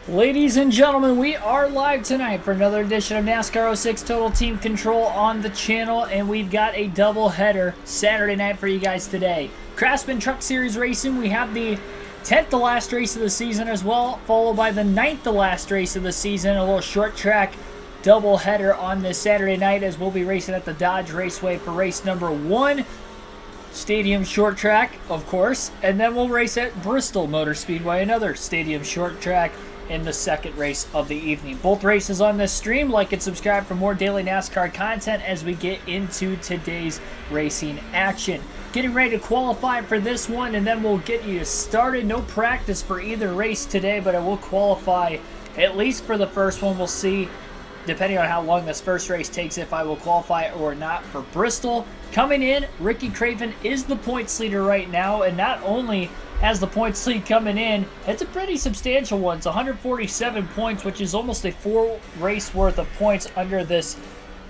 Ladies and gentlemen, we are live tonight for another edition of NASCAR 06 Total Team Control on the channel, and we've got a double header Saturday night for you guys today. Craftsman Truck Series Racing, we have the 10th to last race of the season as well, followed by the 9th to last race of the season, a little short track double header on this Saturday night as we'll be racing at the Dodge Raceway for race number 1. Stadium short track, of course, and then we'll race at Bristol Motor Speedway, another stadium short track, in the second race of the evening. Both races on this stream. Like and subscribe for more daily NASCAR content as we get into today's racing action. Getting ready to qualify for this one, and then we'll get you started. No practice for either race today, but I will qualify at least for the first one. We'll see, depending on how long this first race takes, if I will qualify or not for Bristol. Coming in, Ricky Craven is the points leader right now, and not only has the points lead coming in, it's a pretty substantial one. It's 147 points, which is almost a 4 race worth of points under this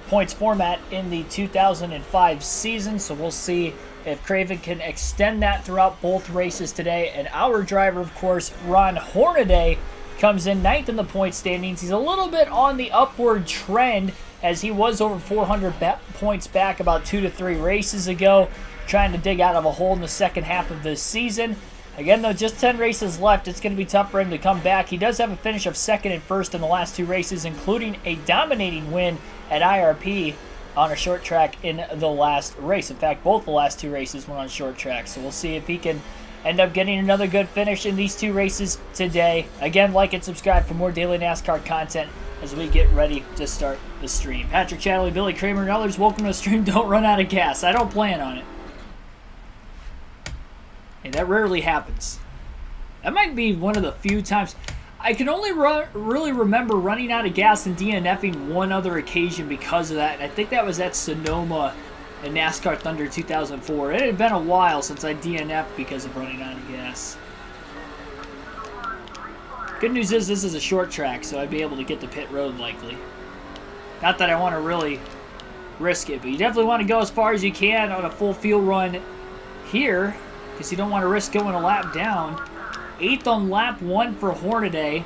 points format in the 2005 season. So we'll see if Craven can extend that throughout both races today. And our driver, of course, Ron Hornaday, comes in 9th in the point standings. He's a little bit on the upward trend as he was over 400 points back about 2 to 3 races ago, trying to dig out of a hole in the second half of this season. Again, though, just 10 races left. It's going to be tough for him to come back. He does have a finish of 2nd and 1st in the last 2 races, including a dominating win at IRP on a short track in the last race. In fact, both the last 2 races were on short track. So we'll see if he can end up getting another good finish in these 2 races today. Again, like and subscribe for more daily NASCAR content as we get ready to start the stream. Patrick Chatterley, Billy Kramer, and others, welcome to the stream. Don't run out of gas. I don't plan on it. And that rarely happens. That might be one of the few times. I can only really remember running out of gas and DNFing one other occasion because of that. And I think that was at Sonoma in NASCAR Thunder 2004. It had been a while since I DNF'd because of running out of gas. Good news is this is a short track, so I'd be able to get to pit road likely. Not that I want to really risk it, but you definitely want to go as far as you can on a full field run here, because you don't want to risk going a lap down. 8th on lap 1 for Hornaday.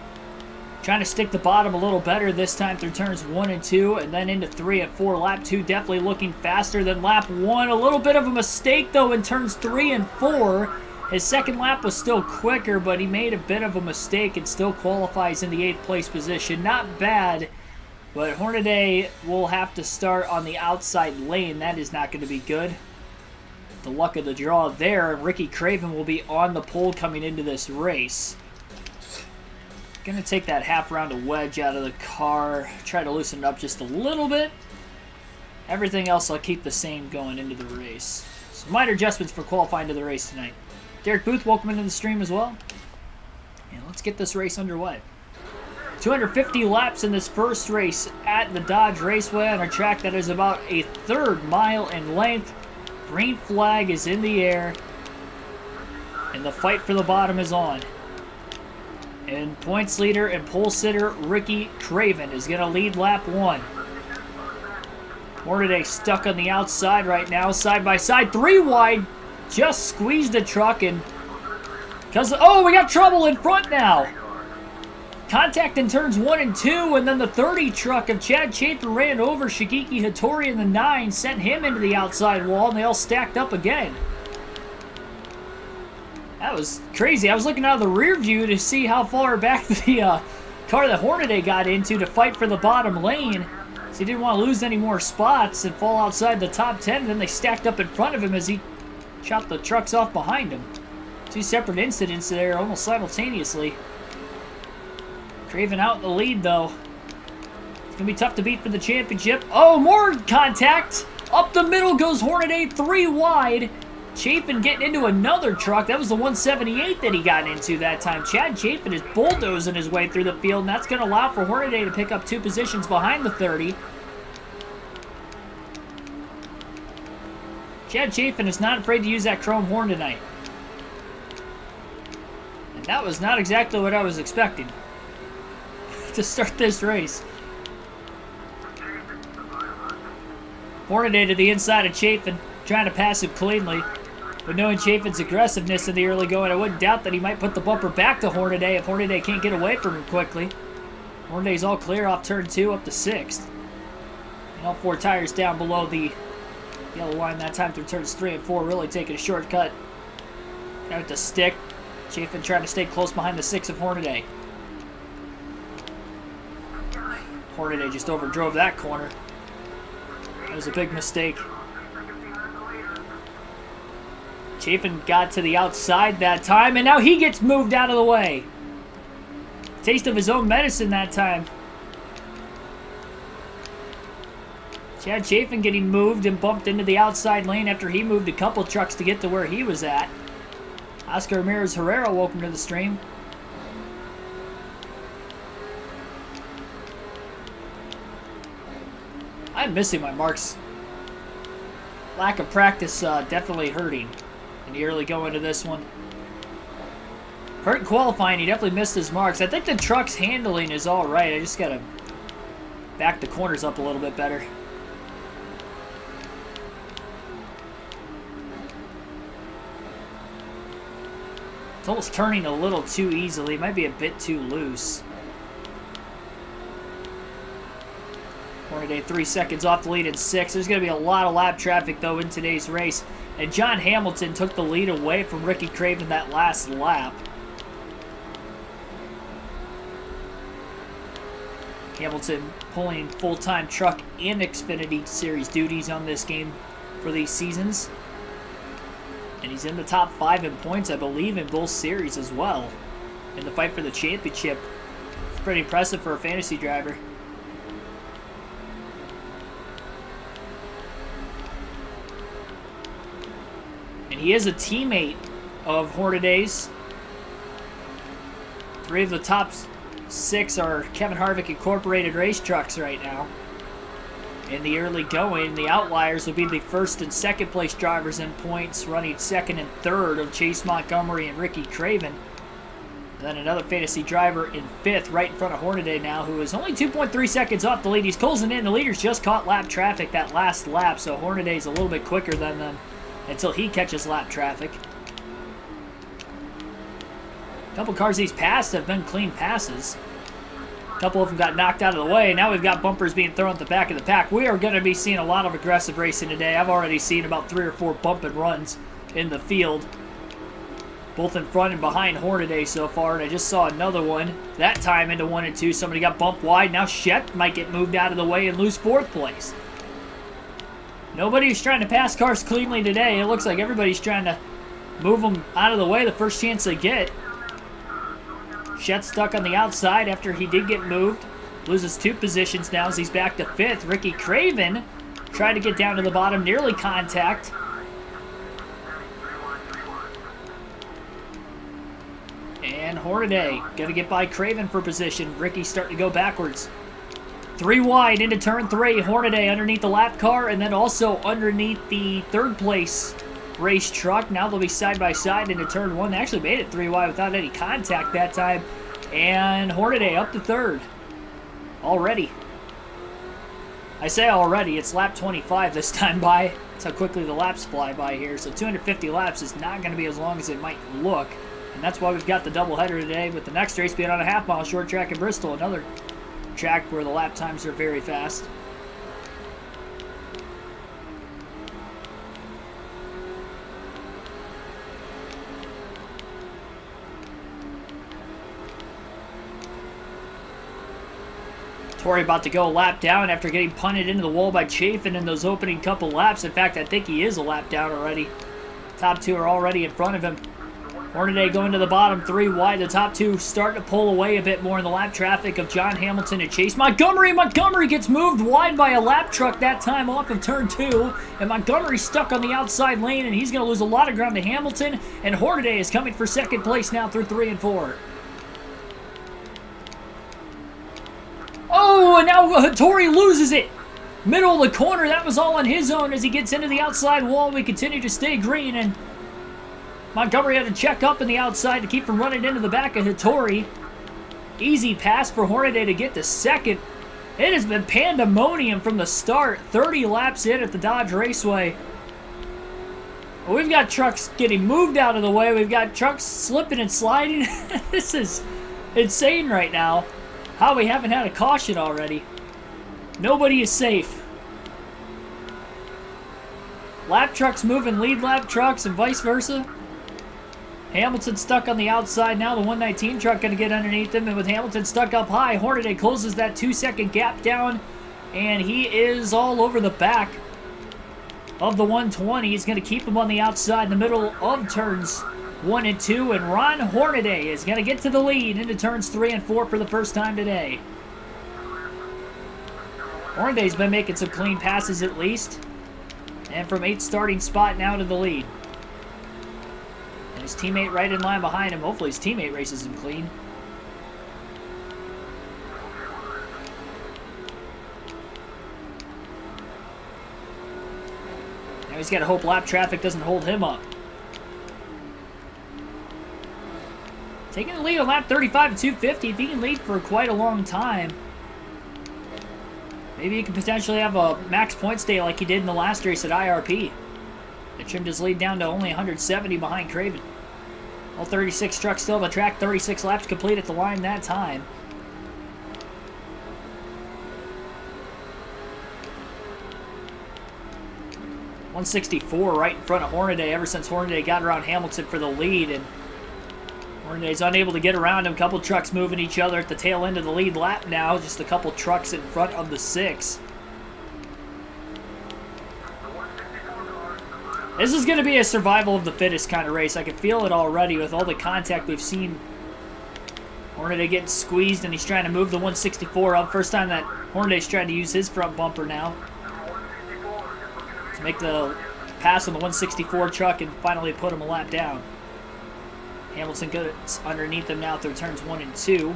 Trying to stick the bottom a little better this time through turns 1 and 2, and then into 3 and 4. Lap 2 definitely looking faster than lap 1. A little bit of a mistake, though, in turns 3 and 4. His second lap was still quicker, but he made a bit of a mistake and still qualifies in the 8th place position. Not bad, but Hornaday will have to start on the outside lane. That is not going to be good. The luck of the draw there. Ricky Craven will be on the pole coming into this race. Gonna take that half round of wedge out of the car, try to loosen it up just a little bit. Everything else I'll keep the same going into the race. So minor adjustments for qualifying to the race tonight. Derek Booth, welcome into the stream as well. And let's get this race underway. 250 laps in this first race at the Dodge Raceway on a track that is about a 1/3 mile in length. Green flag is in the air, and the fight for the bottom is on. And points leader and pole sitter Ricky Craven is going to lead lap 1. Hornaday stuck on the outside right now, side by side, 3 wide, just squeezed the truck, and oh, we got trouble in front now. Contact in turns 1 and 2, and then the 30 truck of Chad Chafer ran over Shigeki Hattori in the 9, sent him into the outside wall, and they all stacked up again. That was crazy. I was looking out of the rear view to see how far back the car that Hornaday got into to fight for the bottom lane. So he didn't want to lose any more spots and fall outside the top 10, and then they stacked up in front of him as he chopped the trucks off behind him. 2 separate incidents there almost simultaneously. Craven out in the lead, though. It's going to be tough to beat for the championship. Oh, more contact! Up the middle goes Hornaday, 3 wide. Chapin getting into another truck. That was the 178 that he got into that time. Chad Chapin is bulldozing his way through the field, and that's going to allow for Hornaday to pick up 2 positions behind the 30. Chad Chapin is not afraid to use that chrome horn tonight. And that was not exactly what I was expecting to start this race. Hornaday to the inside of Chapin, trying to pass him cleanly. But knowing Chafin's aggressiveness in the early going, I wouldn't doubt that he might put the bumper back to Hornaday if Hornaday can't get away from him quickly. Hornaday's all clear off turn 2 up to 6th. And all 4 tires down below the yellow line that time through turns 3 and 4, really taking a shortcut. Got it to stick. Chafin trying to stay close behind the 6 of Hornaday. Hornaday just overdrove that corner. That was a big mistake. Chafin got to the outside that time, and now he gets moved out of the way. Taste of his own medicine that time. Chad Chafin getting moved and bumped into the outside lane after he moved a couple trucks to get to where he was at. Oscar Ramirez Herrera, welcome to the stream. I'm missing my marks. Lack of practice definitely hurting in the early going to this one. Hurt in qualifying, he definitely missed his marks. I think the truck's handling is all right. I just got to back the corners up a little bit better. It's almost turning a little too easily. It might be a bit too loose. Hornaday 3 seconds off the lead in 6th. There's going to be a lot of lap traffic, though, in today's race. And John Hamilton took the lead away from Ricky Craven that last lap. Hamilton pulling full-time truck and Xfinity Series duties on this game for these seasons. And he's in the top 5 in points, I believe, in both series as well. In the fight for the championship. It's pretty impressive for a fantasy driver. And he is a teammate of Hornaday's. 3 of the top 6 are Kevin Harvick Incorporated race trucks right now. In the early going, the outliers will be the 1st and 2nd place drivers in points, running 2nd and 3rd of Chase Montgomery and Ricky Craven. Then another fantasy driver in 5th, right in front of Hornaday now, who is only 2.3 seconds off the lead. He's closing in. The leaders just caught lap traffic that last lap, so Hornaday's a little bit quicker than them until he catches lap traffic. A couple cars he's passed have been clean passes. A couple of them got knocked out of the way. Now we've got bumpers being thrown at the back of the pack. We are going to be seeing a lot of aggressive racing today. I've already seen about 3 or 4 bump and runs in the field, both in front and behind Hornaday so far. And I just saw another one, that time into 1 and 2. Somebody got bumped wide. Now Shett might get moved out of the way and lose 4th place. Nobody's trying to pass cars cleanly today. It looks like everybody's trying to move them out of the way the first chance they get. Shett's stuck on the outside after he did get moved. Loses 2 positions now as he's back to 5th. Ricky Craven tried to get down to the bottom, nearly contact. And Hornaday going to get by Craven for position. Ricky's starting to go backwards. 3 wide into turn 3. Hornaday underneath the lap car and then also underneath the 3rd place race truck. Now they'll be side by side into turn 1. They actually made it 3 wide without any contact that time. And Hornaday up to 3rd already. I say already, it's lap 25 this time by. That's how quickly the laps fly by here. So 250 laps is not going to be as long as it might look. And that's why we've got the doubleheader today, with the next race being on a half-mile short track in Bristol, another track where the lap times are very fast. Torrey about to go a lap down after getting punted into the wall by Chafin in those opening couple laps. In fact, I think he is a lap down already. Top 2 are already in front of him. Hornaday going to the bottom, 3 wide. The top 2 starting to pull away a bit more in the lap traffic of John Hamilton and Chase Montgomery. Montgomery gets moved wide by a lap truck that time off of turn 2. And Montgomery's stuck on the outside lane, and he's going to lose a lot of ground to Hamilton. And Hornaday is coming for 2nd place now through 3 and 4. Oh, and now Hattori loses it. Middle of the corner, that was all on his own as he gets into the outside wall. We continue to stay green, and Montgomery had to check up in the outside to keep from running into the back of Hattori. Easy pass for Hornaday to get to 2nd. It has been pandemonium from the start. 30 laps in at the Dodge Raceway. We've got trucks getting moved out of the way. We've got trucks slipping and sliding. This is insane right now. How we haven't had a caution already. Nobody is safe. Lap trucks moving lead lap trucks and vice versa. Hamilton stuck on the outside now. The 119 truck going to get underneath him. And with Hamilton stuck up high, Hornaday closes that 2-second gap down. And he is all over the back of the 120. He's going to keep him on the outside in the middle of turns 1 and 2. And Ron Hornaday is going to get to the lead into turns 3 and 4 for the first time today. Hornaday's been making some clean passes at least. And from 8th starting spot now to the lead. And his teammate right in line behind him. Hopefully his teammate races him clean. Now he's got to hope lap traffic doesn't hold him up. Taking the lead on lap 35 at 250. If he can lead for quite a long time, maybe he could potentially have a max points day like he did in the last race at IRP. It trimmed his lead down to only 170 behind Craven. All 36 trucks still on the track, 36 laps complete at the line that time. .164 right in front of Hornaday ever since Hornaday got around Hamilton for the lead, and Hornaday's unable to get around him. A couple trucks moving each other at the tail end of the lead lap now. Just a couple trucks in front of the 6. This is going to be a survival of the fittest kind of race. I can feel it already with all the contact we've seen. Hornaday getting squeezed, and he's trying to move the 164 up. First time that Hornaday's trying to use his front bumper now to make the pass on the 164 truck and finally put him a lap down. Hamilton goes underneath them now through turns 1 and 2.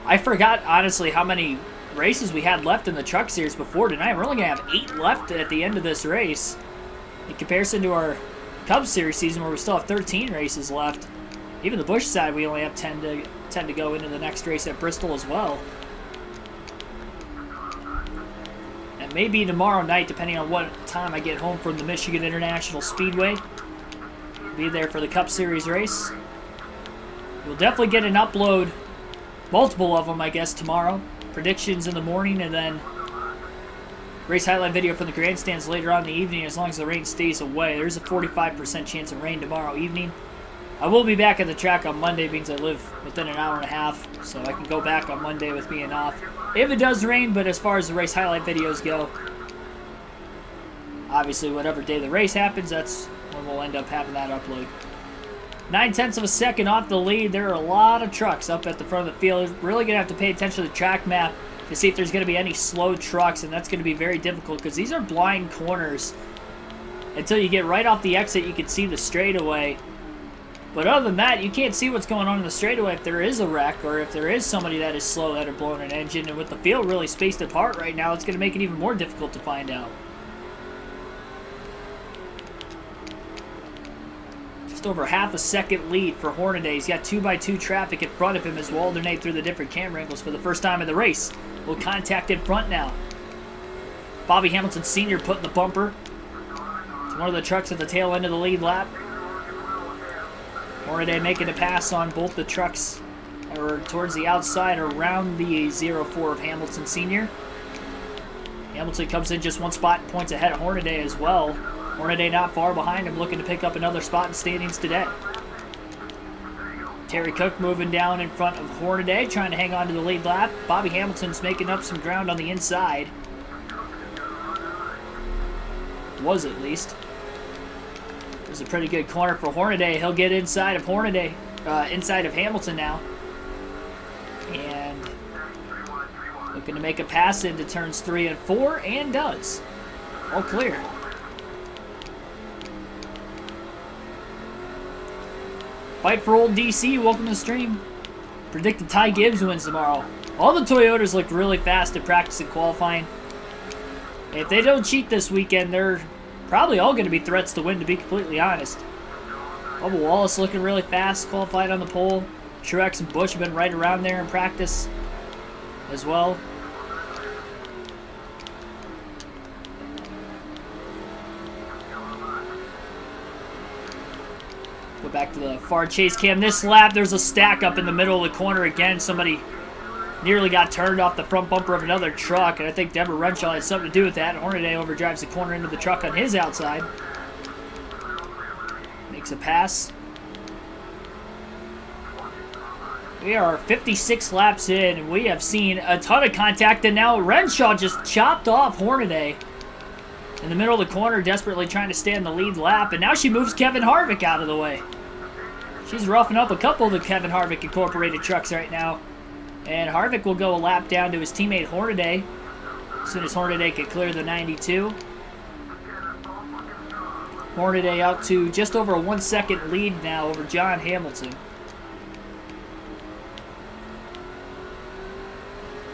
I forgot, honestly, how many races we had left in the Truck Series before tonight. We're only going to have 8 left at the end of this race. In comparison to our Cubs Series season where we still have 13 races left. Even the Busch side, we only have 10 to go into the next race at Bristol as well. And maybe tomorrow night, depending on what time I get home from the Michigan International Speedway. Be there for the Cup Series race. We'll definitely get an upload. Multiple of them, I guess, tomorrow. Predictions in the morning, and then race highlight video from the grandstands later on in the evening, as long as the rain stays away. There's a 45% chance of rain tomorrow evening. I will be back at the track on Monday, means I live within an hour and a half, so I can go back on Monday with being off. If it does rain, but as far as the race highlight videos go, obviously whatever day the race happens, that's when we'll end up having that upload. 9/10 of a second off the lead. There are a lot of trucks up at the front of the field. Really going to have to pay attention to the track map to see if there's going to be any slow trucks, and that's going to be very difficult because these are blind corners. Until you get right off the exit, you can see the straightaway. But other than that, you can't see what's going on in the straightaway if there is a wreck or if there is somebody that is slow that are blowing an engine. And with the field really spaced apart right now, it's going to make it even more difficult to find out. Over half a second lead for Hornaday. He's got 2x2 traffic in front of him as we'll alternate through the different camera angles for the first time in the race. We'll contact in front now. Bobby Hamilton Sr. putting the bumper to one of the trucks at the tail end of the lead lap. Hornaday making a pass on both the trucks or towards the outside around the 04 of Hamilton Sr. Hamilton comes in just one spot and points ahead of Hornaday as well. Hornaday not far behind him, looking to pick up another spot in standings today. Terry Cook moving down in front of Hornaday, trying to hang on to the lead lap. Bobby Hamilton's making up some ground on the inside. Was at least. It was a pretty good corner for Hornaday. He'll get inside of inside of Hamilton now. And looking to make a pass into turns 3 and 4, and does. All clear. Fight for Old DC, welcome to the stream. Predicted Ty Gibbs wins tomorrow. All the Toyotas looked really fast at practice and qualifying. If they don't cheat this weekend, they're probably all going to be threats to win, to be completely honest. Bubba Wallace looking really fast, qualified on the pole. Truex and Busch have been right around there in practice as well. Go back to the far chase cam. This lap, there's a stack up in the middle of the corner again. Somebody nearly got turned off the front bumper of another truck, and I think Deborah Renshaw had something to do with that. Hornaday overdrives the corner into the truck on his outside. Makes a pass. We are 56 laps in, and we have seen a ton of contact, and now Renshaw just chopped off Hornaday in the middle of the corner, desperately trying to stay in the lead lap, and now she moves Kevin Harvick out of the way. She's roughing up a couple of the Kevin Harvick Incorporated trucks right now, and Harvick will go a lap down to his teammate Hornaday as soon as Hornaday can clear the 92. Hornaday out to just over a 1 second lead now over John Hamilton.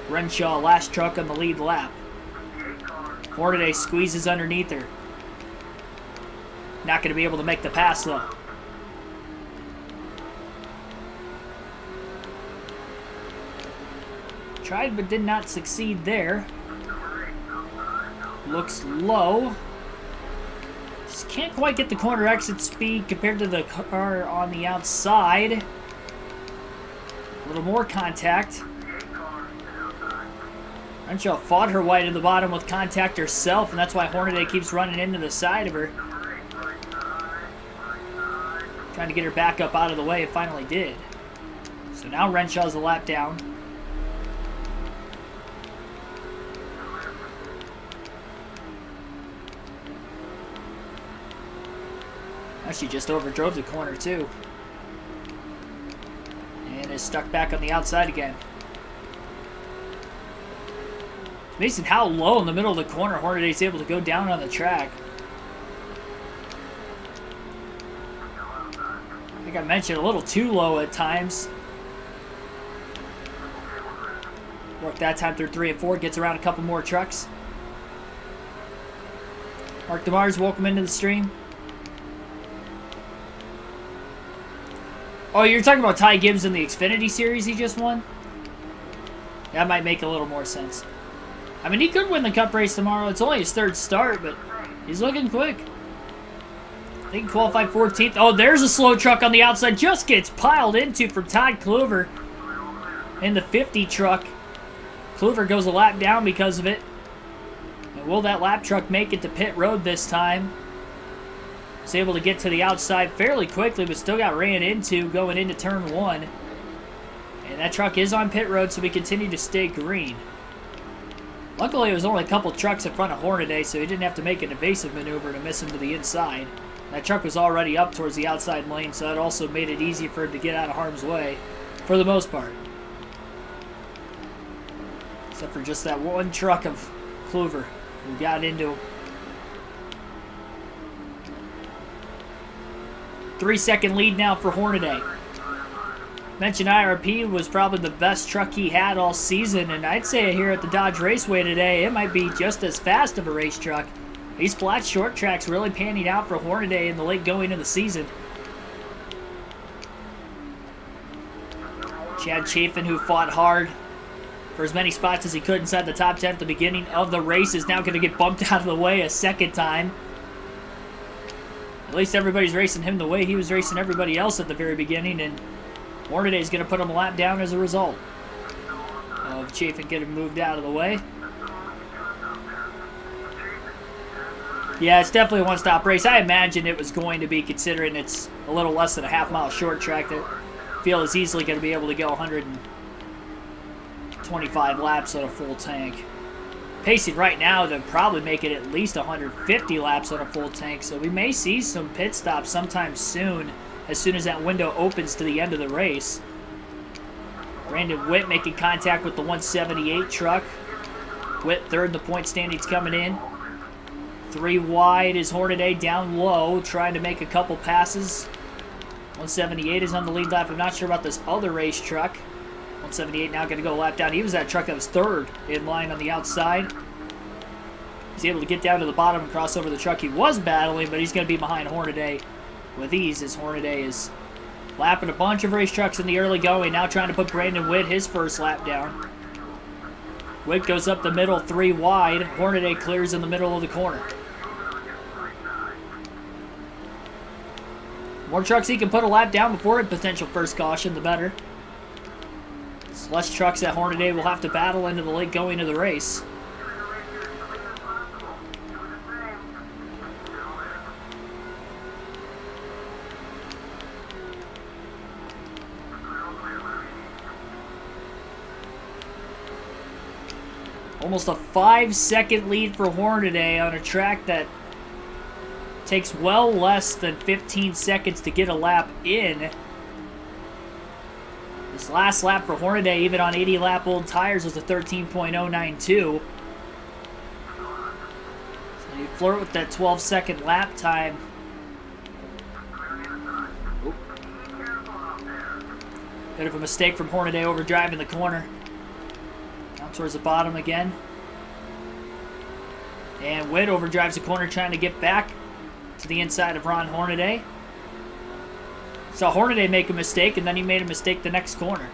Renshaw, last truck on the lead lap. Hornaday squeezes underneath her. Not going to be able to make the pass, though. Tried but did not succeed there. Looks low. Just can't quite get the corner exit speed compared to the car on the outside. A little more contact. Renshaw fought her way to the bottom with contact herself, and that's why Hornaday keeps running into the side of her. Trying to get her back up out of the way, it finally did. So now Renshaw's a lap down. Now she just overdrove the corner too. And is stuck back on the outside again. Amazing how low in the middle of the corner Hornaday's able to go down on the track. I think I mentioned a little too low at times. Work that time through 3 and 4, gets around a couple more trucks. Mark DeMars, welcome into the stream. Oh, you're talking about Ty Gibbs in the Xfinity Series he just won? That might make a little more sense. I mean, he could win the Cup race tomorrow. It's only his 3rd start, but he's looking quick. I think he qualified 14th. Oh, there's a slow truck on the outside. Just gets piled into from Todd Kluver in the 50 truck. Kluver goes a lap down because of it. And will that lap truck make it to pit road this time? Was able to get to the outside fairly quickly, but still got ran into going into turn 1. And that truck is on pit road, so we continue to stay green. Luckily, it was only a couple trucks in front of Hornaday, so he didn't have to make an evasive maneuver to miss him to the inside. That truck was already up towards the outside lane, so that also made it easy for him to get out of harm's way, for the most part. Except for just that one truck of Kluver who got into him. 3-second lead now for Hornaday. Mentioned IRP was probably the best truck he had all season, and I'd say here at the Dodge Raceway today, it might be just as fast of a race truck. These flat short tracks really panning out for Hornaday in the late going of the season. Chad Chafin, who fought hard for as many spots as he could inside the top 10 at the beginning of the race, is now going to get bumped out of the way a second time. At least everybody's racing him the way he was racing everybody else at the very beginning, and Hornaday's going to put him a lap down as a result of Chafin getting moved out of the way. Yeah, it's definitely a one-stop race. I imagine it was going to be, considering it's a little less than a half-mile short track, that field is easily going to be able to go 125 laps on a full tank. Pacing right now to probably make it at least 150 laps on a full tank, so we may see some pit stops sometime soon as that window opens to the end of the race. Brandon Witt making contact with the 178 truck. Witt third in the point standings coming in. 3 wide is Hornaday down low, trying to make a couple passes. 178 is on the lead lap. I'm not sure about this other race truck. 178 now going to go a lap down. He was that truck that was 3rd in line on the outside. He's able to get down to the bottom and cross over the truck he was battling, but he's going to be behind Hornaday with ease, as Hornaday is Lapping a bunch of race trucks in the early going. Now trying to put Brandon Witt his first lap down. Witt goes up the middle, 3 wide. Hornaday clears in the middle of the corner. More trucks he can put a lap down before a potential first caution, the better. There's less trucks that Hornaday will have to battle into the late going of the race. Almost a 5-second lead for Hornaday on a track that takes well less than 15 seconds to get a lap in. This last lap for Hornaday, even on 80-lap old tires, was a 13.092. So you flirt with that 12-second lap time. Oop. Bit of a mistake from Hornaday overdriving the corner. Down towards the bottom again. And Witt overdrives the corner trying to get back to the inside of Ron Hornaday. Saw Hornaday make a mistake, and then he made a mistake the next corner.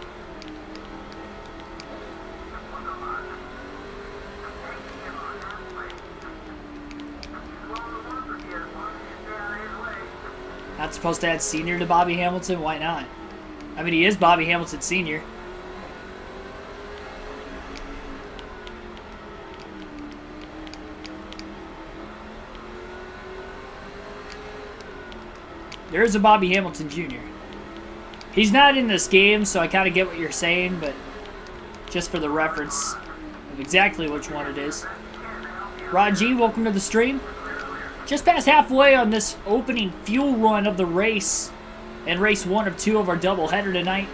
Not supposed to add senior to Bobby Hamilton? Why not? I mean, he is Bobby Hamilton Sr. There is a Bobby Hamilton Jr. He's not in this game, so I kind of get what you're saying, but just for the reference of exactly which one it is. Rod G, welcome to the stream. Just past halfway on this opening fuel run of the race, and race 1 of 2 of our doubleheader tonight.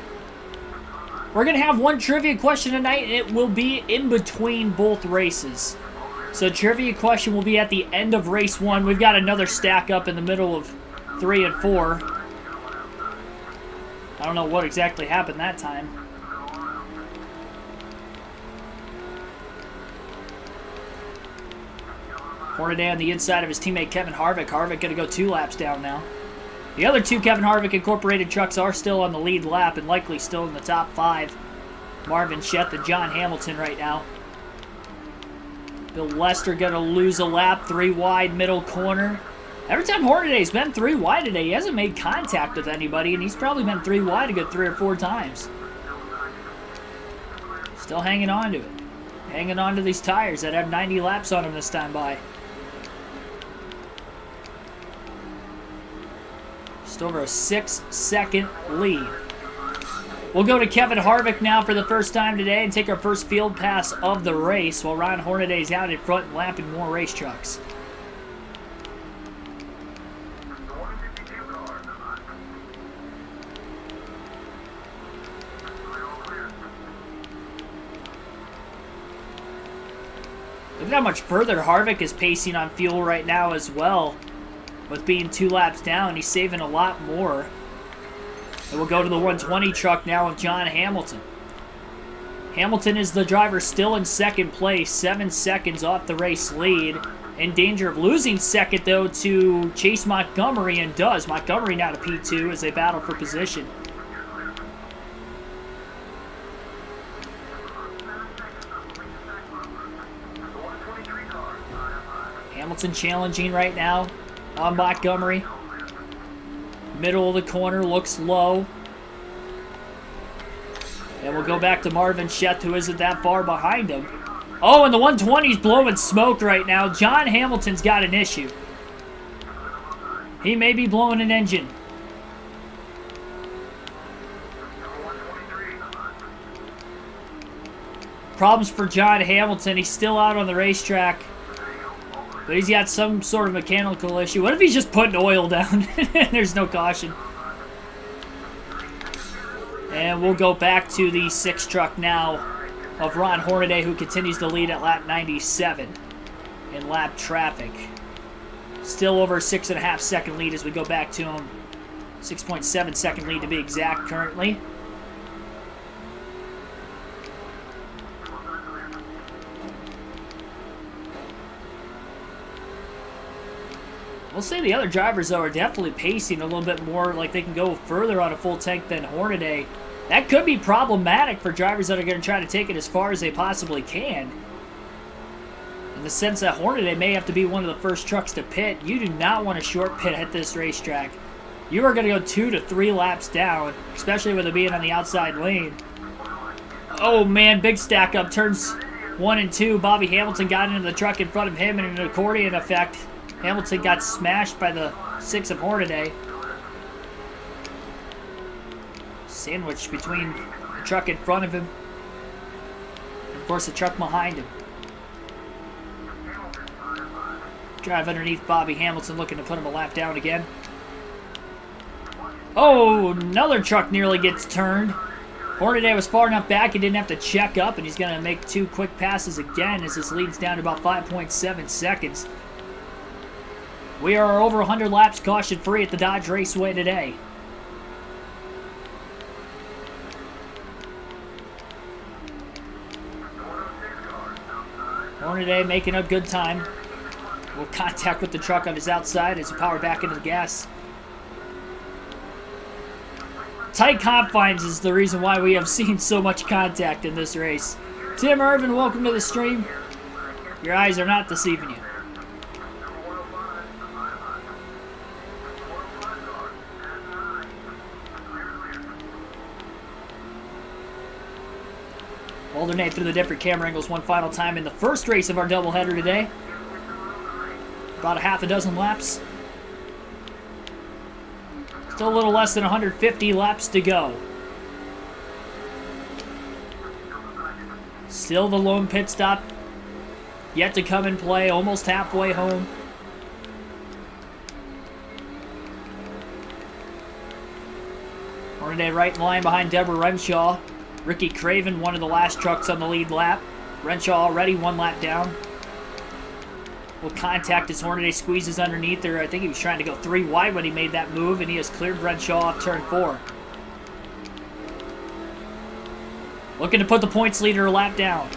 We're going to have one trivia question tonight, and it will be in between both races. So trivia question will be at the end of race 1. We've got another stack up in the middle of 3 and 4. I don't know what exactly happened that time. Hornaday on the inside of his teammate Kevin Harvick. Harvick going to go 2 laps down now. The other 2 Kevin Harvick Incorporated trucks are still on the lead lap and likely still in the top 5. Marvin Sheth and John Hamilton right now. Bill Lester going to lose a lap, 3 wide, middle corner. Every time Hornaday's been 3 wide today, he hasn't made contact with anybody, and he's probably been 3 wide a good 3 or 4 times. Still hanging on to it. Hanging on to these tires that have 90 laps on them this time by. Just over a 6-second lead. We'll go to Kevin Harvick now for the first time today and take our first field pass of the race while Ron Hornaday's out in front and lapping more race trucks. Look at how much further Harvick is pacing on fuel right now as well. With being 2 laps down, he's saving a lot more. And we'll go to the 120 truck now of John Hamilton. Hamilton is the driver still in second place, 7 seconds off the race lead. In danger of losing second, though, to Chase Montgomery, and does. Montgomery now to P2 as they battle for position. Hamilton challenging right now on Montgomery. Middle of the corner, looks low. And we'll go back to Marvin Sheth, who isn't that far behind him. Oh, and the 120's blowing smoke right now. John Hamilton's got an issue. He may be blowing an engine. Problems for John Hamilton. He's still out on the racetrack. But he's got some sort of mechanical issue. What if he's just putting oil down and there's no caution? And we'll go back to the 6 truck now of Ron Hornaday, who continues to lead at lap 97 in lap traffic. Still over a 6.5 second lead as we go back to him. 6.7 second lead to be exact currently. We'll say the other drivers, though, are definitely pacing a little bit more, like they can go further on a full tank than Hornaday. That could be problematic for drivers that are going to try to take it as far as they possibly can. In the sense that Hornaday may have to be one of the first trucks to pit. You do not want a short pit at this racetrack. You are going to go 2 to 3 laps down, especially with it being on the outside lane. Oh man, big stack up. Turns 1 and 2. Bobby Hamilton got into the truck in front of him in an accordion effect. Hamilton got smashed by the 6 of Hornaday. Sandwiched between the truck in front of him and, of course, the truck behind him. Drive underneath Bobby Hamilton, looking to put him a lap down again. Oh, another truck nearly gets turned. Hornaday was far enough back he didn't have to check up, and he's going to make 2 quick passes again as this leads down to about 5.7 seconds. We are over 100 laps caution-free at the Dodge Raceway today. Hornaday making a good time. Will contact with the truck on his outside as he power back into the gas. Tight confines is the reason why we have seen so much contact in this race. Tim Irvin, welcome to the stream. Your eyes are not deceiving you. Alternate through the different camera angles one final time in the first race of our doubleheader today. About a half a dozen laps. Still a little less than 150 laps to go. Still the lone pit stop yet to come in play, almost halfway home. Hornaday right in line behind Deborah Renshaw. Ricky Craven, one of the last trucks on the lead lap. Renshaw already 1 lap down. Will contact as Hornaday squeezes underneath her. I think he was trying to go 3 wide when he made that move, and he has cleared Renshaw off turn 4. Looking to put the points leader a lap down.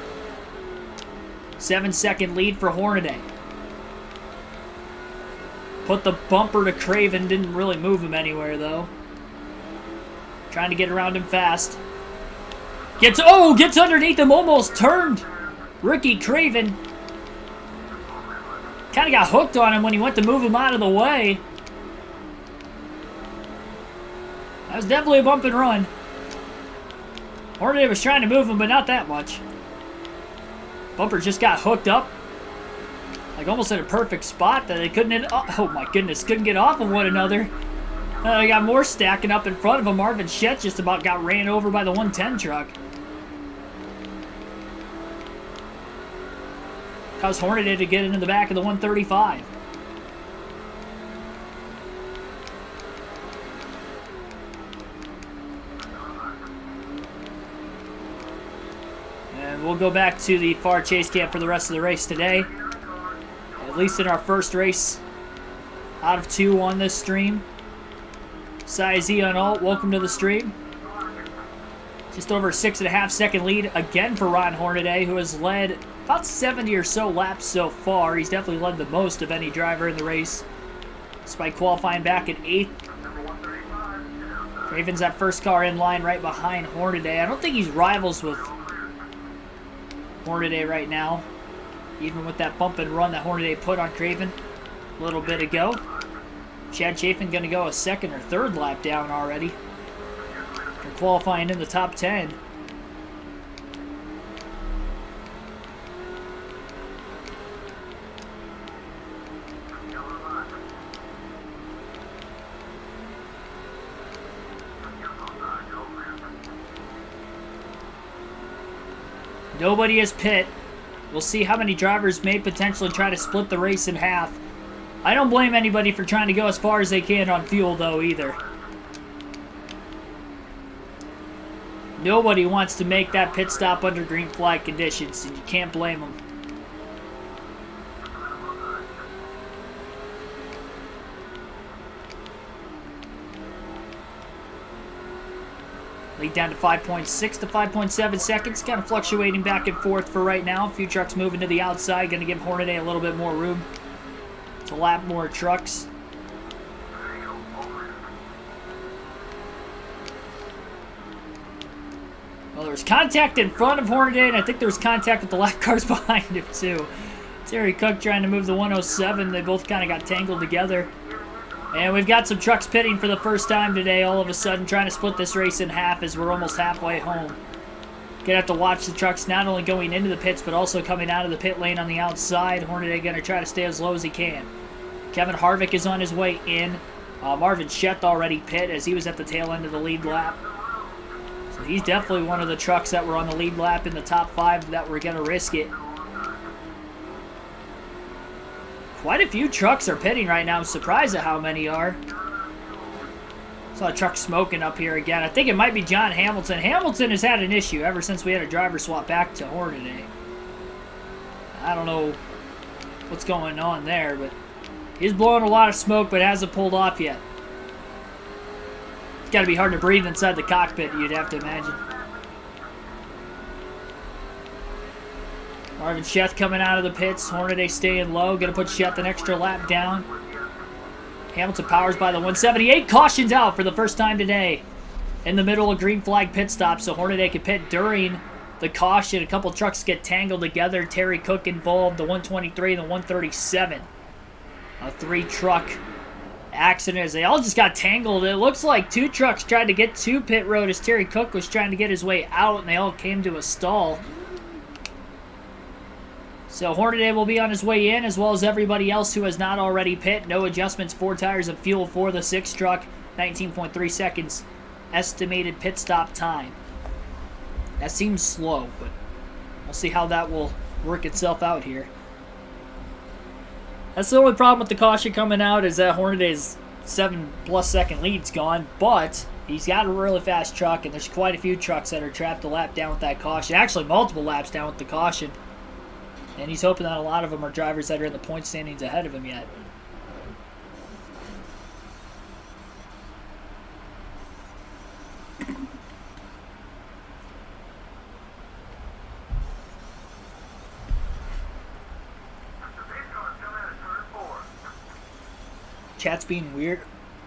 7-second lead for Hornaday. Put the bumper to Craven, didn't really move him anywhere though. Trying to get around him fast. Gets underneath him, almost turned Ricky Craven. Kind of got hooked on him when he went to move him out of the way. That was definitely a bump and run. Hornaday was trying to move him, but not that much. Bumper just got hooked up. Like almost in a perfect spot that they couldn't, oh my goodness, couldn't get off of one another. They got more stacking up in front of him. Marvin Schett just about got ran over by the 110 truck. Caused Hornaday to get into the back of the 135. And we'll go back to the far chase cam for the rest of the race today. At least in our first race out of 2 on this stream. Size on alt, welcome to the stream. Just over a 6.5 second lead again for Ron Hornaday, who has led about 70 or so laps so far. He's definitely led the most of any driver in the race, despite qualifying back in 8th. Craven's that first car in line right behind Hornaday. I don't think he's rivals with Hornaday right now, even with that bump and run that Hornaday put on Craven a little bit ago. Chad Chafin going to go a 2nd or 3rd lap down already. They're qualifying in the top 10. Nobody is pit. We'll see how many drivers may potentially try to split the race in half. I don't blame anybody for trying to go as far as they can on fuel, though, either. Nobody wants to make that pit stop under green flag conditions, and you can't blame them. Lead down to 5.6 to 5.7 seconds. Kind of fluctuating back and forth for right now. A few trucks moving to the outside. Going to give Hornaday a little bit more room. to lap more trucks. Well, there was contact in front of Hornaday, and I think there was contact with the lap cars behind him, too. Terry Cook trying to move the 107. They both kind of got tangled together. And we've got some trucks pitting for the first time today, all of a sudden, trying to split this race in half as we're almost halfway home. Gonna have to watch the trucks not only going into the pits, but also coming out of the pit lane on the outside. Hornaday gonna try to stay as low as he can. Kevin Harvick is on his way in. Marvin Schett already pit as he was at the tail end of the lead lap. So he's definitely one of the trucks that were on the lead lap in the top 5 that were gonna risk it. Quite a few trucks are pitting right now. I'm surprised at how many are. Saw a truck smoking up here again. I think it might be John Hamilton. Hamilton has had an issue ever since we had a driver swap back to Hornaday. I don't know what's going on there, but he's blowing a lot of smoke, but hasn't pulled off yet. It's got to be hard to breathe inside the cockpit, you'd have to imagine. Marvin Schett coming out of the pits. Hornaday staying low. Going to put Schett an extra lap down. Hamilton powers by the 178. Cautions out for the first time today. In the middle of green flag pit stop, so Hornaday can pit during the caution. A couple trucks get tangled together. Terry Cook involved, the 123 and the 137. A 3-truck accident as they all just got tangled. It looks like 2 trucks tried to get to pit road as Terry Cook was trying to get his way out, and they all came to a stall. So Hornaday will be on his way in, as well as everybody else who has not already pit. No adjustments, 4 tires of fuel for the 6 truck. 19.3 seconds estimated pit stop time. That seems slow, but we'll see how that will work itself out here. That's the only problem with the caution coming out, is that Hornaday's 7+ second lead's gone, but he's got a really fast truck, and there's quite a few trucks that are trapped a lap down with that caution. Actually, multiple laps down with the caution. And he's hoping that a lot of them are drivers that are in the point standings ahead of him yet. Chat's being weird.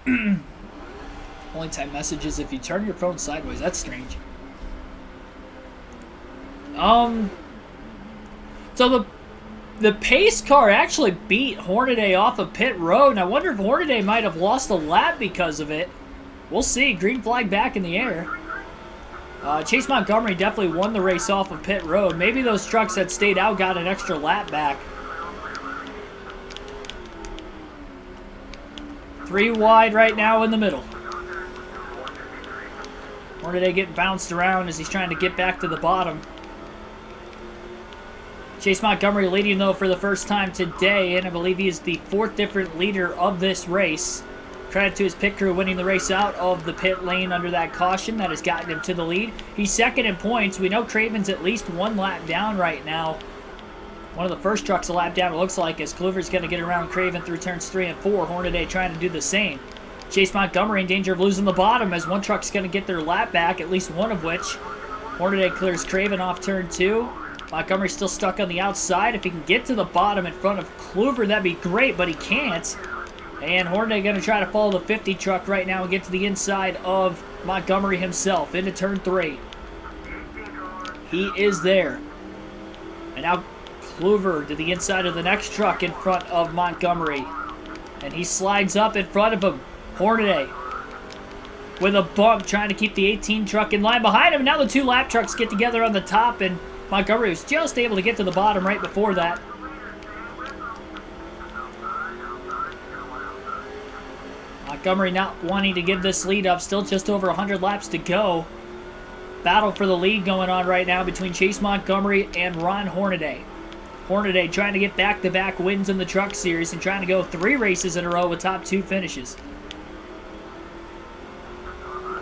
Only time messages if you turn your phone sideways. That's strange. So the pace car actually beat Hornaday off of pit road, and I wonder if Hornaday might have lost a lap because of it. We'll see. Green flag back in the air. Chase Montgomery definitely won the race off of pit road. Maybe those trucks that stayed out got an extra lap back. 3 wide right now in the middle. Hornaday getting bounced around as he's trying to get back to the bottom. Chase Montgomery leading, though, for the first time today, and I believe he is the 4th different leader of this race. Credit to his pit crew winning the race out of the pit lane under that caution that has gotten him to the lead. He's 2nd in points. We know Craven's at least 1 lap down right now. One of the first trucks a lap down, it looks like, as Kluver's going to get around Craven through turns 3 and 4. Hornaday trying to do the same. Chase Montgomery in danger of losing the bottom as one truck's going to get their lap back, at least one of which. Hornaday clears Craven off turn 2. Montgomery's still stuck on the outside. If he can get to the bottom in front of Kluver, that'd be great, but he can't. And Hornaday going to try to follow the 50 truck right now and get to the inside of Montgomery himself into turn 3. He is there. And now Kluver to the inside of the next truck in front of Montgomery. And he slides up in front of him. Hornaday with a bump trying to keep the 18 truck in line behind him. Now the 2 lap trucks get together on the top, and Montgomery was just able to get to the bottom right before that. Montgomery not wanting to give this lead up. Still just over 100 laps to go. Battle for the lead going on right now between Chase Montgomery and Ron Hornaday. Hornaday trying to get back-to-back wins in the Truck Series and trying to go 3 races in a row with top 2 finishes.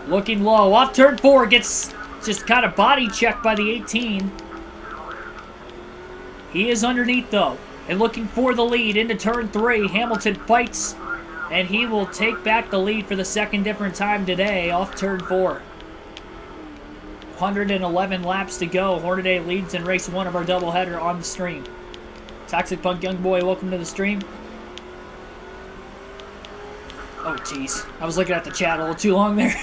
Looking low. Off turn 4. Gets just kind of body checked by the 18. He is underneath, though, and looking for the lead into turn 3. Hamilton fights, and he will take back the lead for the 2nd different time today off turn 4. 111 laps to go. Hornaday leads in race 1 of our doubleheader on the stream. Toxic Punk Young Boy, welcome to the stream. Oh, jeez. I was looking at the chat a little too long there.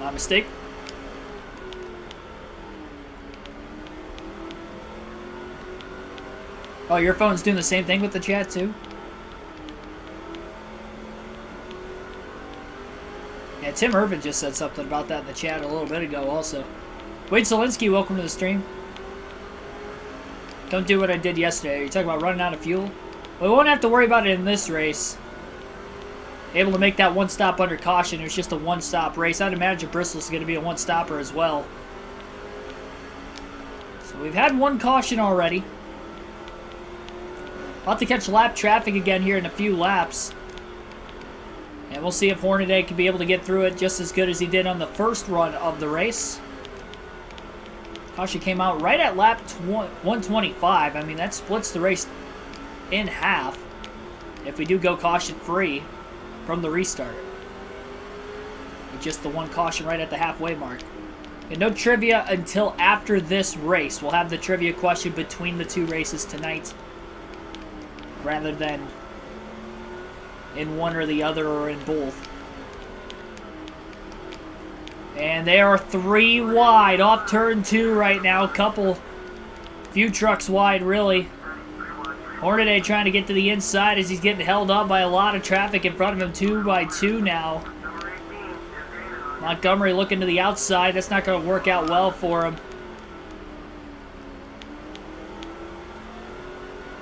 My mistake. Oh, your phone's doing the same thing with the chat, too? Yeah, Tim Irvin just said something about that in the chat a little bit ago, also. Wade Zielinski, welcome to the stream. Don't do what I did yesterday. Are you talking about running out of fuel? Well, we won't have to worry about it in this race. Able to make that one stop under caution. It was just a one-stop race. I'd imagine Bristol's going to be a one-stopper as well. So we've had one caution already. We'll have to catch lap traffic again here in a few laps. And we'll see if Hornaday can be able to get through it just as good as he did on the first run of the race. Caution came out right at lap 125. I mean, that splits the race in half if we do go caution-free from the restart. With just the one caution right at the halfway mark. And no trivia until after this race. We'll have the trivia question between the two races tonight, rather than in one or the other or in both. And they are 3 wide off turn 2 right now. Few trucks wide, really. Hornaday trying to get to the inside as he's getting held up by a lot of traffic in front of him. 2 by 2 now. Montgomery looking to the outside. That's not going to work out well for him.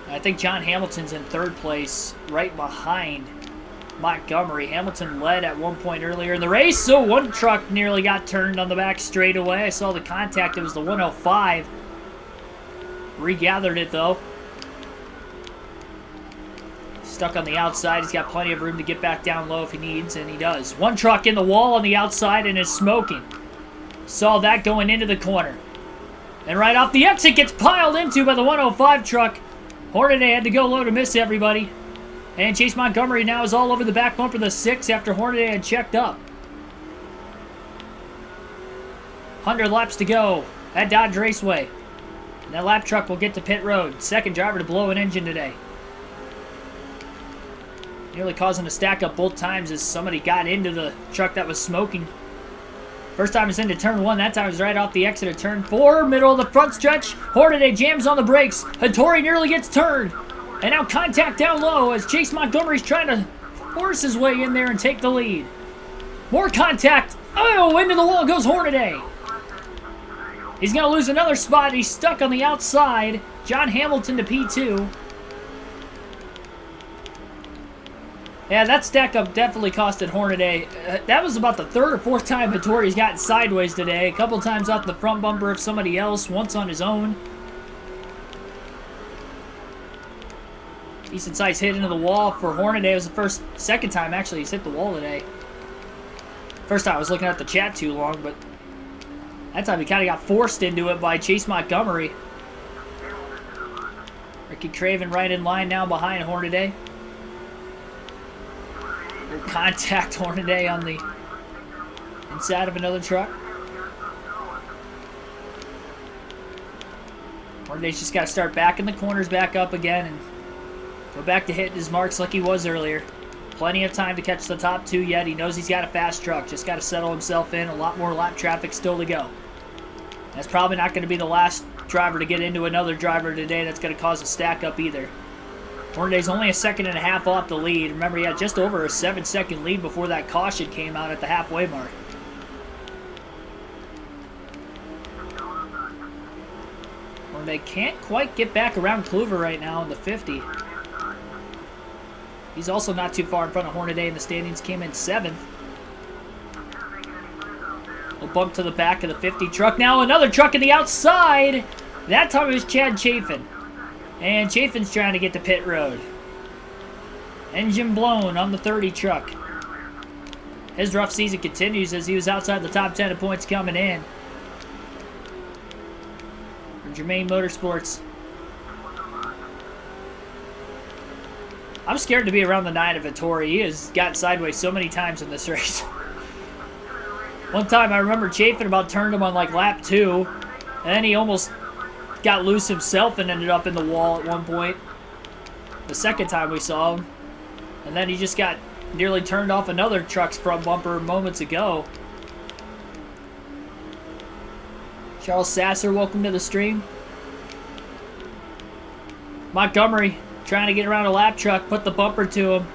I think John Hamilton's in 3rd place, right behind Montgomery. Hamilton led at one point earlier in the race, so one truck nearly got turned on the back straightaway. I saw the contact. It was the 105. Regathered it, though. Stuck on the outside. He's got plenty of room to get back down low if he needs, and he does. One truck in the wall on the outside and is smoking. Saw that going into the corner. And right off the exit gets piled into by the 105 truck. Hornaday had to go low to miss everybody. And Chase Montgomery now is all over the back bumper of the 6 after Hornaday had checked up. 100 laps to go at Dodge Raceway. And that lap truck will get to pit road. Second driver to blow an engine today. Nearly causing a stack up both times as somebody got into the truck that was smoking. First time it's into turn 1. That time it was right off the exit of turn 4. Middle of the front stretch. Hornaday jams on the brakes. Hattori nearly gets turned. And now contact down low as Chase Montgomery's trying to force his way in there and take the lead. More contact. Oh, into the wall goes Hornaday. He's going to lose another spot. He's stuck on the outside. John Hamilton to P2. Yeah, that stack up definitely costed Hornaday. That was about the 3rd or 4th time Hattori's gotten sideways today. A couple times off the front bumper of somebody else, once on his own. Decent size hit into the wall for Hornaday. It was the second time actually he's hit the wall today. First time I was looking at the chat too long, but that time he kind of got forced into it by Chase Montgomery. Ricky Craven right in line now behind Hornaday. Contact Hornaday on the inside of another truck. Hornaday's just got to start backing the corners back up again and go back to hitting his marks like he was earlier. Plenty of time to catch the top 2 yet. He knows he's got a fast truck. Just got to settle himself in. A lot more lap traffic still to go. That's probably not going to be the last driver to get into another driver today that's going to cause a stack up either. Hornaday's only a 1.5 seconds off the lead. Remember, he had just over a 7-second lead before that caution came out at the halfway mark. Hornaday can't quite get back around Kluver right now in the 50. He's also not too far in front of Hornaday in the standings. Came in 7th. A bump to the back of the 50 truck. Now another truck in the outside. That time it was Chad Chafin. And Chafin's trying to get to pit road. Engine blown on the 30 truck. His rough season continues as he was outside the top 10 of points coming in. For Germain Motorsports. I'm scared to be around the 9 of Hattori. He has gotten sideways so many times in this race. One time I remember Chafin about turned him on like lap 2. And then he almost got loose himself and ended up in the wall at one point. the second time we saw him. And then he just got nearly turned off another truck's front bumper moments ago. Charles Sasser, welcome to the stream. Montgomery trying to get around a lap truck, put the bumper to him.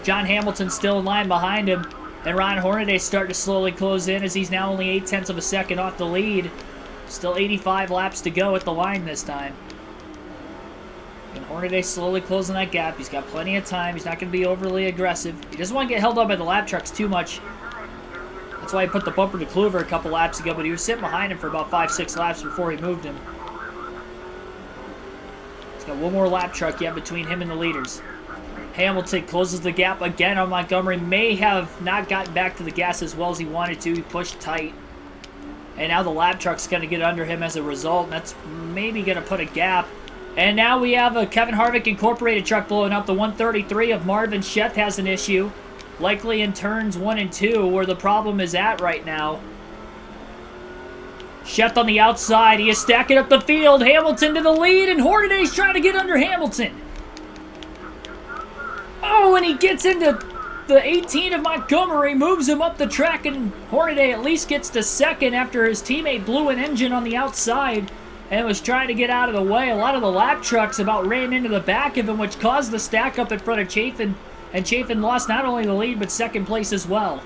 John Hamilton still in line behind him. And Ron Hornaday starting to slowly close in as he's now only 0.8 of a second off the lead. Still 85 laps to go at the line this time. And Hornaday slowly closing that gap. He's got plenty of time. He's not going to be overly aggressive. He doesn't want to get held up by the lap trucks too much. That's why he put the bumper to Kluver a couple laps ago, but he was sitting behind him for about 5-6 laps before he moved him. He's got one more lap truck yet between him and the leaders. Hamilton closes the gap again on Montgomery. May have not gotten back to the gas as well as he wanted to. He pushed tight. And now the lap truck's going to get under him as a result. And that's maybe going to put a gap. And now we have a Kevin Harvick Incorporated truck blowing up. The 133 of Marvin Sheth has an issue. Likely in turns 1 and 2 where the problem is at right now. Sheth on the outside. He is stacking up the field. Hamilton to the lead. And Hornaday's trying to get under Hamilton. Oh, and he gets into the 18 of Montgomery, moves him up the track, and Hornaday at least gets to second after his teammate blew an engine on the outside and was trying to get out of the way. A lot of the lap trucks about ran into the back of him, which caused the stack up in front of Chafin, and Chafin lost not only the lead, but second place as well.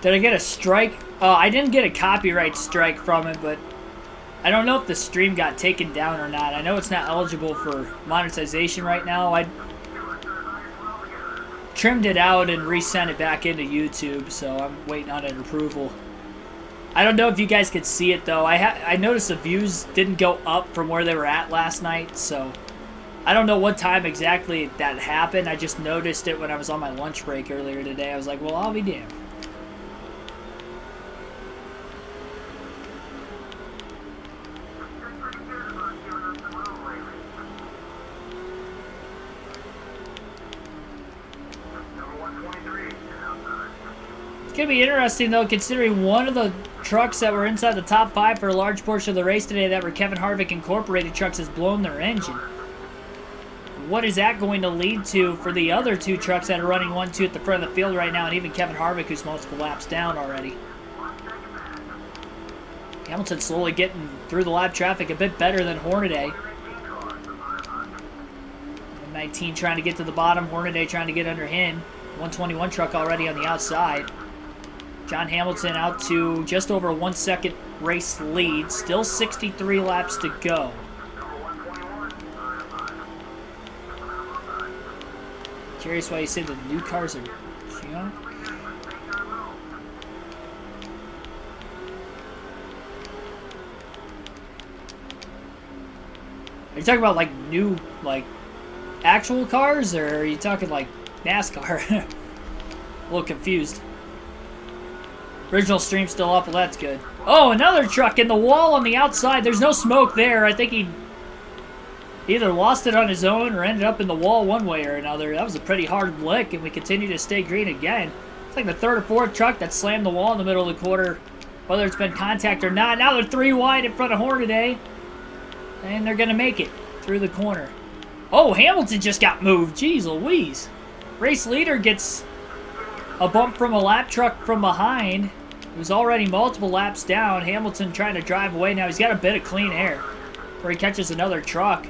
Did I get a strike? I didn't get a copyright strike from it, but I don't know if the stream got taken down or not. I know it's not eligible for monetization right now. I trimmed it out and resent it back into YouTube, so I'm waiting on an approval. I don't know if you guys could see it, though. I noticed the views didn't go up from where they were at last night, so I don't know what time exactly that happened. I just noticed it when I was on my lunch break earlier today. I was like, well, I'll be damned. It's going to be interesting, though, considering one of the trucks that were inside the top 5 for a large portion of the race today that were Kevin Harvick Incorporated trucks has blown their engine. What is that going to lead to for the other 2 trucks that are running 1-2 at the front of the field right now, and even Kevin Harvick, who's multiple laps down already? Hamilton slowly getting through the lap traffic a bit better than Hornaday. 19 trying to get to the bottom, Hornaday trying to get under him. 121 truck already on the outside. John Hamilton out to just over a 1 second race lead. Still 63 laps to go. Curious why you say the new cars are junk. Are you talking about like new, like actual cars, or are you talking like NASCAR? A little confused. Original stream still up, well that's good. Oh, another truck in the wall on the outside. There's no smoke there. I think he either lost it on his own or ended up in the wall one way or another. That was a pretty hard lick, and we continue to stay green again. It's like the 3rd or 4th truck that slammed the wall in the middle of the quarter, whether it's been contact or not. Now they're 3 wide in front of Hornaday, and they're going to make it through the corner. Oh, Hamilton just got moved. Jeez Louise. Race leader gets a bump from a lap truck from behind. He was already multiple laps down. Hamilton trying to drive away now. He's got a bit of clean air where he catches another truck.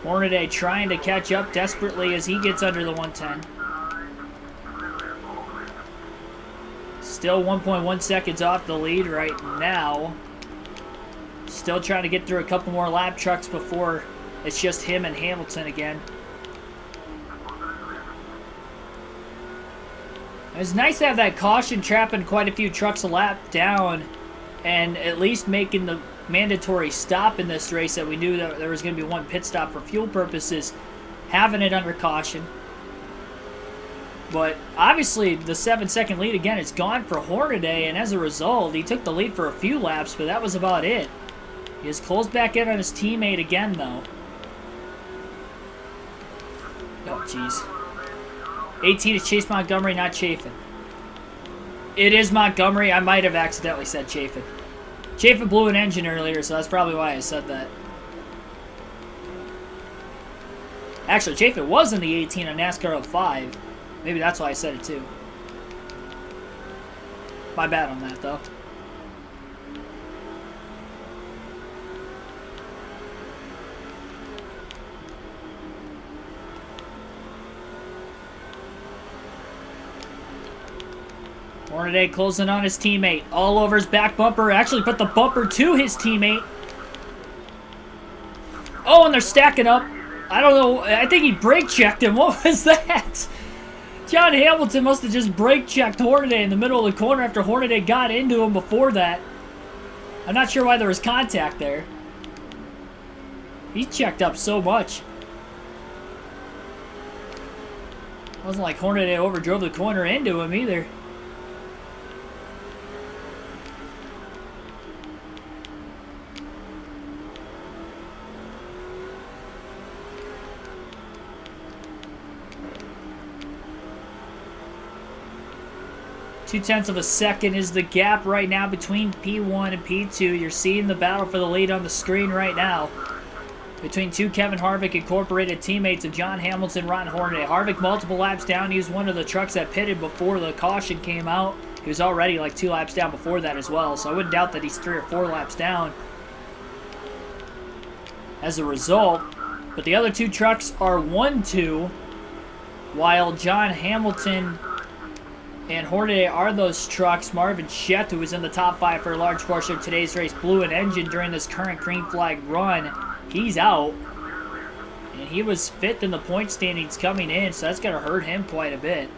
Hornaday trying to catch up desperately as he gets under the 110. Still 1.1 seconds off the lead right now. Still trying to get through a couple more lap trucks before it's just him and Hamilton again. It was nice to have that caution trapping quite a few trucks a lap down and at least making the mandatory stop in this race that we knew that there was going to be one pit stop for fuel purposes, having it under caution. But obviously the 7-second lead again is gone for Hornaday, and as a result, he took the lead for a few laps, but that was about it. He has closed back in on his teammate again, though. Oh, jeez. 18 is Chase Montgomery, not Chafin. It is Montgomery. I might have accidentally said Chafin. Chafin blew an engine earlier, so that's probably why I said that. Actually, Chafin was in the 18 on NASCAR 05. Maybe that's why I said it too. My bad on that, though. Hornaday closing on his teammate. All over his back bumper. Actually put the bumper to his teammate. Oh, and they're stacking up. I don't know. I think he brake checked him. What was that? John Hamilton must have just brake checked Hornaday in the middle of the corner after Hornaday got into him before that. I'm not sure why there was contact there. He checked up so much. It wasn't like Hornaday overdrove the corner into him either. Two-tenths of a second is the gap right now between P1 and P2. You're seeing the battle for the lead on the screen right now between two Kevin Harvick Incorporated teammates of John Hamilton, Ron Hornaday. Harvick multiple laps down. He was one of the trucks that pitted before the caution came out. He was already like 2 laps down before that as well, so I wouldn't doubt that he's 3 or 4 laps down as a result. But the other 2 trucks are 1-2, while John Hamilton and Hornaday are those trucks. Marvin Schett, who was in the top 5 for a large portion of today's race, blew an engine during this current green flag run. He's out. And he was 5th in the point standings coming in, so that's going to hurt him quite a bit.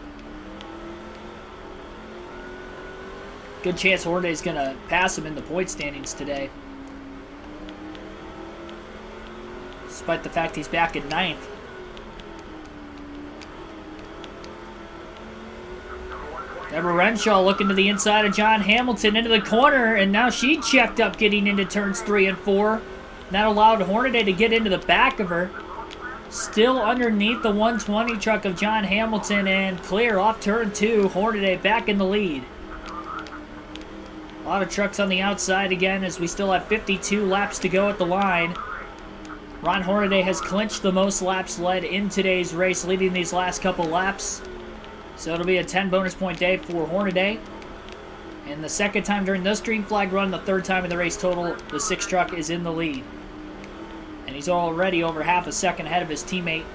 Good chance Hornaday's going to pass him in the point standings today, despite the fact he's back in 9th. Deborah Renshaw looking to the inside of John Hamilton into the corner, and now she checked up getting into turns 3 and 4. That allowed Hornaday to get into the back of her. Still underneath the 120 truck of John Hamilton, and clear off turn 2. Hornaday back in the lead. A lot of trucks on the outside again as we still have 52 laps to go at the line. Ron Hornaday has clinched the most laps led in today's race, leading these last couple laps. So it'll be a 10 bonus point day for Hornaday. And the second time during this green flag run, the third time in the race total, the 6 truck is in the lead. And he's already over half a second ahead of his teammate,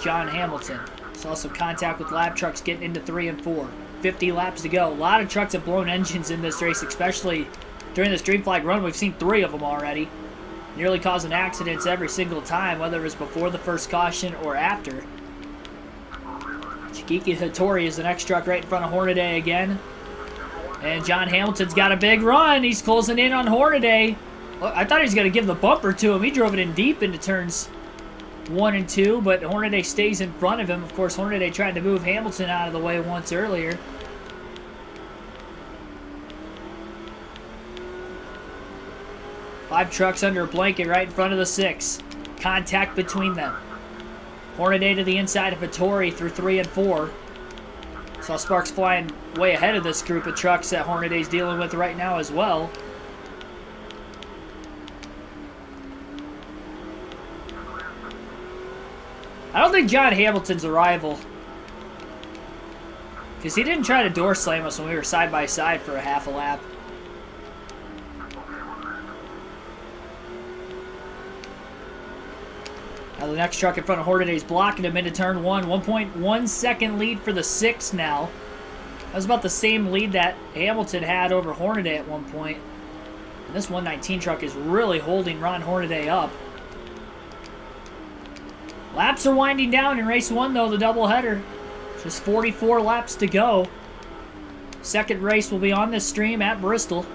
John Hamilton. Saw some contact with lap trucks getting into 3 and 4. 50 laps to go. A lot of trucks have blown engines in this race, especially during this green flag run. We've seen 3 of them already. Nearly causing accidents every single time, whether it was before the first caution or after. Shigeki Hattori is the next truck right in front of Hornaday again. And John Hamilton's got a big run. He's closing in on Hornaday. Well, I thought he was going to give the bumper to him. He drove it in deep into turns 1 and 2, but Hornaday stays in front of him. Of course, Hornaday tried to move Hamilton out of the way once earlier. Five trucks under a blanket right in front of the 6. Contact between them. Hornaday to the inside of Hattori through 3 and 4. Saw sparks flying way ahead of this group of trucks that Hornaday's dealing with right now as well. I don't think John Hamilton's a rival, because he didn't try to door slam us when we were side by side for a half a lap. Now the next truck in front of Hornaday is blocking him into turn 1. 1.1 second lead for the 6 now. That was about the same lead that Hamilton had over Hornaday at one point. And this 119 truck is really holding Ron Hornaday up. Laps are winding down in race 1 though, the doubleheader. Just 44 laps to go. Second race will be on this stream at Bristol.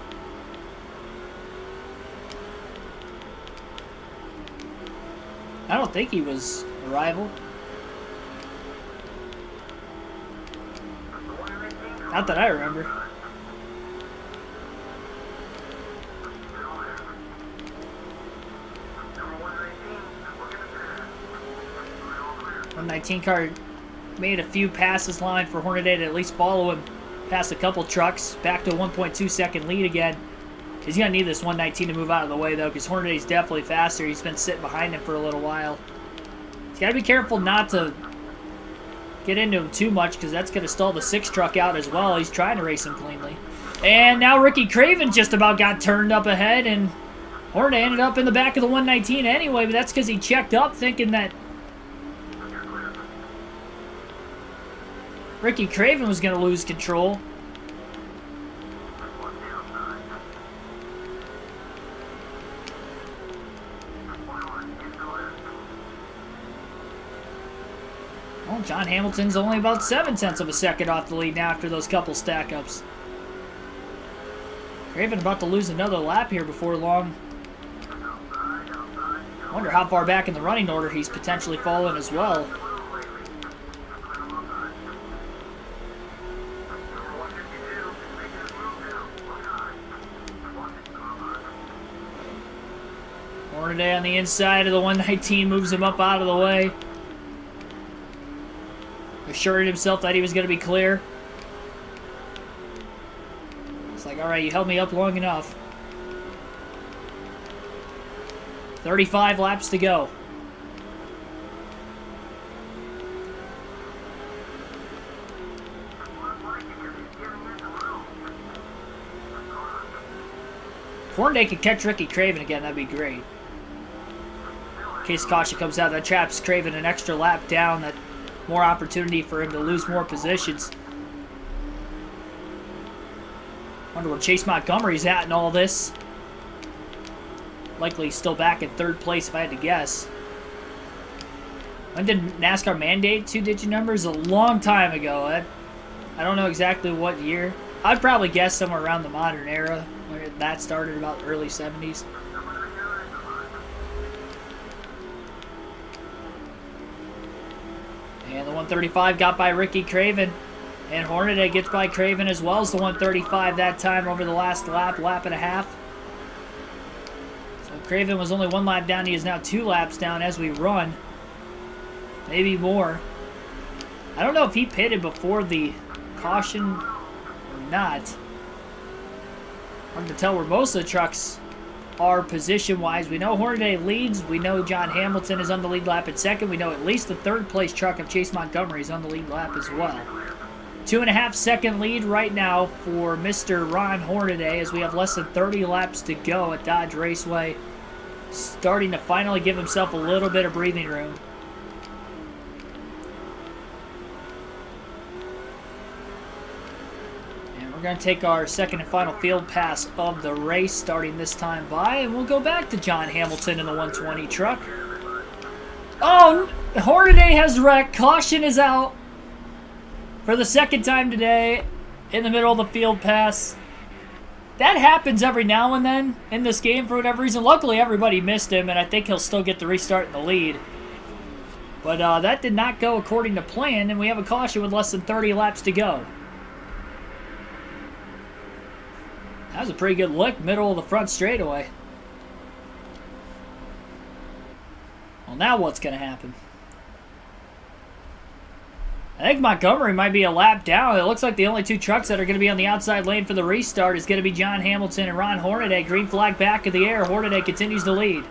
I don't think he was a rival. Not that I remember. '19 car made a few passes line for Hornaday to at least follow him past a couple trucks. Back to a 1.2 second lead again. He's going to need this 119 to move out of the way, though, because Hornaday's definitely faster. He's been sitting behind him for a little while. He's got to be careful not to get into him too much, because that's going to stall the 6 truck out as well. He's trying to race him cleanly. And now Ricky Craven just about got turned up ahead, and Hornaday ended up in the back of the 119 anyway, but that's because he checked up thinking that Ricky Craven was going to lose control. Well, John Hamilton's only about 0.7 of a second off the lead now after those couple stack-ups. Craven about to lose another lap here before long. I wonder how far back in the running order he's potentially fallen as well. Hornaday on the inside of the 119 moves him up out of the way. Assured himself that he was going to be clear. It's like, all right, you held me up long enough. 35 laps to go. If Hornaday could catch Ricky Craven again, that'd be great. In case caution comes out, that traps Craven an extra lap down. That more opportunity for him to lose more positions. Wonder where Chase Montgomery's at in all this. Likely still back in 3rd place if I had to guess. When did NASCAR mandate 2-digit numbers? A long time ago. I don't know exactly what year. I'd probably guess somewhere around the modern era, where that started, about early 70s. And the 135 got by Ricky Craven. And Hornaday gets by Craven as well as the 135 that time over the last lap and a half. So Craven was only 1 lap down. He is now 2 laps down as we run. Maybe more. I don't know if he pitted before the caution or not. Hard to tell where most of the trucks are position-wise. We know Hornaday leads. We know John Hamilton is on the lead lap at 2nd. We know at least the 3rd place truck of Chase Montgomery is on the lead lap as well. 2.5 second lead right now for Mr. Ron Hornaday as we have less than 30 laps to go at Dodge Raceway. Starting to finally give himself a little bit of breathing room. We're going to take our 2nd and final field pass of the race, starting this time by, and we'll go back to John Hamilton in the 120 truck. Oh, Hornaday has wrecked. Caution is out for the 2nd time today in the middle of the field pass. That happens every now and then in this game for whatever reason. Luckily, everybody missed him, and I think he'll still get the restart in the lead. But that did not go according to plan, and we have a caution with less than 30 laps to go. That was a pretty good lick, middle of the front straightaway. Well, now what's going to happen? I think Montgomery might be a lap down. It looks like the only 2 trucks that are going to be on the outside lane for the restart is going to be John Hamilton and Ron Hornaday. Green flag back in the air. Hornaday continues to lead.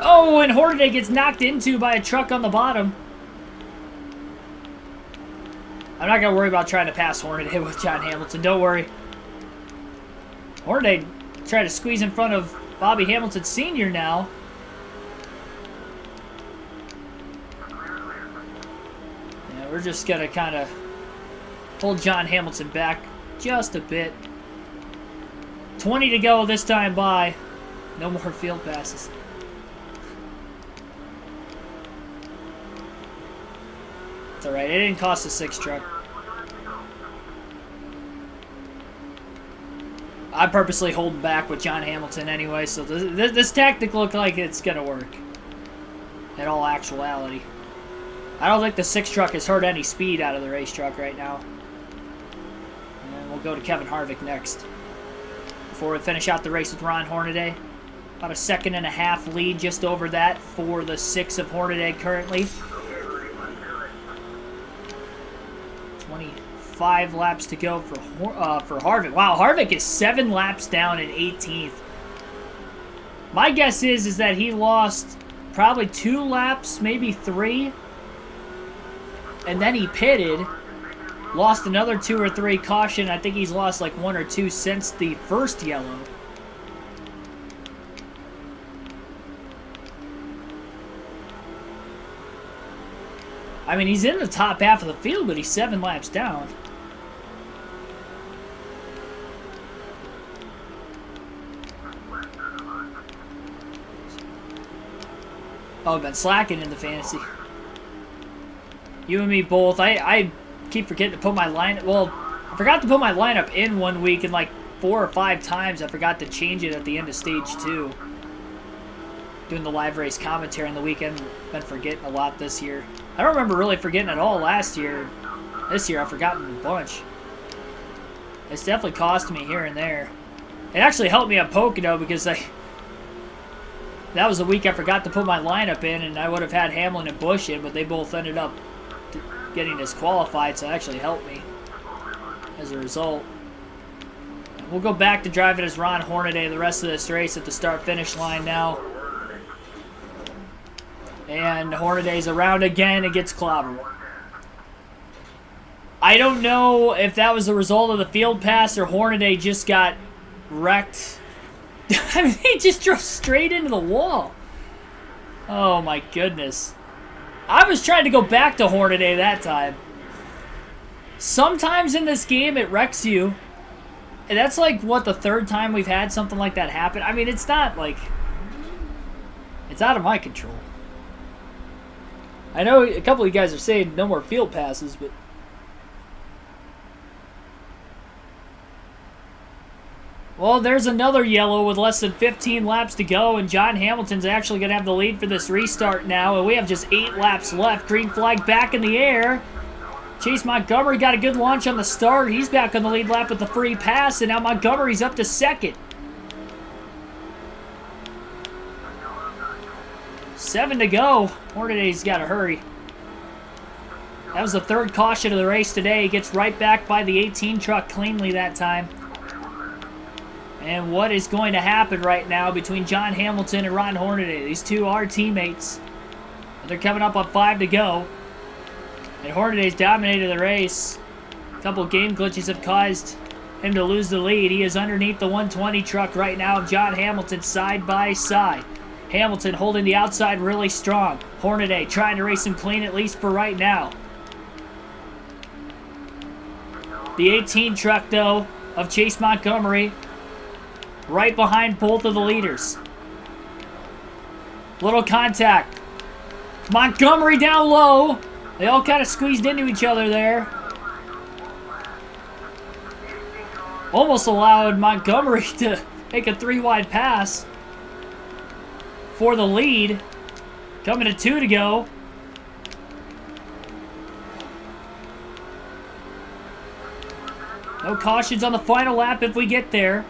Oh, and Hornaday gets knocked into by a truck on the bottom. I'm not going to worry about trying to pass Hornaday with John Hamilton. Don't worry. Hornaday tried to squeeze in front of Bobby Hamilton Sr. now. Yeah, we're just going to kind of hold John Hamilton back just a bit. 20 to go this time by. No more field passes. It's alright, it didn't cost a 6 truck. I'm purposely holding back with John Hamilton anyway, so this tactic looks like it's going to work. In all actuality. I don't think the 6 truck has hurt any speed out of the race truck right now. And we'll go to Kevin Harvick next. Before we finish out the race with Ron Hornaday. About a 1.5-second lead, just over that for the 6 of Hornaday currently. 25 laps to go for Harvick. Wow, Harvick is 7 laps down in 18th. My guess is that he lost probably 2 laps, maybe 3. And then he pitted. Lost another 2 or 3 caution. I think he's lost like 1 or 2 since the first yellow. I mean, he's in the top half of the field, but he's 7 laps down. Oh, I've been slacking in the fantasy. You and me both. I keep forgetting to put my line. Well, I forgot to put my lineup in one week, and like 4 or 5 times I forgot to change it at the end of stage 2. Doing the live race commentary on the weekend. Been forgetting a lot this year. I don't remember really forgetting at all last year. This year I've forgotten a bunch. It's definitely cost me here and there. It actually helped me at Pocono because that was the week I forgot to put my lineup in, and I would have had Hamlin and Busch in, but they both ended up getting disqualified, so it actually helped me as a result. We'll go back to driving as Ron Hornaday the rest of this race at the start-finish line now. And Hornaday's around again and gets clobbered. I don't know if that was the result of the field pass or Hornaday just got wrecked. I mean, he just drove straight into the wall. Oh my goodness. I was trying to go back to Hornaday that time. Sometimes in this game it wrecks you. And that's like, what, the 3rd time we've had something like that happen? I mean, it's not like... It's out of my control. I know a couple of you guys are saying no more field passes, but... Well, there's another yellow with less than 15 laps to go, and John Hamilton's actually going to have the lead for this restart now, and we have just 8 laps left. Green flag back in the air. Chase Montgomery got a good launch on the start. He's back on the lead lap with the free pass, and now Montgomery's up to 2nd. 7 to go. Hornaday's got to hurry. That was the 3rd caution of the race today. He gets right back by the 18 truck cleanly that time. And what is going to happen right now between John Hamilton and Ron Hornaday? These two are teammates. They're coming up on 5 to go. And Hornaday's dominated the race. A couple game glitches have caused him to lose the lead. He is underneath the 120 truck right now of John Hamilton side by side. Hamilton holding the outside really strong. Hornaday trying to race him clean at least for right now. The 18 truck, though, of Chase Montgomery right behind both of the leaders. Little contact. Montgomery down low. They all kind of squeezed into each other there. Almost allowed Montgomery to make a 3-wide pass for the lead. Coming to 2 to go. No cautions on the final lap if we get there.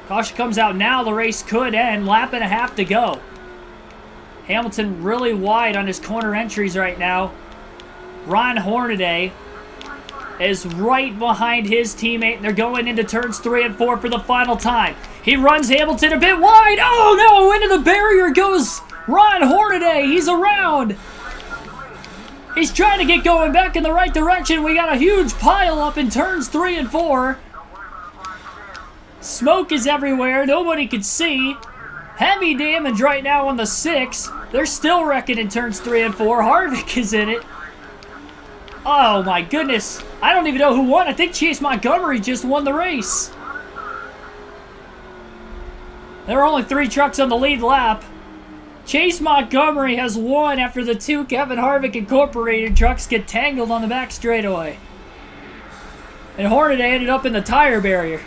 Caution comes out now. The race could end. Lap and a half to go. Hamilton really wide on his corner entries right now. Ron Hornaday is right behind his teammate, and they're going into turns 3 and 4 for the final time. He runs Hamilton a bit wide. Oh no, into the barrier goes Ron Hornaday. He's around. He's trying to get going back in the right direction. We got a huge pile up in turns 3 and 4. Smoke is everywhere. Nobody can see. Heavy damage right now on the 6. They're still wrecking in turns 3 and 4. Harvick is in it. Oh my goodness. I don't even know who won. I think Chase Montgomery just won the race. There are only 3 trucks on the lead lap. Chase Montgomery has won after the 2 Kevin Harvick Incorporated trucks get tangled on the back straightaway. And Hornaday ended up in the tire barrier.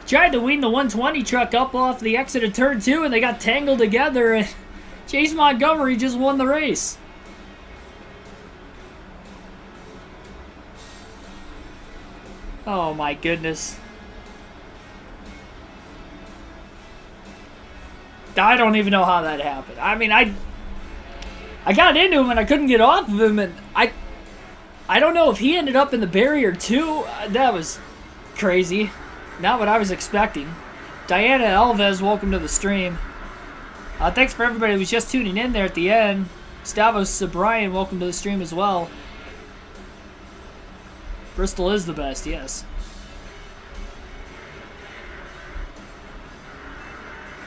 Tried to wean the 120 truck up off the exit of turn 2, and they got tangled together, and Chase Montgomery just won the race. Oh my goodness. I don't even know how that happened. I mean, I got into him and I couldn't get off of him, and I don't know if he ended up in the barrier too. That was crazy. Not what I was expecting. Diana Alves, welcome to the stream. Thanks for everybody who was just tuning in there at the end. Stavros Brian, welcome to the stream as well. Bristol is the best, yes.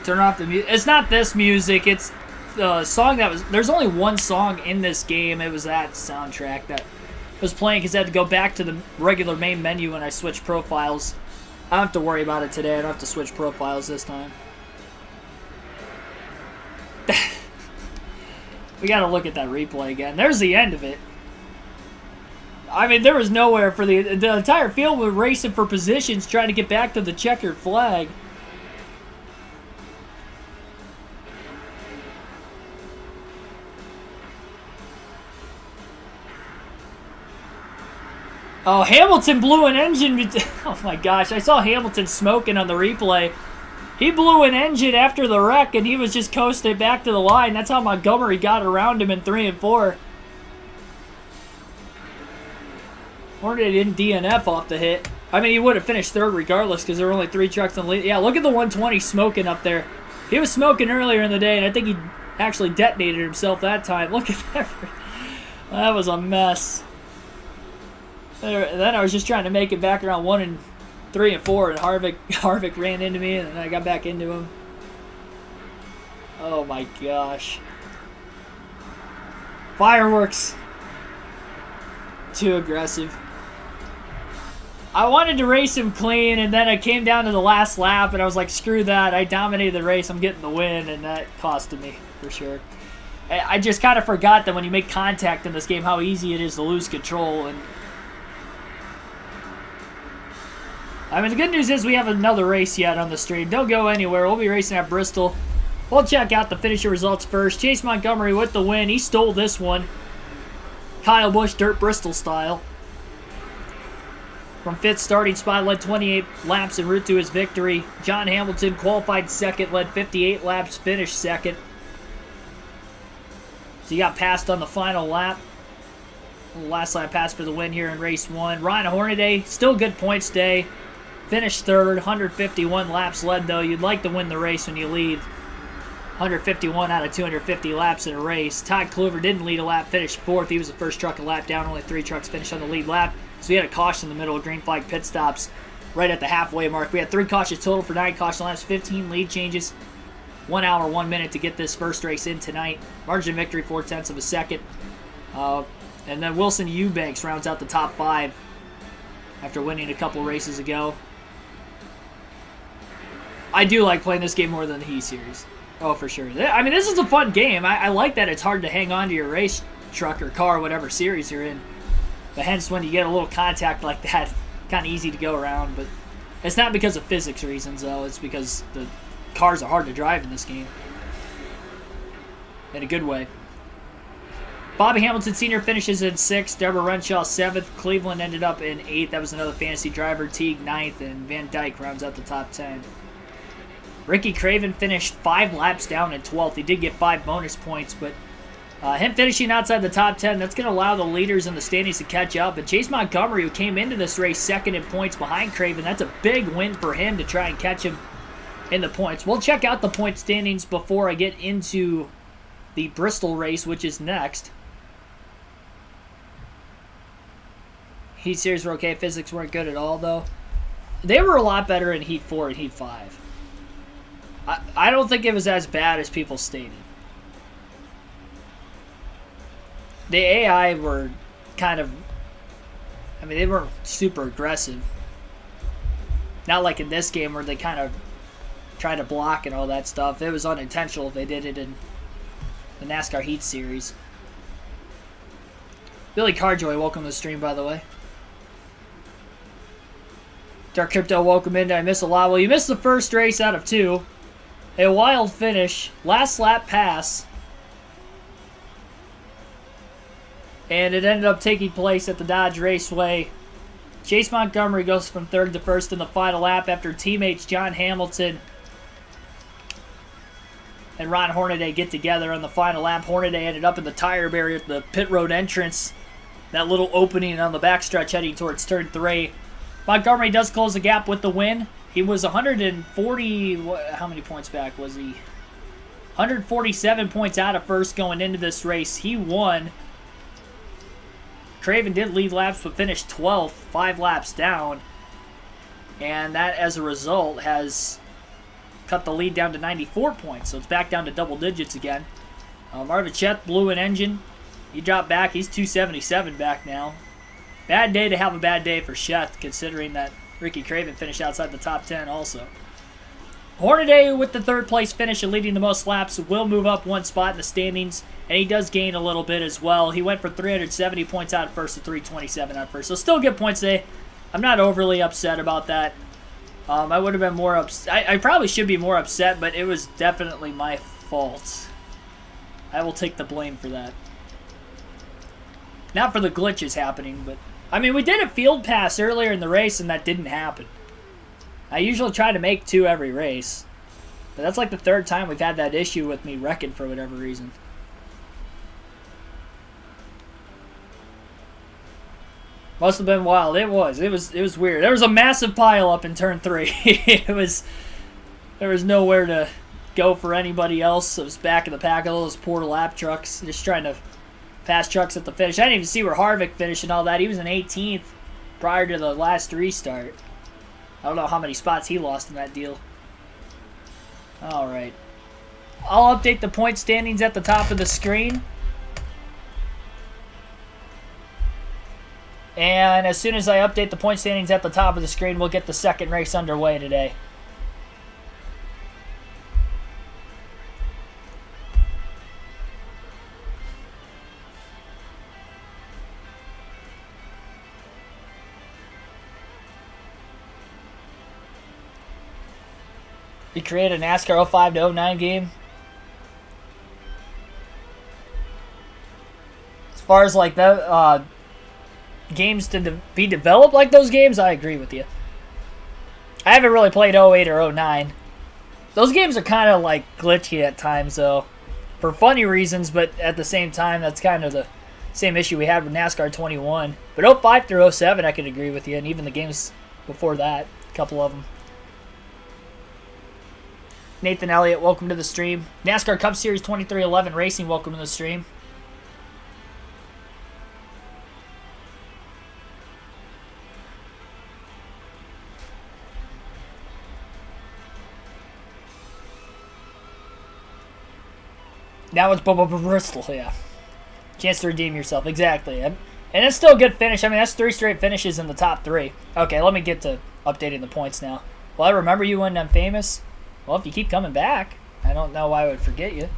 Turn off the music. It's not this music. It's the song that was... There's only one song in this game. It was that soundtrack that was playing because I had to go back to the regular main menu when I switched profiles. I don't have to worry about it today. I don't have to switch profiles this time. We got to look at that replay again. There's the end of it. I mean, there was nowhere for the entire field was racing for positions trying to get back to the checkered flag. Oh, Hamilton blew an engine. Oh my gosh, I saw Hamilton smoking on the replay. He blew an engine after the wreck, and he was just coasting back to the line. That's how Montgomery got around him in 3 and 4. Or they didn't DNF off the hit. I mean, he would have finished third regardless because there were only 3 trucks in the lead. Yeah, look at the 120 smoking up there. He was smoking earlier in the day, and I think he actually detonated himself that time. Look at that. That was a mess. Then I was just trying to make it back around 1 and 3 and 4, and Harvick ran into me, and then I got back into him. Oh my gosh. Fireworks. Too aggressive. I wanted to race him clean, and then I came down to the last lap, and I was like, screw that. I dominated the race. I'm getting the win, and that costed me for sure. I just kind of forgot that when you make contact in this game, how easy it is to lose control. And I mean, the good news is we have another race yet on the stream. Don't go anywhere. We'll be racing at Bristol. We'll check out the finisher results first. Chase Montgomery with the win. He stole this one. Kyle Busch, Dirt Bristol style. From 5th starting spot, led 28 laps en route to his victory. John Hamilton qualified 2nd, led 58 laps, finished 2nd. So he got passed on the final lap. Last lap pass for the win here in race 1. Ryan Hornaday, still good points day. Finished 3rd, 151 laps led though. You'd like to win the race when you lead 151 out of 250 laps in a race. Todd Kluver didn't lead a lap, finished 4th. He was the first truck a lap down. Only 3 trucks finished on the lead lap. So we had a caution in the middle of green flag pit stops right at the halfway mark. We had 3 cautions total for 9 caution laps, 15 lead changes. 1 hour, 1 minute to get this first race in tonight. Margin of victory, 0.4 of a second. And then Wilson Eubanks rounds out the top 5 after winning a couple races ago. I do like playing this game more than the Heat series. Oh, for sure. I mean, this is a fun game. I like that it's hard to hang on to your race truck or car, whatever series you're in. But hence, when you get a little contact like that, kind of easy to go around. But it's not because of physics reasons, though. It's because the cars are hard to drive in this game. In a good way. Bobby Hamilton Sr. finishes in 6th. Deborah Renshaw 7th. Cleveland ended up in 8th. That was another fantasy driver. Teague 9th. And Van Dyke rounds out the top 10. Ricky Craven finished 5 laps down in 12th. He did get 5 bonus points, but him finishing outside the top 10, that's going to allow the leaders in the standings to catch up. And Chase Montgomery, who came into this race 2nd in points behind Craven, that's a big win for him to try and catch him in the points. We'll check out the point standings before I get into the Bristol race, which is next. Heat series were okay. Physics weren't good at all, though. They were a lot better in Heat 4 and Heat 5. I don't think it was as bad as people stated. The AI were kind of... I mean, they weren't super aggressive. Not like in this game where they kind of tried to block and all that stuff. It was unintentional if they did it in the NASCAR Heat Series. Billy Carjoy, welcome to the stream, by the way. Dark Crypto, welcome in. Did I miss a lot? Well, you missed the first race out of 2. A wild finish. Last lap pass. And it ended up taking place at the Dodge Raceway. Chase Montgomery goes from 3rd to 1st in the final lap after teammates John Hamilton and Ron Hornaday get together on the final lap. Hornaday ended up in the tire barrier at the pit road entrance. That little opening on the backstretch heading towards turn 3. Montgomery does close the gap with the win. He was 140, how many points back was he? 147 points out of first going into this race. He won. Craven did lead laps but finished 12th, 5 laps down. And that, as a result, has cut the lead down to 94 points. So it's back down to double digits again. Marvichet blew an engine. He dropped back. He's 277 back now. Bad day to have a bad day for Sheth, considering that Ricky Craven finished outside the top 10 also. Hornaday, with the 3rd place finish and leading the most laps, will move up 1 spot in the standings, and he does gain a little bit as well. He went from 370 points out at first to 327 out first, so still good points today. I'm not overly upset about that. I would have been more upset. I probably should be more upset, but it was definitely my fault. I will take the blame for that. Not for the glitches happening, but I mean, we did a field pass earlier in the race, and that didn't happen. I usually try to make 2 every race, but that's like the 3rd time we've had that issue with me wrecking for whatever reason. Must have been wild. It was weird. There was a massive pile up in turn 3. There was nowhere to go for anybody else. It was back in the pack of those poor lap trucks, just trying to pass trucks at the finish. I didn't even see where Harvick finished and all that. He was in 18th prior to the last restart. I don't know how many spots he lost in that deal. Alright. I'll update the point standings at the top of the screen. And as soon as I update the point standings at the top of the screen, we'll get the 2nd race underway today. You create a NASCAR 05 to 09 game. As far as like the games to be developed like those games, I agree with you. I haven't really played 08 or 09. Those games are kind of like glitchy at times though, for funny reasons, but at the same time that's kind of the same issue we had with NASCAR 21. But 05 through 07 I could agree with you, and even the games before that, a couple of them. Nathan Elliott, welcome to the stream. NASCAR Cup Series 2311 Racing, welcome to the stream. Now it's Bristol, yeah. Chance to redeem yourself, exactly. And it's still a good finish. I mean, that's 3 straight finishes in the top 3. Okay, let me get to updating the points now. Well, I remember you when I'm famous. Well, if you keep coming back, I don't know why I would forget you.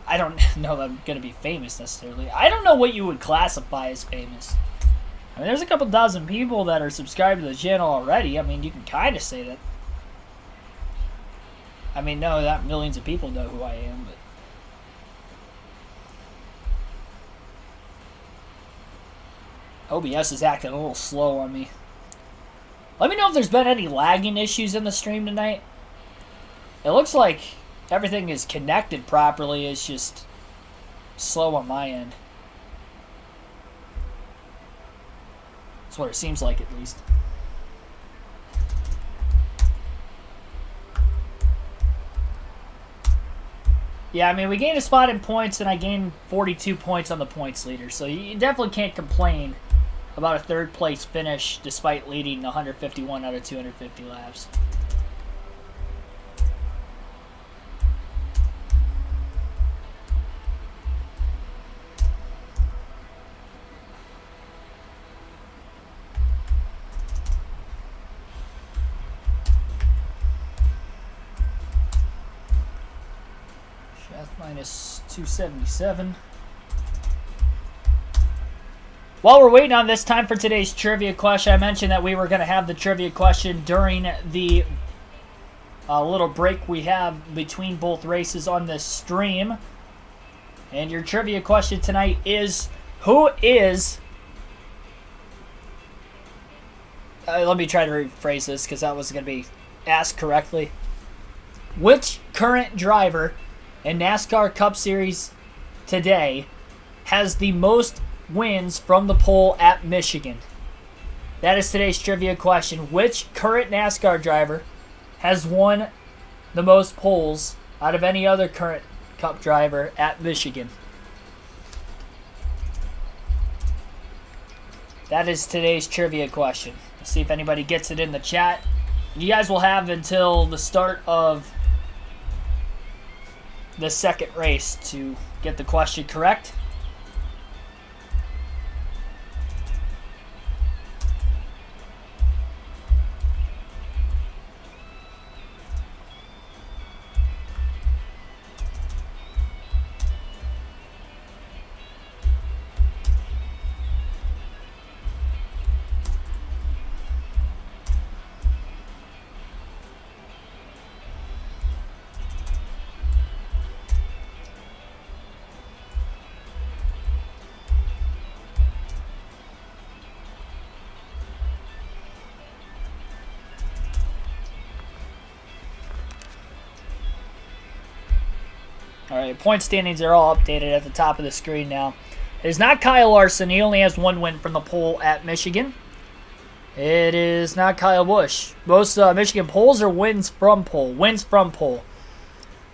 I don't know that I'm going to be famous necessarily. I don't know what you would classify as famous. I mean, there's a couple dozen people that are subscribed to the channel already. I mean, you can kind of say that. I mean, no, not millions of people know who I am, but OBS is acting a little slow on me. Let me know if there's been any lagging issues in the stream tonight. It looks like everything is connected properly. It's just slow on my end. That's what it seems like, at least. Yeah, I mean, we gained a spot in points, and I gained 42 points on the points leader. So you definitely can't complain about a 3rd place finish despite leading 151 out of 250 laps. Shaft minus 277. While we're waiting on this, time for today's trivia question. I mentioned that we were going to have the trivia question during the little break we have between both races on this stream. And your trivia question tonight is, who is... let me try to rephrase this because that wasn't going to be asked correctly. Which current driver in NASCAR Cup Series today has the most wins from the pole at Michigan? That is today's trivia question. Which current NASCAR driver has won the most poles out of any other current Cup driver at Michigan? That is today's trivia question. Let's see if anybody gets it in the chat. You guys will have until the start of the second race to get the question correct. Alright, point standings are all updated at the top of the screen now. It is not Kyle Larson. He only has one win from the pole at Michigan. It is not Kyle Busch. Most Michigan poles are wins from pole. Wins from pole.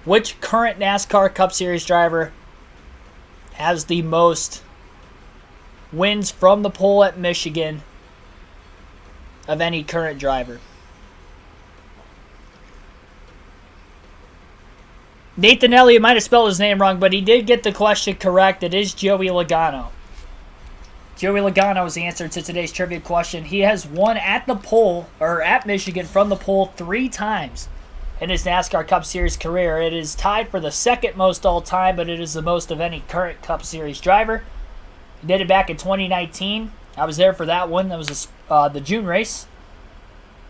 Which current NASCAR Cup Series driver has the most wins from the pole at Michigan of any current driver? Nathan Elliott might have spelled his name wrong, but he did get the question correct. It is Joey Logano. Joey Logano is the answer to today's trivia question. He has won at the pole, or at Michigan from the pole 3 times in his NASCAR Cup Series career. It is tied for the second most all time, but it is the most of any current Cup Series driver. He did it back in 2019. I was there for that one. That was the June race.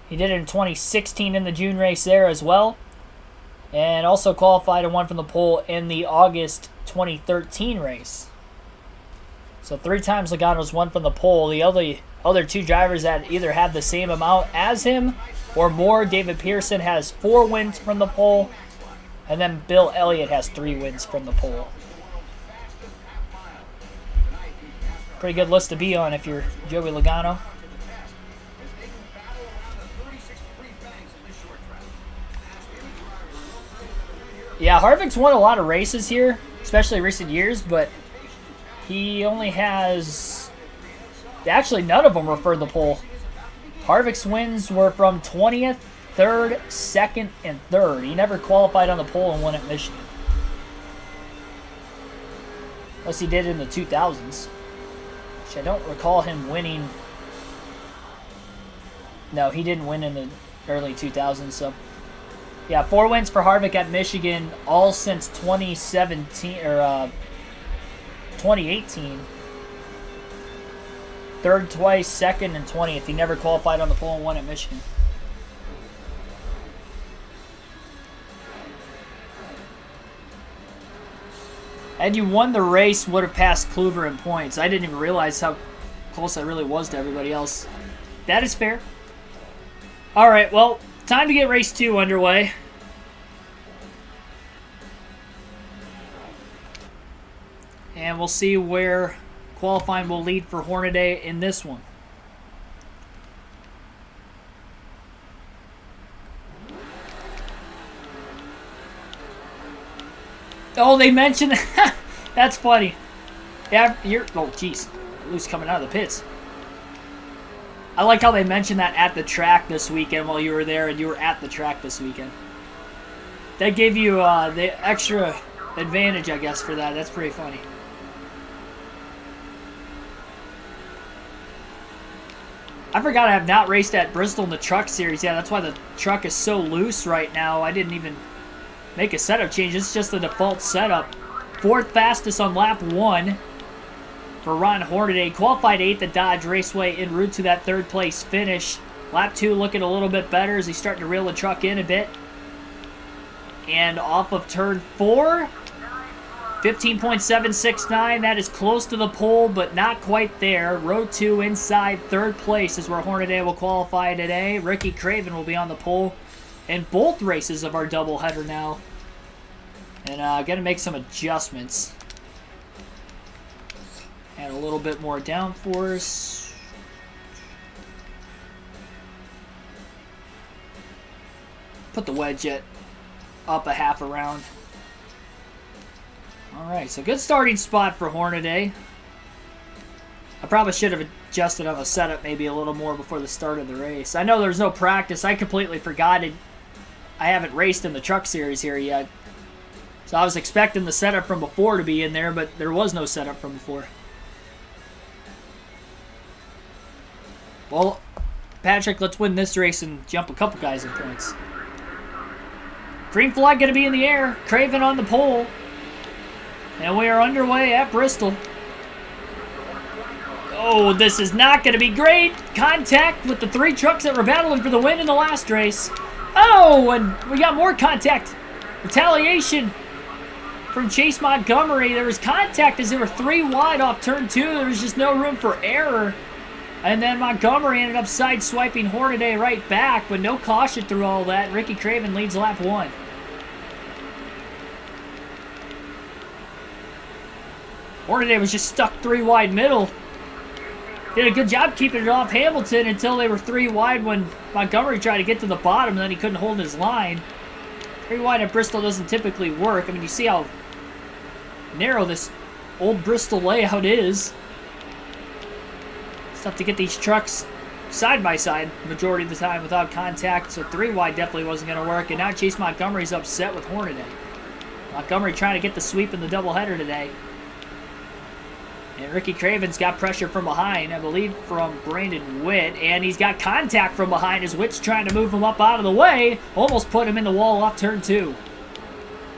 He did it in 2016 in the June race there as well. And also qualified and won from the pole in the August 2013 race. So 3 times Logano's won from the pole. The other 2 drivers that either have the same amount as him or more. David Pearson has 4 wins from the pole. And then Bill Elliott has 3 wins from the pole. Pretty good list to be on if you're Joey Logano. Yeah, Harvick's won a lot of races here, especially recent years, but he only has... Actually, none of them were for the pole. Harvick's wins were from 20th, 3rd, 2nd, and 3rd. He never qualified on the pole and won at Michigan. Unless he did in the 2000s. Which I don't recall him winning. No, he didn't win in the early 2000s, so... Yeah, 4 wins for Harvick at Michigan, all since 2017 or 2018. 3rd twice, 2nd, and 20th. He never qualified on the pole and won at Michigan. Had you won the race, would have passed Kluver in points. I didn't even realize how close I really was to everybody else. That is fair. All right, well, time to get race 2 underway. And we'll see where qualifying will lead for Hornaday in this one. Oh, they mentioned... That's funny. Yeah, you're... Oh, jeez. Loose coming out of the pits. I like how they mentioned that at the track this weekend while you were there and you were at the track this weekend. That gave you the extra advantage, I guess, for that. That's pretty funny. I forgot I have not raced at Bristol in the truck series. Yeah, that's why the truck is so loose right now. I didn't even make a setup change. It's just the default setup. 4th fastest on lap 1 for Ron Hornaday. Qualified 8th at Dodge Raceway en route to that 3rd place finish. Lap 2 looking a little bit better as he's starting to reel the truck in a bit. And off of turn 4, 15.769, that is close to the pole, but not quite there. Row 2 inside third place is where Hornaday will qualify today. Ricky Craven will be on the pole in both races of our doubleheader now. And got to make some adjustments. Add a little bit more downforce. Put the wedge at up a half a round. Alright, so good starting spot for Hornaday. I probably should have adjusted on the setup maybe a little more before the start of the race. I know there's no practice. I completely forgot it. I haven't raced in the truck series here yet. So I was expecting the setup from before to be in there, but there was no setup from before. Well, Patrick, let's win this race and jump a couple guys in points. Green flag going to be in the air. Craven on the pole. And we are underway at Bristol. Oh, this is not going to be great. Contact with the 3 trucks that were battling for the win in the last race. Oh, and we got more contact. Retaliation from Chase Montgomery. There was contact as they were 3 wide off turn 2. There was just no room for error. And then Montgomery ended up sideswiping Hornaday right back, but no caution through all that. Ricky Craven leads lap 1. Hornaday was just stuck 3 wide middle. Did a good job keeping it off Hamilton until they were 3 wide when Montgomery tried to get to the bottom, and then he couldn't hold his line. 3 wide at Bristol doesn't typically work. I mean, you see how narrow this old Bristol layout is. It's tough to get these trucks side by side majority of the time without contact, so 3 wide definitely wasn't going to work. And now Chase Montgomery's upset with Hornaday. Montgomery trying to get the sweep in the doubleheader today. And Ricky Craven's got pressure from behind, I believe from Brandon Witt. And he's got contact from behind as Witt's trying to move him up out of the way. Almost put him in the wall off turn 2.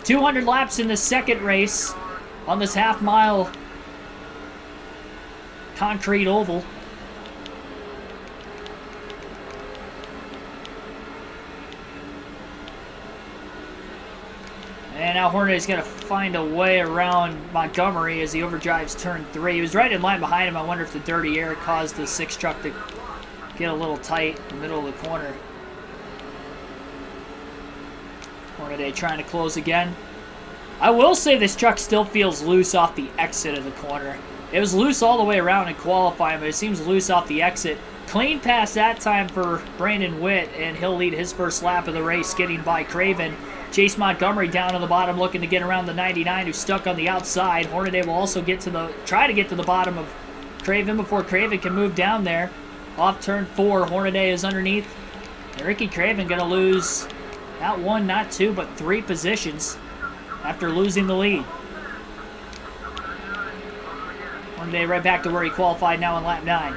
200 laps in the second race on this half-mile concrete oval. And now Hornaday's going to find a way around Montgomery as he overdrives turn 3. He was right in line behind him. I wonder if the dirty air caused the 6 truck to get a little tight in the middle of the corner. Hornaday trying to close again. I will say this truck still feels loose off the exit of the corner. It was loose all the way around in qualifying, but it seems loose off the exit. Clean pass that time for Brandon Witt, and he'll lead his first lap of the race, getting by Craven. Chase Montgomery down on the bottom looking to get around the 99 who's stuck on the outside. Hornaday will also try to get to the bottom of Craven before Craven can move down there. Off turn 4, Hornaday is underneath. And Ricky Craven going to lose not 1, not 2, but 3 positions after losing the lead. Hornaday right back to where he qualified now in lap 9.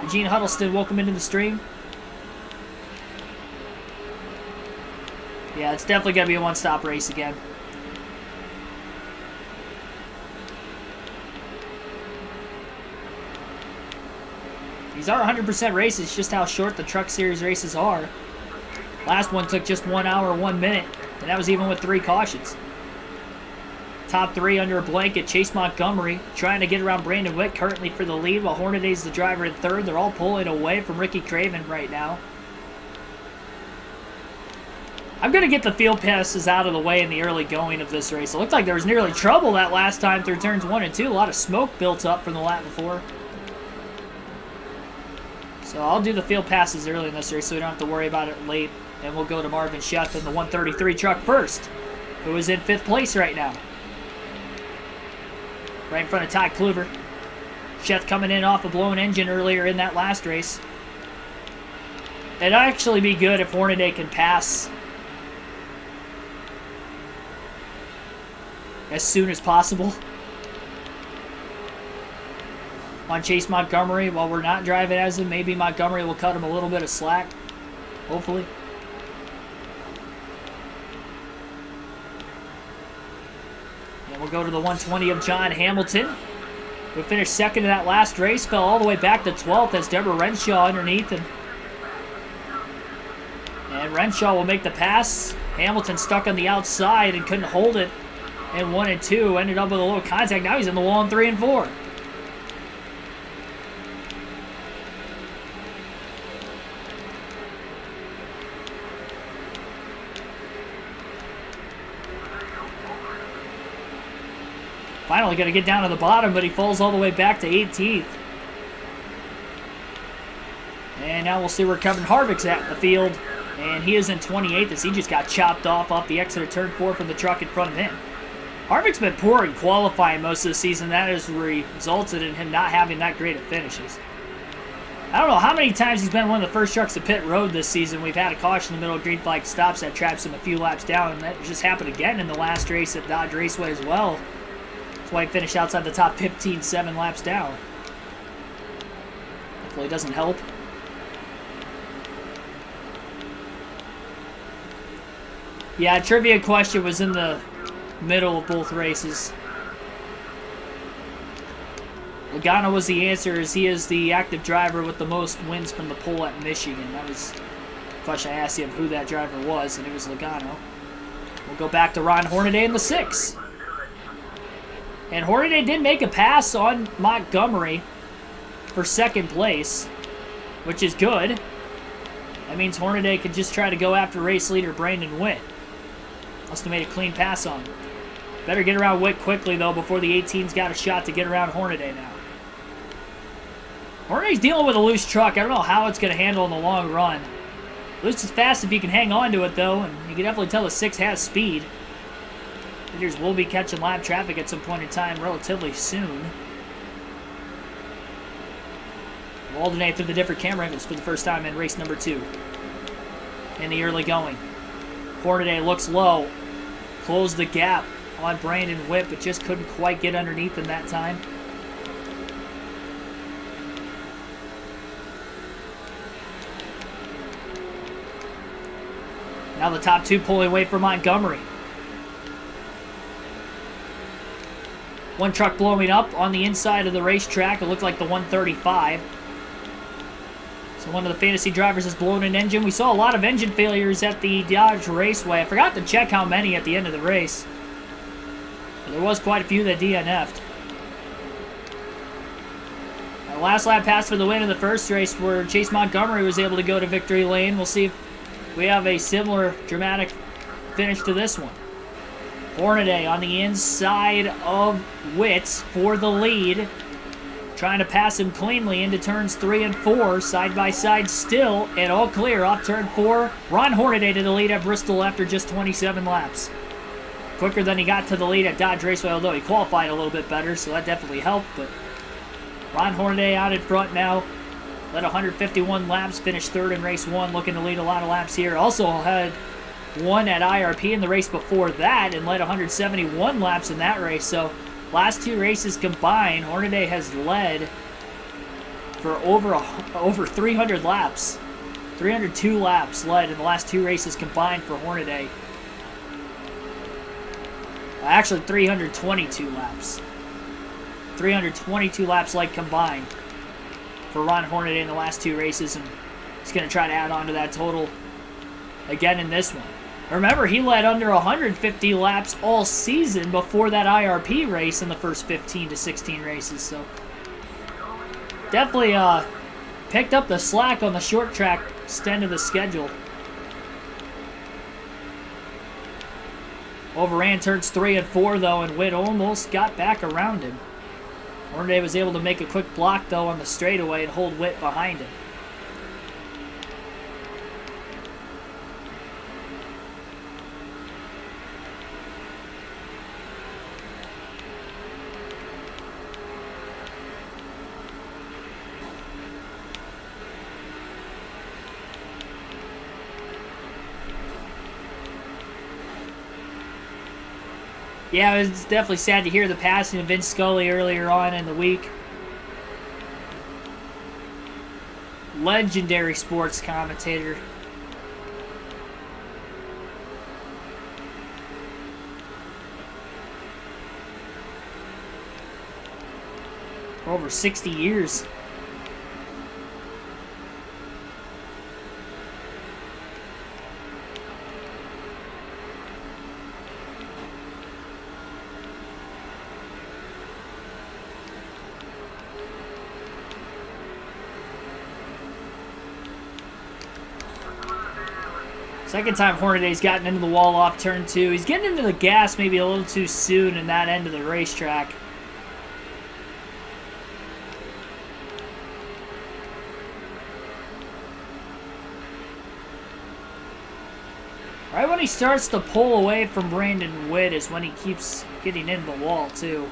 Eugene Huddleston, welcome into the stream. Yeah, it's definitely going to be a one-stop race again. These are 100% races, just how short the Truck Series races are. Last one took just 1 hour, 1 minute, and that was even with 3 cautions. Top 3 under a blanket, Chase Montgomery trying to get around Brandon Witt currently for the lead, while Hornaday's the driver in 3rd. They're all pulling away from Ricky Craven right now. I'm going to get the field passes out of the way in the early going of this race. It looked like there was nearly trouble that last time through turns 1 and 2. A lot of smoke built up from the lap before. So I'll do the field passes early in this race so we don't have to worry about it late. And we'll go to Marvin Sheth in the 133 truck first, who is in 5th place right now. Right in front of Ty Kluver. Sheth coming in off a blown engine earlier in that last race. It'd actually be good if Hornaday can pass as soon as possible on Chase Montgomery while we're not driving as him. Maybe Montgomery will cut him a little bit of slack, hopefully. And we'll go to the 120 of John Hamilton, who finished 2nd in that last race, fell all the way back to 12th as Deborah Renshaw underneath him. And Renshaw will make the pass. Hamilton stuck on the outside and couldn't hold it. and 1 and 2. Ended up with a little contact. Now he's in the wall in 3 and 4. Finally going to get down to the bottom, but he falls all the way back to 18th. And now we'll see where Kevin Harvick's at in the field. And he is in 28th as he just got chopped off the exit of turn 4 from the truck in front of him. Harvick's been poor in qualifying most of the season. That has resulted in him not having that great of finishes. I don't know how many times he's been one of the first trucks to pit road this season. We've had a caution in the middle of green flag stops that traps him a few laps down. And that just happened again in the last race at Dodge Raceway as well. That's why he finished outside the top 15, 7 laps down. Hopefully it doesn't help. Yeah, trivia question was in the middle of both races. Logano was the answer, as he is the active driver with the most wins from the pole at Michigan. That was the question I asked you of who that driver was, and it was Logano. We'll go back to Ron Hornaday in the 6. And Hornaday did make a pass on Montgomery for second place, which is good. That means Hornaday could just try to go after race leader Brandon Witt. Must have made a clean pass on him. Better get around Witt quickly, though, before the 18's got a shot to get around Hornaday now. Hornaday's dealing with a loose truck. I don't know how it's going to handle in the long run. Loose is fast if you can hang on to it, though, and you can definitely tell the 6 has speed. Leaders will be catching lap traffic at some point in time relatively soon. We'll alternate through the different camera angles for the first time in race number 2. In the early going. Hornaday looks low. Closed the gap on Brandon Witt, but just couldn't quite get underneath him that time. Now the top 2 pulling away from Montgomery. One truck blowing up on the inside of the racetrack. It looked like the 135. So one of the fantasy drivers has blown an engine. We saw a lot of engine failures at the Dodge Raceway. I forgot to check how many at the end of the race. But there was quite a few that DNF'd. Our last lap pass for the win in the first race where Chase Montgomery was able to go to victory lane. We'll see if we have a similar dramatic finish to this one. Hornaday on the inside of Witt for the lead. Trying to pass him cleanly into turns 3 and 4. Side by side still, and all clear off turn 4. Ron Hornaday to the lead at Bristol after just 27 laps. Quicker than he got to the lead at Dodge Raceway, although he qualified a little bit better, so that definitely helped. But Ron Hornaday out in front now. Led 151 laps, finished 3rd in race 1, looking to lead a lot of laps here. Also had won at IRP in the race before that and led 171 laps in that race. So last 2 races combined, Hornaday has led for over 300 laps. 302 laps led in the last 2 races combined for Hornaday. Actually, 322 laps. 322 laps led combined for Ron Hornaday in the last 2 races, and he's going to try to add on to that total again in this one. Remember, he led under 150 laps all season before that IRP race in the first 15 to 16 races, so definitely picked up the slack on the short track extent of the schedule. Overran turns 3 and 4, though, and Witt almost got back around him. Hornaday was able to make a quick block, though, on the straightaway and hold Witt behind him. Yeah, it was definitely sad to hear the passing of Vince Scully earlier on in the week. Legendary sports commentator. For over 60 years. Second time Hornaday's gotten into the wall off turn 2. He's getting into the gas maybe a little too soon in that end of the racetrack. Right when he starts to pull away from Brandon Witt is when he keeps getting into the wall too.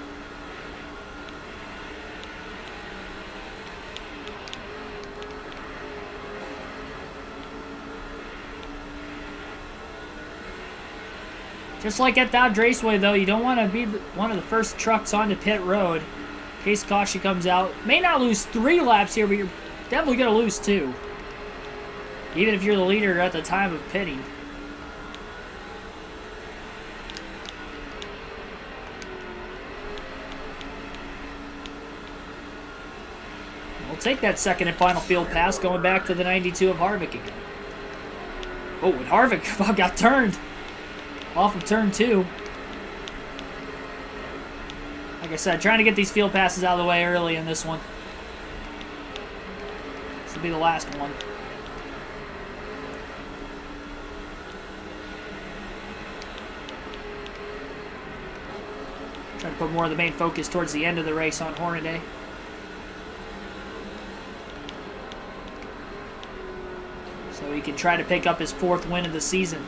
Just like at Dodge Raceway, though, you don't want to be one of the first trucks onto pit road in case caution comes out. May not lose 3 laps here, but you're definitely going to lose 2. Even if you're the leader at the time of pitting. We'll take that second and final field pass going back to the 92 of Harvick again. Oh, and Harvick got turned off of turn 2. Like I said, trying to get these field passes out of the way early in this one. This will be the last one. Trying to put more of the main focus towards the end of the race on Hornaday. So he can try to pick up his 4th win of the season.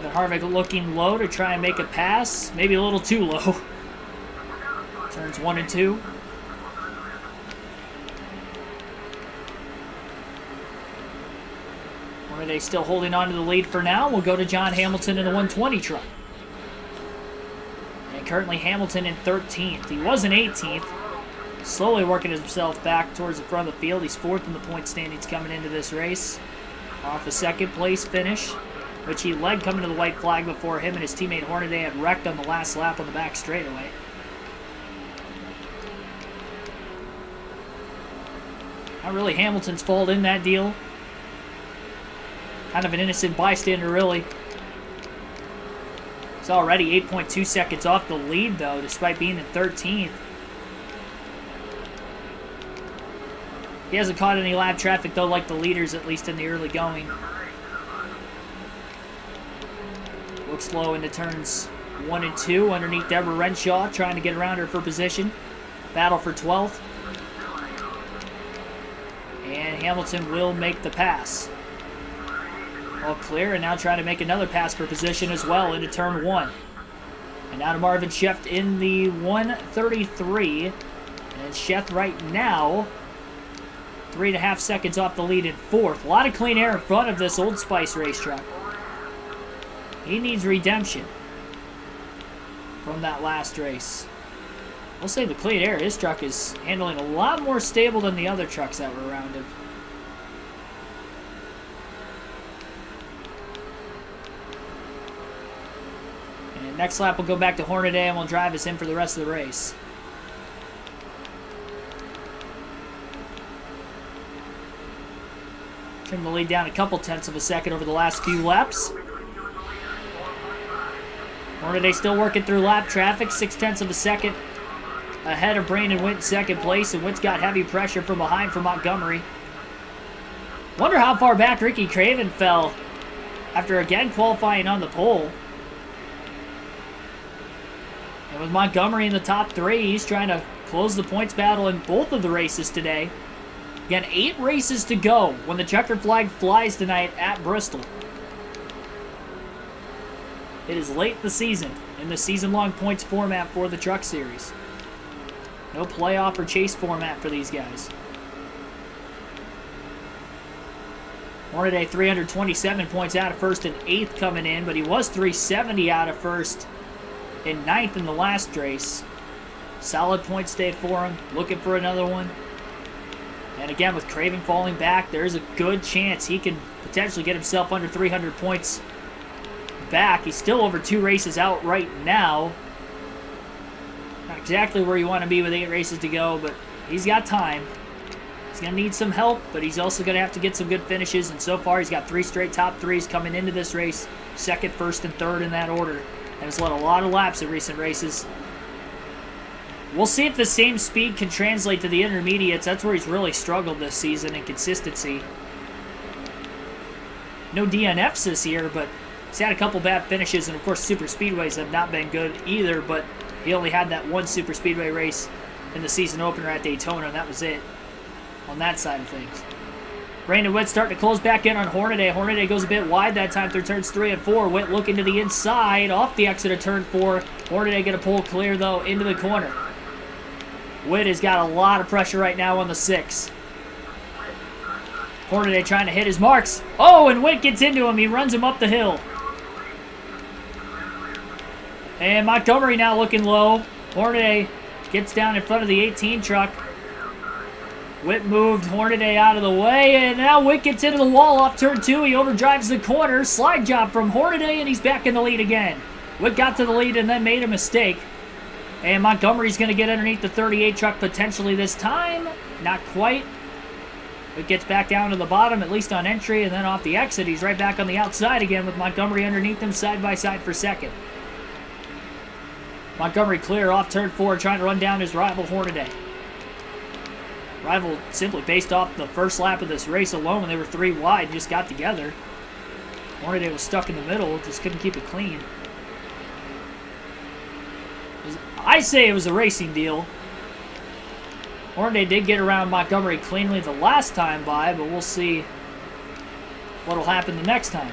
Harvick looking low to try and make a pass. Maybe a little too low. Turns 1 and 2. Hornaday still holding on to the lead for now. We'll go to John Hamilton in a 120 truck. And currently Hamilton in 13th. He was in 18th. Slowly working himself back towards the front of the field. He's 4th in the point standings coming into this race. Off a 2nd place finish, which he led coming to the white flag before him and his teammate Hornaday had wrecked on the last lap on the back straightaway. Not really Hamilton's fault in that deal. Kind of an innocent bystander, really. He's already 8.2 seconds off the lead, though, despite being in 13th. He hasn't caught any lap traffic, though, like the leaders, at least in the early going. Looks low into turns 1 and 2 underneath Deborah Renshaw, trying to get around her for position. Battle for 12th. And Hamilton will make the pass. All clear, and now trying to make another pass for position as well into turn 1. And now to Marvin Sheft in the 133. And Sheft right now 3.5 seconds off the lead in 4th. A lot of clean air in front of this Old Spice racetrack. He needs redemption from that last race. I'll say the clean air, his truck is handling a lot more stable than the other trucks that were around him. And next lap we'll go back to Hornaday and we'll drive us in for the rest of the race. Trim the lead down a couple tenths of a second over the last few laps. Hornaday still working through lap traffic, 0.6 of a second ahead of Brandon Witt in 2nd place, and Witt's got heavy pressure from behind from Montgomery. Wonder how far back Ricky Craven fell after again qualifying on the pole. And with Montgomery in the top 3, he's trying to close the points battle in both of the races today. Again, 8 races to go when the checkered flag flies tonight at Bristol. It is late in the season in the season-long points format for the Truck Series. No playoff or chase format for these guys. Hornaday 327 points out of 1st and 8th coming in, but he was 370 out of 1st and 9th in the last race. Solid points day for him, looking for another one. And again, with Craven falling back, there's a good chance he can potentially get himself under 300 points back. He's still over 2 races out right now. Not exactly where you want to be with 8 races to go, but he's got time. He's going to need some help, but he's also going to have to get some good finishes, and so far he's got 3 straight top 3s coming into this race. 2nd, 1st, and 3rd in that order. Has led a lot of laps in recent races. We'll see if the same speed can translate to the intermediates. That's where he's really struggled this season in consistency. No DNFs this year, but he's had a couple bad finishes, and of course super speedways have not been good either, but he only had that one super speedway race in the season opener at Daytona, and that was it on that side of things. Brandon Witt starting to close back in on Hornaday. Hornaday goes a bit wide that time through turns 3 and 4. Witt looking to the inside off the exit of turn 4. Hornaday going to pull clear, though, into the corner. Witt has got a lot of pressure right now on the 6. Hornaday trying to hit his marks. Oh, and Witt gets into him. He runs him up the hill. And Montgomery now looking low. Hornaday gets down in front of the 18 truck. Witt moved Hornaday out of the way, and now Witt gets into the wall off turn 2. He overdrives the corner. Slide job from Hornaday, and he's back in the lead again. Witt got to the lead and then made a mistake. And Montgomery's going to get underneath the 38 truck potentially this time. Not quite. Witt gets back down to the bottom, at least on entry, and then off the exit. He's right back on the outside again with Montgomery underneath him side by side for second. Montgomery clear off turn 4, trying to run down his rival Hornaday. Rival simply based off the first lap of this race alone when they were 3 wide, just got together. Hornaday was stuck in the middle, just couldn't keep it clean. I say it was a racing deal. Hornaday did get around Montgomery cleanly the last time by, but we'll see what'll happen the next time.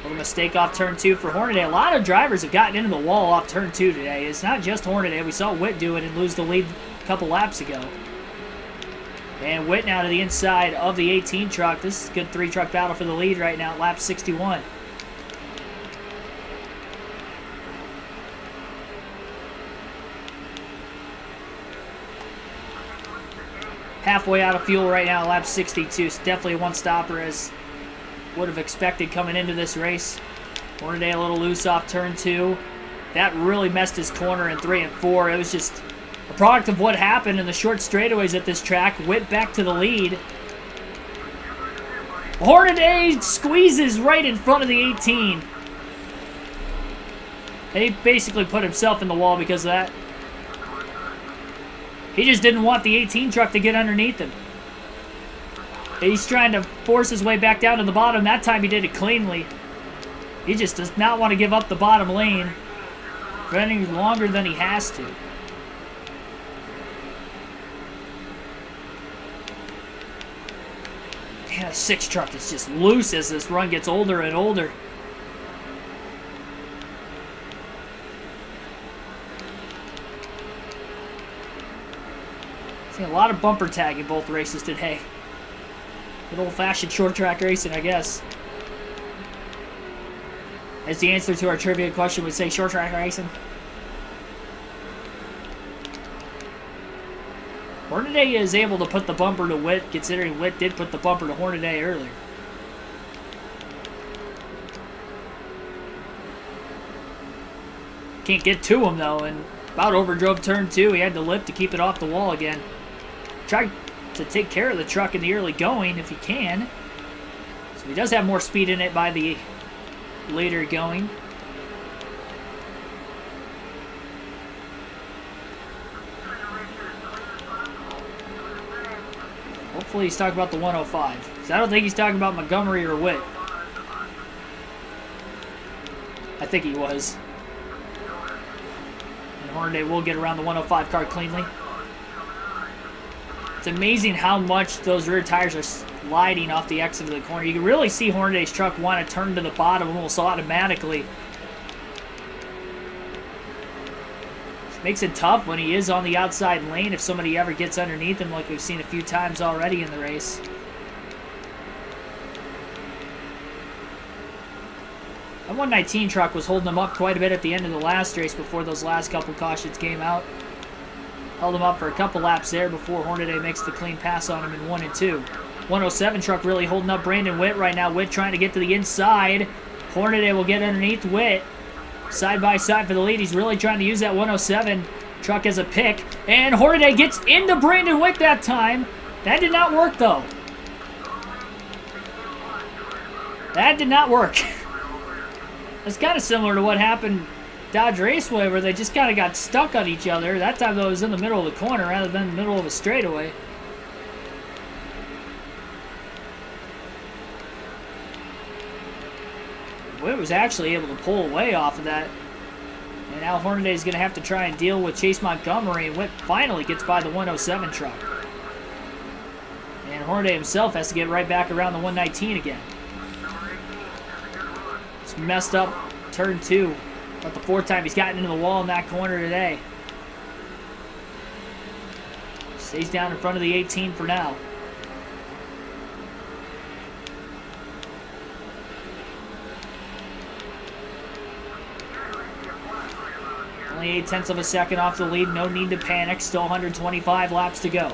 Little mistake off turn 2 for Hornaday. A lot of drivers have gotten into the wall off turn 2 today. It's not just Hornaday. We saw Witt do it and lose the lead a couple laps ago. And Witt now to the inside of the 18 truck. This is a good 3-truck battle for the lead right now at lap 61. Halfway out of fuel right now at lap 62. It's definitely a one-stopper as would have expected coming into this race. Hornaday a little loose off turn 2. That really messed his corner in 3 and 4. It was just a product of what happened in the short straightaways at this track. Witt back to the lead. Hornaday squeezes right in front of the 18. And he basically put himself in the wall because of that. He just didn't want the 18 truck to get underneath him. He's trying to force his way back down to the bottom. That time he did it cleanly. He just does not want to give up the bottom lane for any longer than he has to. Man, the 6 truck is just loose as this run gets older and older. Seeing a lot of bumper tag in both races today. Good old-fashioned short track racing, I guess. As the answer to our trivia question would say, short track racing. Hornaday is able to put the bumper to Witt, considering Witt did put the bumper to Hornaday earlier. Can't get to him, though, and about overdrove turn 2. He had to lift to keep it off the wall again. Tried to take care of the truck in the early going if he can. So he does have more speed in it by the later going. Hopefully he's talking about the 105. 'Cause I don't think he's talking about Montgomery or Witt. I think he was. And Hornaday will get around the 105 car cleanly. It's amazing how much those rear tires are sliding off the exit of the corner. You can really see Hornaday's truck want to turn to the bottom almost automatically. This makes it tough when he is on the outside lane if somebody ever gets underneath him, like we've seen a few times already in the race. That 119 truck was holding him up quite a bit at the end of the last race before those last couple cautions came out. Held him up for a couple laps there before Hornaday makes the clean pass on him in 1 and 2. 107 truck really holding up Brandon Witt right now. Witt trying to get to the inside. Hornaday will get underneath Witt. Side by side for the lead. He's really trying to use that 107 truck as a pick. And Hornaday gets into Brandon Witt that time. That did not work, though. That did not work. It's kind of similar to what happened Dodge Raceway, where they just kind of got stuck on each other. That time, though, it was in the middle of the corner rather than the middle of a straightaway. Witt was actually able to pull away off of that. And now Hornaday is going to have to try and deal with Chase Montgomery, and Witt finally gets by the 107 truck. And Hornaday himself has to get right back around the 119 again. It's messed up turn 2. About the 4th time he's gotten into the wall in that corner today. Stays down in front of the 18 for now. Only 0.8 of a second off the lead. No need to panic. Still 125 laps to go.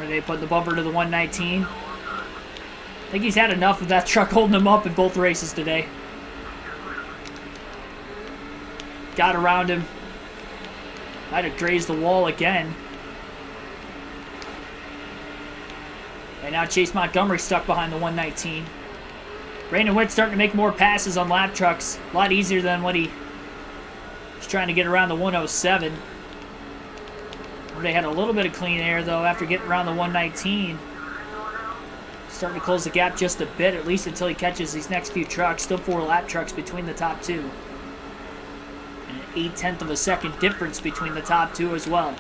They put the bumper to the 119. I think he's had enough of that truck holding him up in both races today. Got around him. Might have grazed the wall again. And now Chase Montgomery stuck behind the 119. Brandon Witt starting to make more passes on lap trucks. A lot easier than what he was trying to get around the 107. They had a little bit of clean air, though, after getting around the 119. Starting to close the gap just a bit, at least until he catches these next few trucks. Still 4 lap trucks between the top 2. And an 0.8 of a second difference between the top 2 as well.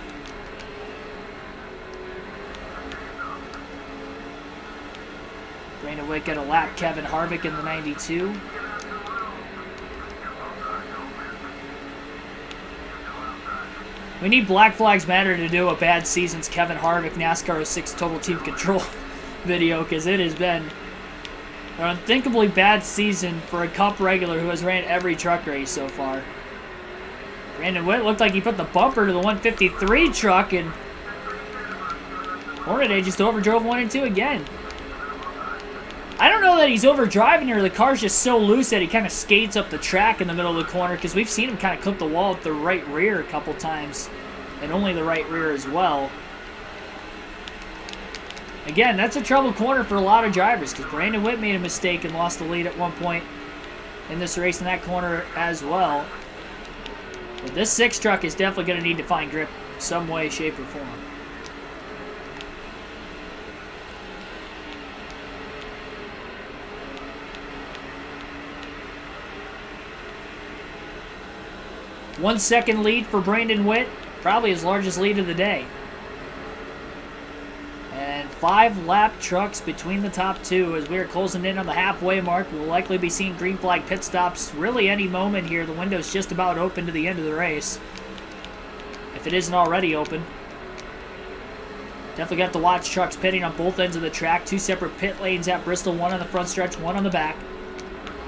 Brandon Witt got a lap Kevin Harvick in the 92. We need Black Flags Matter to do a bad season's Kevin Harvick NASCAR 06 Total Team Control video, because it has been an unthinkably bad season for a Cup regular who has ran every truck race so far. Brandon Witt looked like he put the bumper to the 153 truck, and Hornaday just overdrove 1 and 2 again. I don't know that he's overdriving or the car's just so loose that he kind of skates up the track in the middle of the corner, because we've seen him kind of clip the wall at the right rear a couple times, and only the right rear as well. Again, that's a trouble corner for a lot of drivers, because Brandon Witt made a mistake and lost the lead at one point in this race in that corner as well. But this 6 truck is definitely going to need to find grip some way, shape, or form. One second lead for Brandon Witt, probably his largest lead of the day. And 5 lap trucks between the top 2 as we are closing in on the halfway mark. We'll likely be seeing green flag pit stops really any moment here. The window's just about open to the end of the race, if it isn't already open. Definitely got to watch trucks pitting on both ends of the track. 2 separate pit lanes at Bristol, 1 on the front stretch, 1 on the back.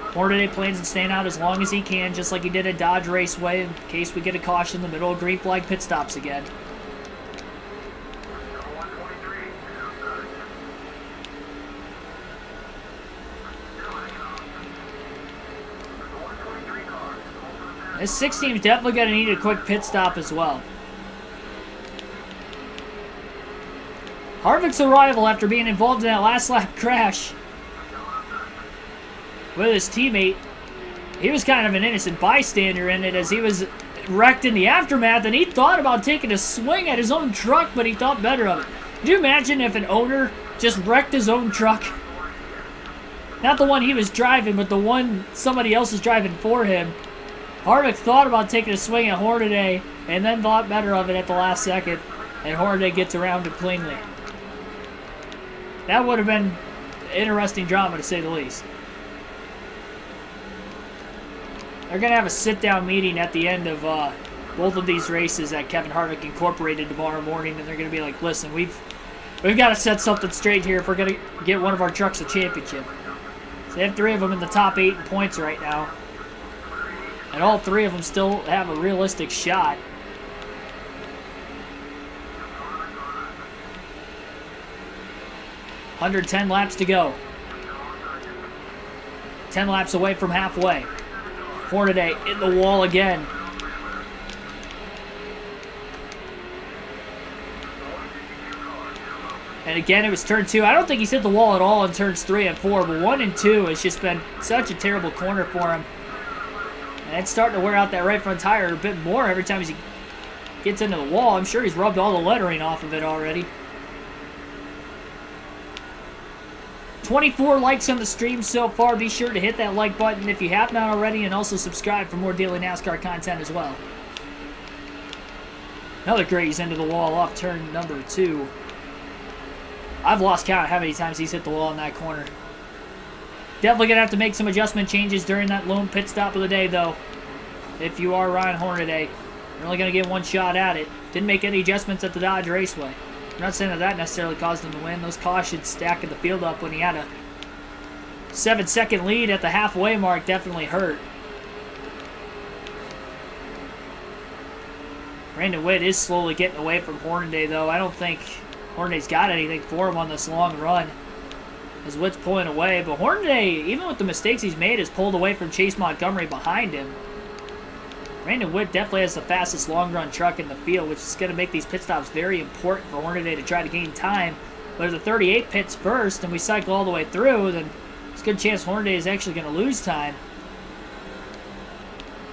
Hornaday plans on staying out as long as he can, just like he did at Dodge Raceway, in case we get a caution in the middle of green flag pit stops again. This 6 team is definitely going to need a quick pit stop as well. Harvick's arrival after being involved in that last lap crash with his teammate, he was kind of an innocent bystander in it, as he was wrecked in the aftermath, and he thought about taking a swing at his own truck, but he thought better of it. Could you imagine if an owner just wrecked his own truck? Not the one he was driving, but the one somebody else is driving for him. Harvick thought about taking a swing at Hornaday, and then thought better of it at the last second, and Hornaday gets around it cleanly. That would have been interesting drama, to say the least. They're going to have a sit-down meeting at the end of both of these races at Kevin Harvick Incorporated tomorrow morning, and they're going to be like, listen, we've got to set something straight here if we're going to get one of our trucks a championship. So they have 3 of them in the top 8 in points right now, and all 3 of them still have a realistic shot. $110 laps to go. 10 laps away from halfway. Hornaday in the wall again. And again, it was turn 2. I don't think he's hit the wall at all in turns 3 and 4, but 1 and 2 has just been such a terrible corner for him. And it's starting to wear out that right front tire a bit more every time he gets into the wall. I'm sure he's rubbed all the lettering off of it already. 24 likes on the stream so far. Be sure to hit that like button if you have not already, and also subscribe for more daily NASCAR content as well. Another graze into the wall off turn number 2. I've lost count of how many times he's hit the wall in that corner. Definitely going to have to make some adjustment changes during that lone pit stop of the day, though. If you are Ryan Hornaday, you're only going to get one shot at it. Didn't make any adjustments at the Dodge Raceway. I'm not saying that necessarily caused him to win. Those cautions stacking the field up when he had a 7-second lead at the halfway mark definitely hurt. Brandon Witt is slowly getting away from Hornaday, though. I don't think Hornaday's got anything for him on this long run as Witt's pulling away. But Hornaday, even with the mistakes he's made, has pulled away from Chase Montgomery behind him. Brandon Witt definitely has the fastest long run truck in the field, which is going to make these pit stops very important for Hornaday to try to gain time. But if the 38 pits first and we cycle all the way through, then there's a good chance Hornaday is actually going to lose time.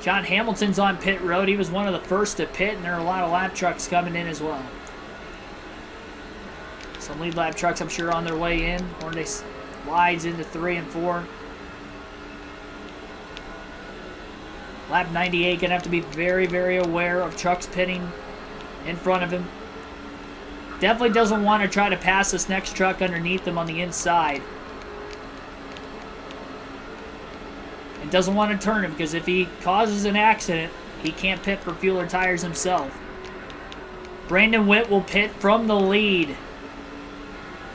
John Hamilton's on pit road. He was one of the first to pit, and there are a lot of lap trucks coming in as well. Some lead lap trucks, I'm sure, on their way in. Hornaday slides into 3 and 4. Lap 98, going to have to be very, very aware of trucks pitting in front of him. Definitely doesn't want to try to pass this next truck underneath him on the inside. And doesn't want to turn him, because if he causes an accident, he can't pit for fuel or tires himself. Brandon Witt will pit from the lead.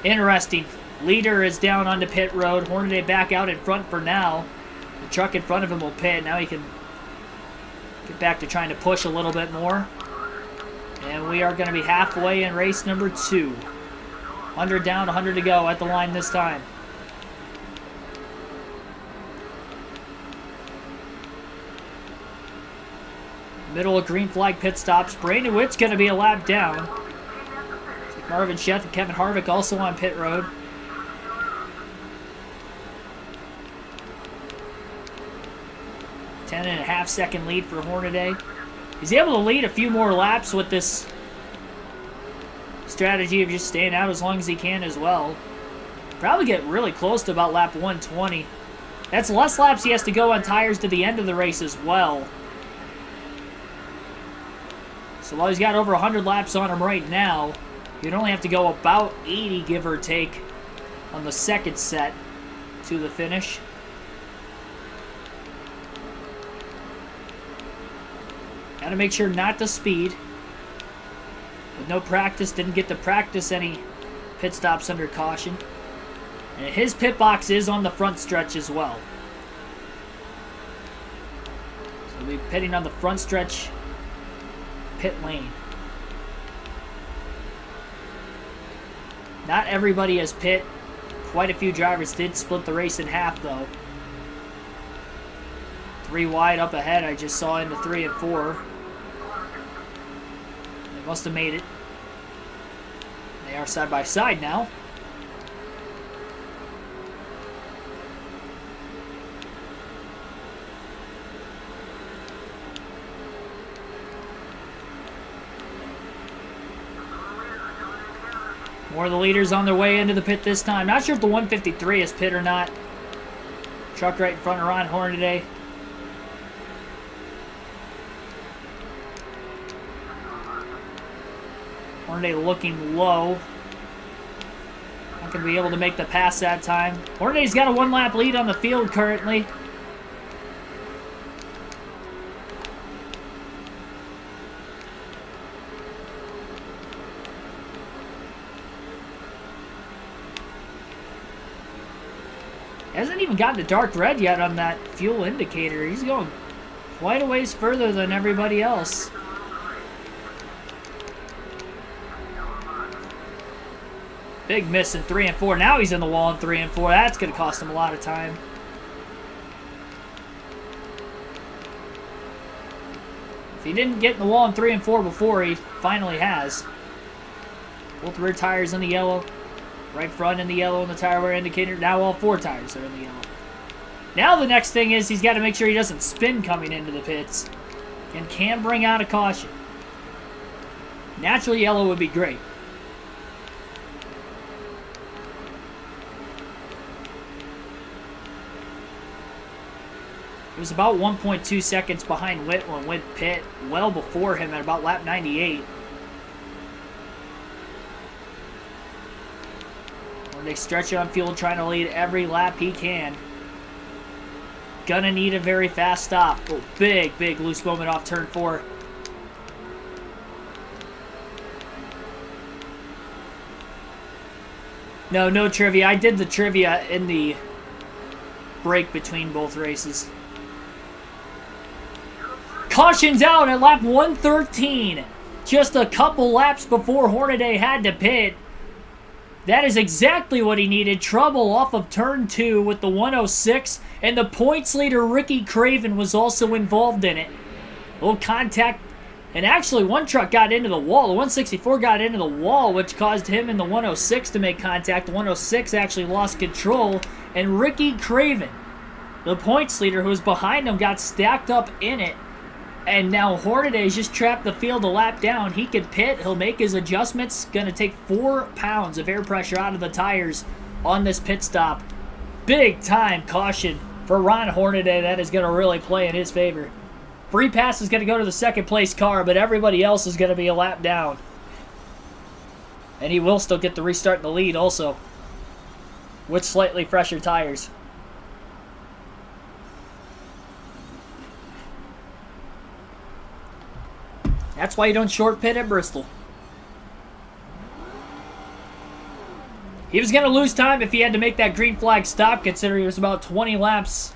Interesting. Leader is down onto pit road. Hornaday back out in front for now. The truck in front of him will pit. Now he can get back to trying to push a little bit more. And we are going to be halfway in race number 2. 100 down, 100 to go at the line this time. Middle of green flag pit stops. Brandon Witt's going to be a lap down. Marvin Sheff and Kevin Harvick also on pit road. .5 second lead for Hornaday. He's able to lead a few more laps with this strategy of just staying out as long as he can as well. Probably get really close to about lap 120. That's less laps he has to go on tires to the end of the race as well. So while he's got over 100 laps on him right now, you'd only have to go about 80, give or take, on the second set to the finish. Got to make sure not to speed. With no practice, didn't get to practice any pit stops under caution. And his pit box is on the front stretch as well. So we'll be pitting on the front stretch pit lane. Not everybody has pit. Quite a few drivers did split the race in half, though. 3 wide up ahead, I just saw into 3 and 4. They must have made it. They are side by side now. More of the leaders on their way into the pit this time. Not sure if the 153 is pit or not. Truck right in front of Ron Hornaday. Hornaday looking low. Not going to be able to make the pass that time. Hornaday's got a 1-lap lead on the field currently. Hasn't even gotten to dark red yet on that fuel indicator. He's going quite a ways further than everybody else. Big miss in 3 and 4. Now he's in the wall in 3 and 4. That's going to cost him a lot of time. If he didn't get in the wall in 3 and 4 before, he finally has. Both rear tires in the yellow. Right front in the yellow and the tire wear indicator. Now all 4 tires are in the yellow. Now the next thing is he's got to make sure he doesn't spin coming into the pits and can bring out a caution. Natural yellow would be great. It was about 1.2 seconds behind Witt when Witt pit, well before him at about lap 98. When they stretch it on field, trying to lead every lap he can. Gonna need a very fast stop. Oh, big loose moment off turn 4. No trivia. I did the trivia in the break between both races. Caution's out at lap 113. Just a couple laps before Hornaday had to pit. That is exactly what he needed. Trouble off of turn 2 with the 106. And the points leader, Ricky Craven, was also involved in it. A little contact. And actually, one truck got into the wall. The 164 got into the wall, which caused him and the 106 to make contact. The 106 actually lost control. And Ricky Craven, the points leader who was behind him, got stacked up in it. And now Hornaday's just trapped the field a lap down. He could pit. He'll make his adjustments. Going to take 4 pounds of air pressure out of the tires on this pit stop. Big time caution for Ron Hornaday. That is going to really play in his favor. Free pass is going to go to the second place car, but everybody else is going to be a lap down. And he will still get the restart in the lead also, with slightly fresher tires. That's why you don't short pit at Bristol. He was going to lose time if he had to make that green flag stop, considering it was about 20 laps.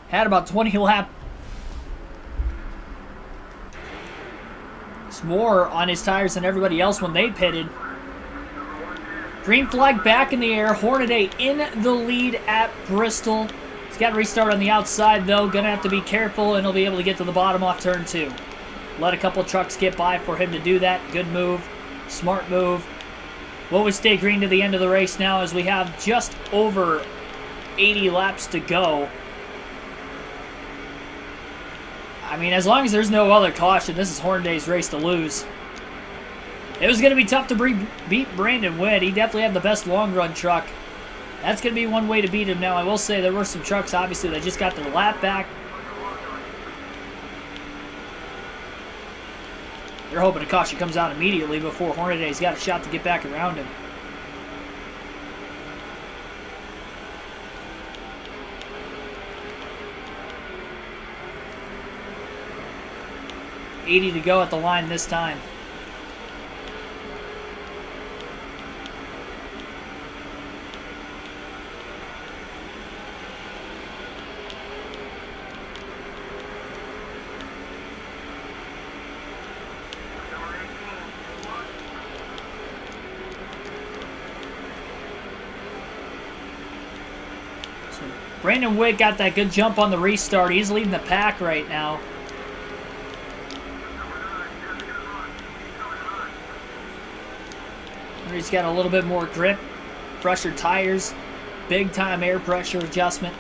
Had about 20 laps more on his tires than everybody else when they pitted. Green flag back in the air. Hornaday in the lead at Bristol. He's got to restart on the outside, though. Going to have to be careful, and he'll be able to get to the bottom off turn 2. Let a couple trucks get by for him to do that. Good move. Smart move. Will we stay green to the end of the race now as we have just over 80 laps to go? I mean, as long as there's no other caution, this is Hornaday's race to lose. It was going to be tough to beat Brandon Witt. He definitely had the best long-run truck. That's going to be one way to beat him now. I will say there were some trucks, obviously, that just got their lap back. They're hoping a caution comes out immediately before Hornaday's got a shot to get back around him. $80 to go at the line this time. Brandon Witt got that good jump on the restart. He's leading the pack right now. He's got a little bit more grip, fresher tires, big time air pressure adjustment.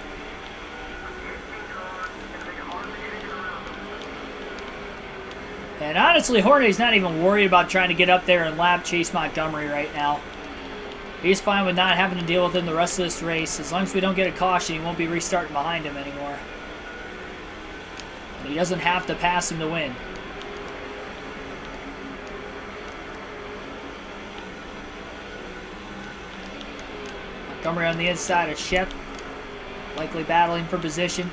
And honestly, Hornaday's not even worried about trying to get up there and lap Chase Montgomery right now. He's fine with not having to deal with him the rest of this race. As long as we don't get a caution, he won't be restarting behind him anymore. And he doesn't have to pass him to win. Montgomery on the inside of Shep, likely battling for position.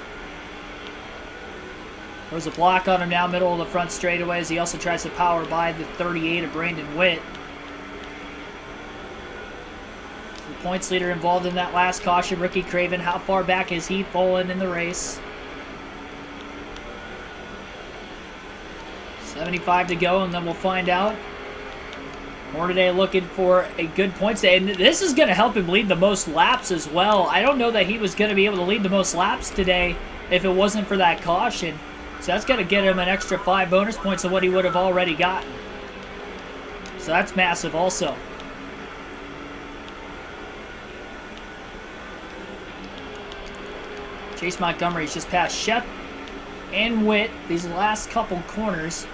There's a block on him now, middle of the front straightaway, as he also tries to power by the 38 of Brandon Witt. The points leader involved in that last caution, Ricky Craven. How far back has he fallen in the race? 75 to go, and then we'll find out. Hornaday looking for a good points day, and this is going to help him lead the most laps as well. I don't know that he was going to be able to lead the most laps today if it wasn't for that caution. So that's going to get him an extra 5 bonus points of what he would have already gotten. So that's massive also. Chase Montgomery's just passed Shep and Witt these last couple corners.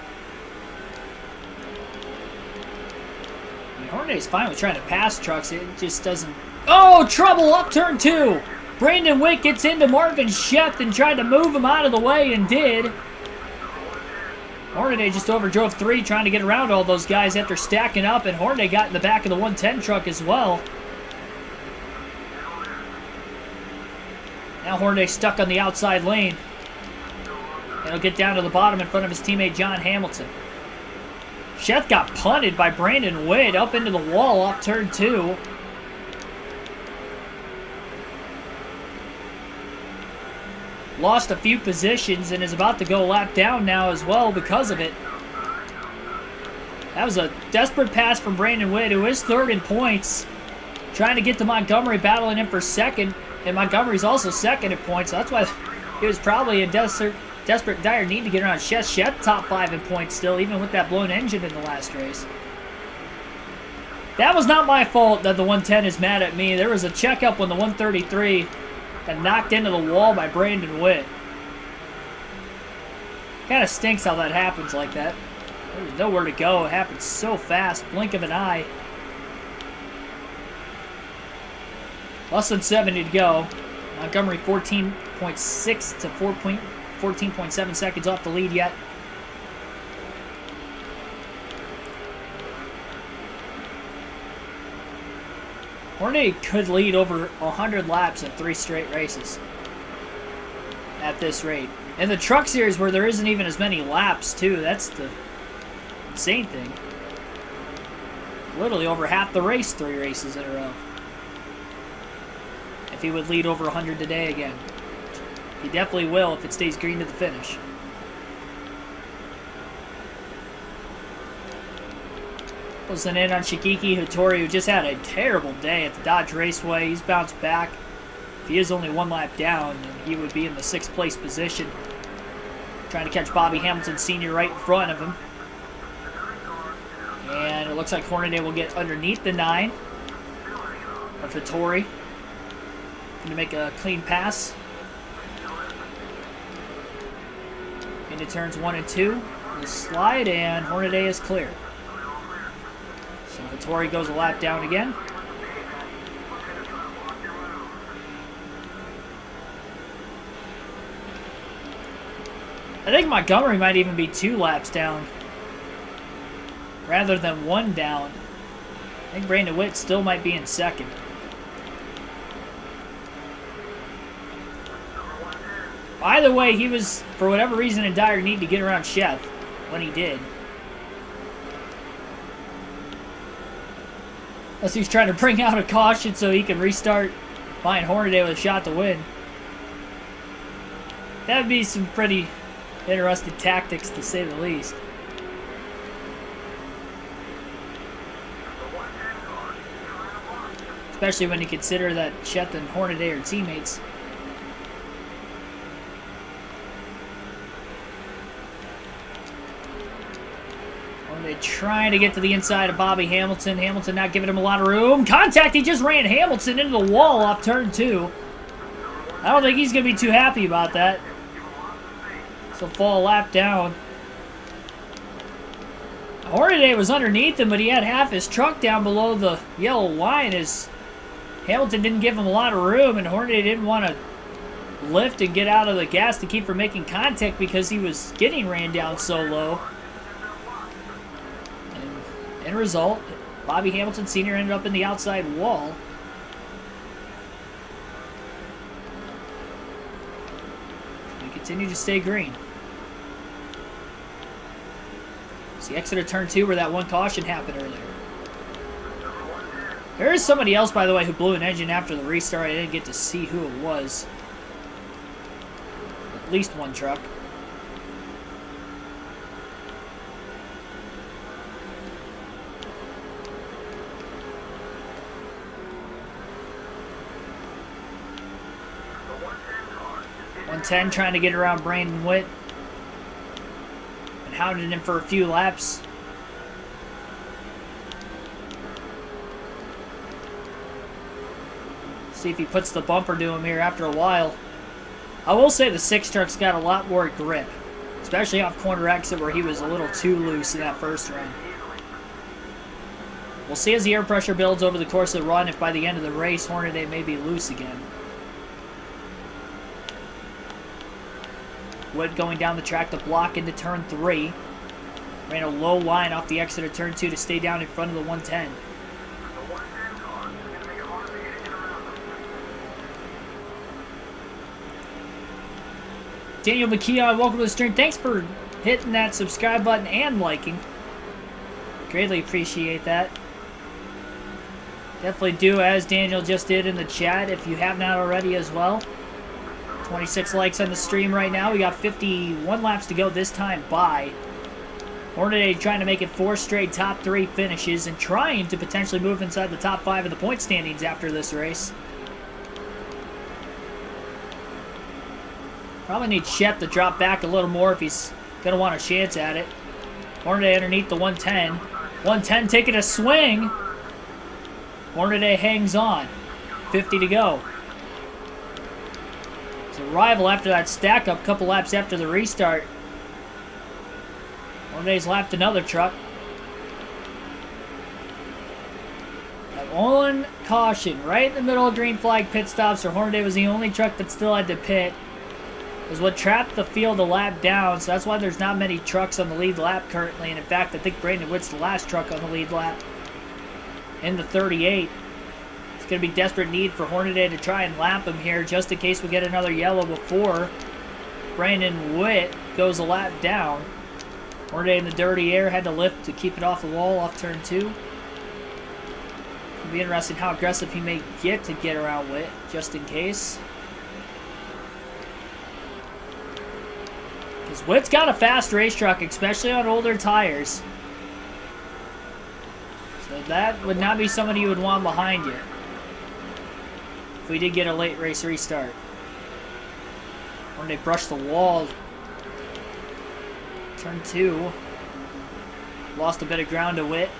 I mean, Hornaday's fine with trying to pass trucks. It just doesn't... Oh, trouble up turn 2. Brandon Witt gets into Marvin Shep and tried to move him out of the way and did. Hornaday just overdrove 3 trying to get around all those guys after stacking up, and Hornaday got in the back of the 110 truck as well. Now Hornaday stuck on the outside lane. And he'll get down to the bottom in front of his teammate John Hamilton. Shep got punted by Brandon Witt up into the wall off turn 2. Lost a few positions and is about to go lap down now as well because of it. That was a desperate pass from Brandon Witt, who is third in points. Trying to get to Montgomery, battling him for second. And Montgomery's also second in points, so that's why he was probably in desperate, dire need to get around Shep. Shep top 5 in points still, even with that blown engine in the last race. That was not my fault that the 110 is mad at me. There was a checkup when the 133 got knocked into the wall by Brandon Witt. Kind of stinks how that happens like that. There's nowhere to go. It happens so fast, blink of an eye. Less than 70 to go. Montgomery 14.6 to 14.7 seconds off the lead yet. Hornaday could lead over 100 laps in 3 straight races at this rate. In the truck series where there isn't even as many laps too, that's the insane thing. Literally over half the race 3 races in a row. If he would lead over 100 today again. He definitely will if it stays green to the finish. Closing in on Shikiki Hattori, who just had a terrible day at the Dodge Raceway. He's bounced back. If he is only 1 lap down, then he would be in the 6th place position. Trying to catch Bobby Hamilton Sr. right in front of him. And it looks like Hornaday will get underneath the 9 of Hattori. To make a clean pass into turns 1 and 2. The slide, and Hornaday is clear. So Hattori goes a lap down again. I think Montgomery might even be 2 laps down rather than 1 down. I think Brandon Witt still might be in second. Either way, he was, for whatever reason, in dire need to get around Shep when he did. Unless he's trying to bring out a caution so he can restart behind Hornaday with a shot to win. That would be some pretty interesting tactics, to say the least. Especially when you consider that Shep and Hornaday are teammates. Hornaday trying to get to the inside of Bobby Hamilton. Hamilton not giving him a lot of room. Contact, he just ran Hamilton into the wall off turn 2. I don't think he's going to be too happy about that. So fall a lap down. Hornaday was underneath him, but he had half his truck down below the yellow line as Hamilton didn't give him a lot of room, and Hornaday didn't want to lift and get out of the gas to keep from making contact because he was getting ran down so low. And in result, Bobby Hamilton Sr. ended up in the outside wall. We continue to stay green. It's the exit of turn 2 where that one caution happened earlier. There is somebody else, by the way, who blew an engine after the restart. I didn't get to see who it was. At least one truck. .110 trying to get around Brandon Witt. And hounded him for a few laps. See if he puts the bumper to him here after a while. I will say the 6 truck's got a lot more grip, especially off corner exit where he was a little too loose in that first run. We'll see as the air pressure builds over the course of the run if by the end of the race Hornaday may be loose again. Wood going down the track to block into turn 3. Ran a low line off the exit of turn 2 to stay down in front of the 110. Daniel McKeon, welcome to the stream. Thanks for hitting that subscribe button and liking. Greatly appreciate that. Definitely do as Daniel just did in the chat if you have not already as well. 26 likes on the stream right now. We got 51 laps to go this time by. Hornaday trying to make it 4 straight top 3 finishes and trying to potentially move inside the top 5 of the point standings after this race. Probably need Shep to drop back a little more if he's going to want a chance at it. Hornaday underneath the 110. 110 taking a swing. Hornaday hangs on. 50 to go. It's a rival after that stack up, couple laps after the restart. Hornaday's lapped another truck. That one caution right in the middle of green flag pit stops, so Hornaday was the only truck that still had to pit. Is what trapped the field a lap down, so that's why there's not many trucks on the lead lap currently. And in fact, I think Brandon Witt's the last truck on the lead lap in the 38. It's going to be desperate need for Hornaday to try and lap him here just in case we get another yellow before Brandon Witt goes a lap down. Hornaday in the dirty air, had to lift to keep it off the wall off turn 2. It'll be interesting how aggressive he may get to get around Witt, just in case. Because Witt's got a fast race truck, especially on older tires. So that would not be somebody you would want behind you if we did get a late race restart. When they brush the wall. Turn 2. Lost a bit of ground to Witt.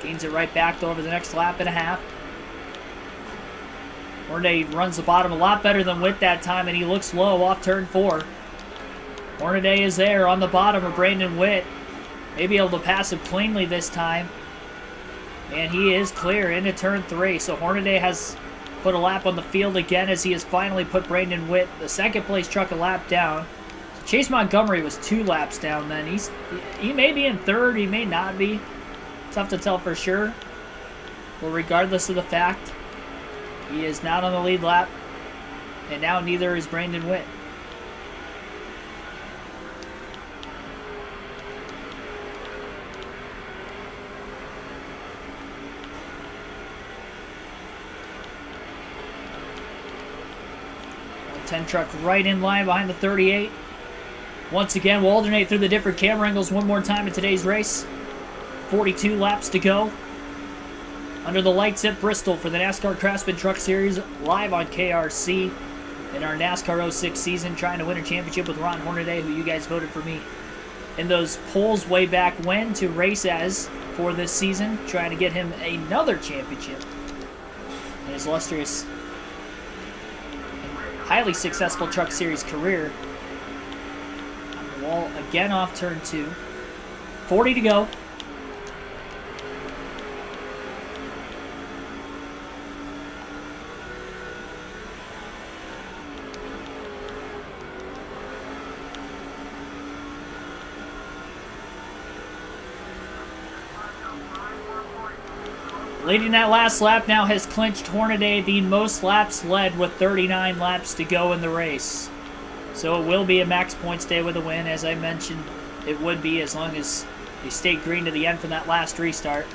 Gains it right back over the next lap and a half. Hornaday runs the bottom a lot better than Witt that time, and he looks low off turn 4. Hornaday is there on the bottom of Brandon Witt. Maybe able to pass it cleanly this time. And he is clear into turn 3. So Hornaday has put a lap on the field again as he has finally put Brandon Witt, the second place truck, a lap down. So Chase Montgomery was 2 laps down then. He may be in 3rd, he may not be. Tough to tell for sure. But regardless of the fact, he is not on the lead lap. And now neither is Brandon Witt. Truck right in line behind the 38. Once again, we'll alternate through the different camera angles one more time in today's race. 42 laps to go. Under the lights at Bristol for the NASCAR Craftsman Truck Series, live on KRC in our NASCAR 06 season, trying to win a championship with Ron Hornaday, who you guys voted for me in those polls way back when to race as for this season, trying to get him another championship in his illustrious, highly successful Truck Series career. On the wall again off turn 2. 40 to go. Leading that last lap now has clinched Hornaday the most laps led with 39 laps to go in the race. So it will be a max points day with a win, as I mentioned it would be as long as they stayed green to the end from that last restart.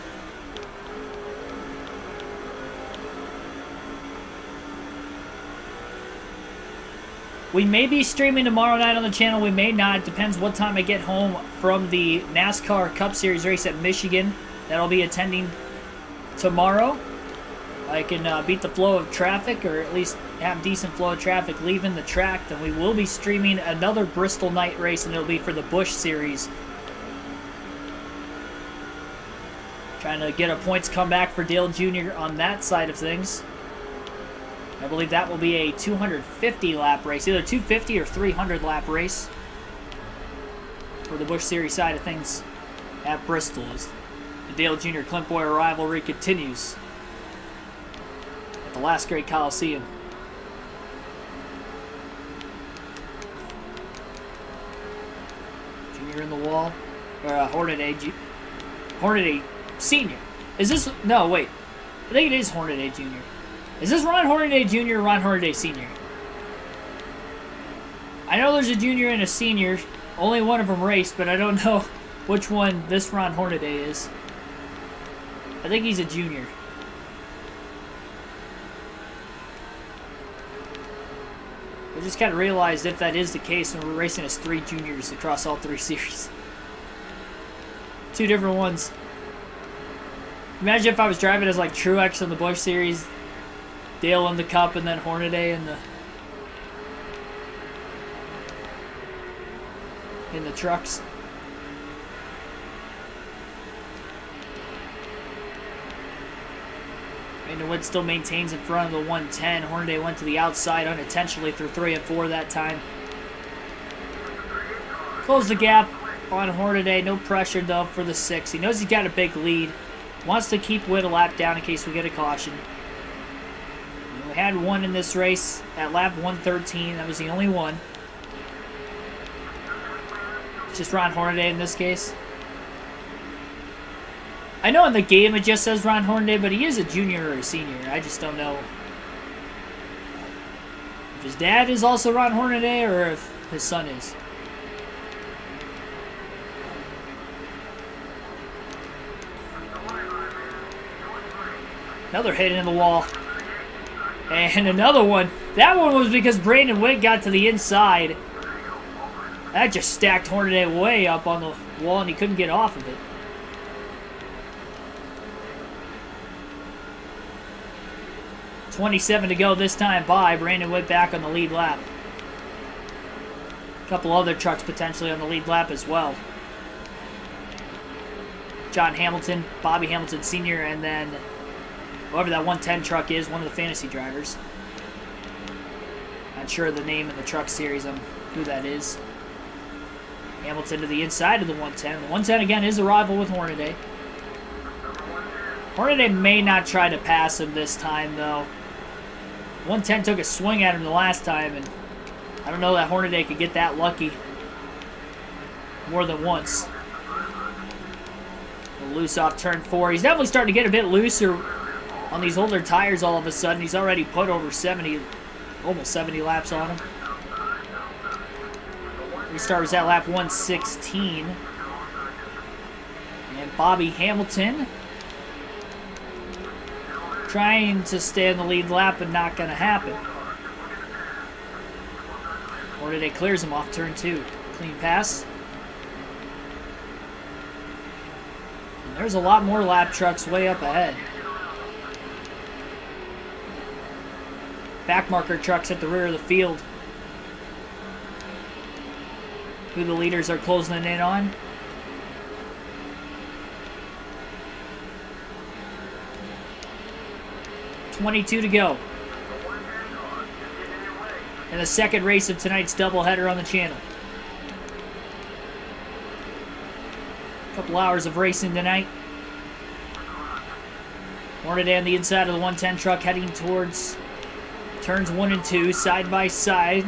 We may be streaming tomorrow night on the channel, we may not. Depends what time I get home from the NASCAR Cup Series race at Michigan that I'll be attending tomorrow. I can beat the flow of traffic, or at least have decent flow of traffic leaving the track. Then we will be streaming another Bristol night race, and it'll be for the Busch Series. Trying to get a points comeback for Dale Jr. on that side of things. I believe that will be a 250 lap race, either 250 or 300 lap race for the Busch Series side of things at Bristol as the Dale Jr. Clint Bowyer rivalry continues at the last great Coliseum. Junior in the wall, or Hornaday Senior. Is this, no wait, I think it is Hornaday Jr. Is this Ron Hornaday Jr. or Ron Hornaday Senior? I know there's a junior and a senior. Only one of them raced, but I don't know which one this Ron Hornaday is. I think he's a junior. I just kind of realized if that is the case, when we're racing as 3 juniors across all 3 series. 2 different ones. Imagine if I was driving as like Truex in the Busch Series, Dale in the Cup, and then Hornaday in the trucks. Brandon Wood still maintains in front of the 110. Hornaday went to the outside unintentionally through 3 and 4 that time. Close the gap on Hornaday. No pressure though for the 6. He knows he's got a big lead. Wants to keep Wood a lap down in case we get a caution. We had one in this race at lap 113. That was the only one. It's just Ron Hornaday in this case. I know in the game it just says Ron Hornaday, but he is a junior or a senior. I just don't know if his dad is also Ron Hornaday or if his son is. Another hit in the wall. And another one. That one was because Brandon Witt got to the inside. That just stacked Hornaday way up on the wall and he couldn't get off of it. .27 to go this time by. Brandon Witt back on the lead lap. A couple other trucks potentially on the lead lap as well. John Hamilton, Bobby Hamilton Sr., and then whoever that 110 truck is, one of the fantasy drivers. Not sure of the name in the truck series on who that is. Hamilton to the inside of the 110. The 110 again is a rival with Hornaday. Hornaday may not try to pass him this time though. 110 took a swing at him the last time, and I don't know that Hornaday could get that lucky more than once. Loose off turn 4. He's definitely starting to get a bit looser on these older tires all of a sudden. He's already put over 70, almost 70 laps on him. Restart was at lap 116. And Bobby Hamilton trying to stay in the lead lap, but not going to happen. Hornaday clears him off turn 2. Clean pass. And there's a lot more lap trucks way up ahead. Backmarker trucks at the rear of the field. Who the leaders are closing in on. .22 to go. And the second race of tonight's doubleheader on the channel. A couple hours of racing tonight. Hornaday on the inside of the 110 truck heading towards turns 1 and 2, side by side.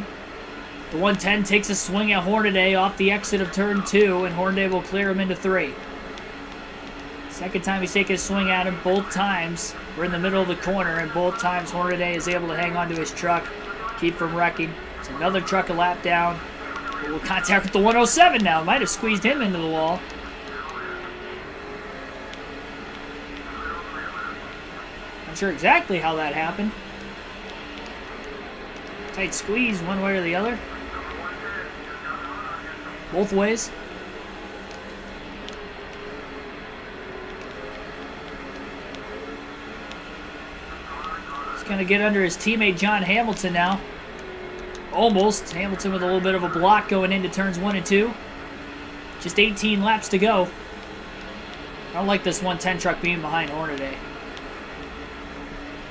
The 110 takes a swing at Hornaday off the exit of turn 2, and Hornaday will clear him into 3. Second time he's taking a swing at him, both times we're in the middle of the corner, and both times Hornaday is able to hang onto his truck, keep from wrecking. It's another truck a lap down. It will contact with the 107 now. Might have squeezed him into the wall. Not sure exactly how that happened. Tight squeeze one way or the other. Both ways. He's going to get under his teammate John Hamilton now. Almost. Hamilton with a little bit of a block going into turns 1 and 2. Just 18 laps to go. I don't like this 110 truck being behind Hornaday.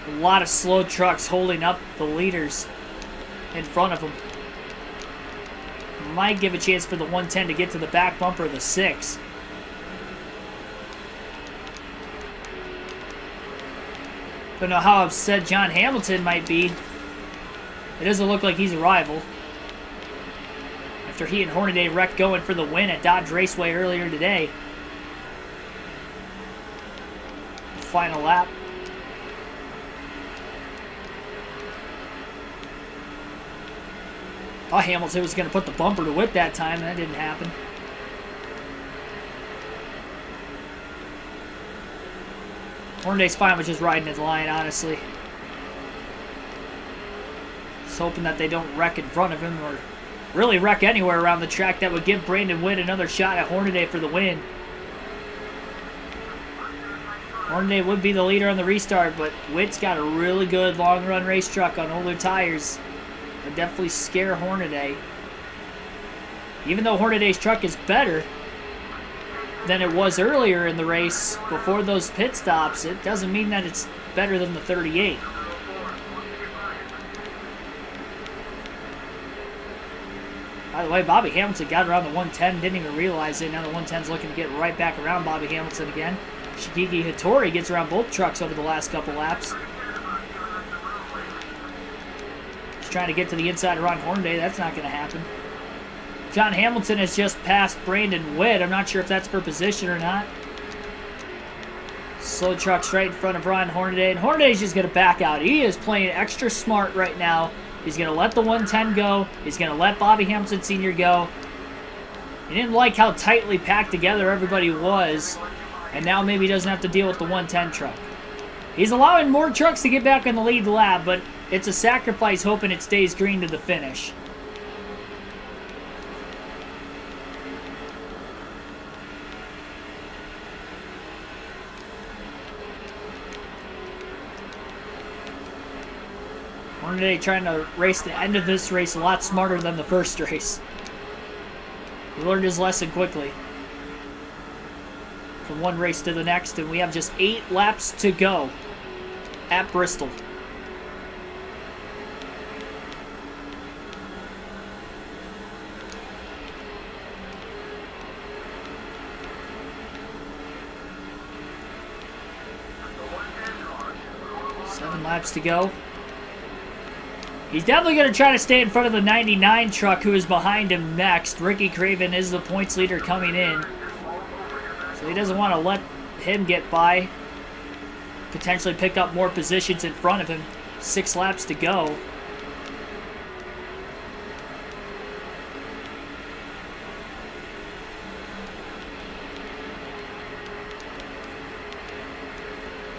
A lot of slow trucks holding up the leaders in front of them. Might give a chance for the 110 to get to the back bumper of the 6. Don't know how upset John Hamilton might be. It doesn't look like he's a rival. After he and Hornaday wrecked going for the win at Dodge Raceway earlier today. Final lap. Oh, Hamilton was going to put the bumper to whip that time. That didn't happen. Hornaday's fine with just riding his line, honestly. Just hoping that they don't wreck in front of him or really wreck anywhere around the track that would give Brandon Witt another shot at Hornaday for the win. Hornaday would be the leader on the restart, but Witt's got a really good long-run race truck on older tires. Would definitely scare Hornaday. Even though Hornaday's truck is better than it was earlier in the race before those pit stops, it doesn't mean that it's better than the 38. By the way, Bobby Hamilton got around the 110, didn't even realize it. Now the 110's looking to get right back around Bobby Hamilton again. Shigeki Hattori gets around both trucks over the last couple laps. He's trying to get to the inside of Ron Hornaday. That's not going to happen. John Hamilton has just passed Brandon Witt. I'm not sure if that's for position or not. Slow truck straight in front of Ron Hornaday. And Hornaday's just going to back out. He is playing extra smart right now. He's going to let the 110 go. He's going to let Bobby Hamilton Sr. go. He didn't like how tightly packed together everybody was. And now maybe he doesn't have to deal with the 110 truck. He's allowing more trucks to get back in the lead lap, but it's a sacrifice hoping it stays green to the finish. Hornaday trying to race the end of this race a lot smarter than the first race. He learned his lesson quickly. From one race to the next, and we have just 8 laps to go at Bristol. Seven laps to go. He's definitely going to try to stay in front of the 99 truck who is behind him next. Ricky Craven is the points leader coming in. So he doesn't want to let him get by. Potentially pick up more positions in front of him. 6 laps to go.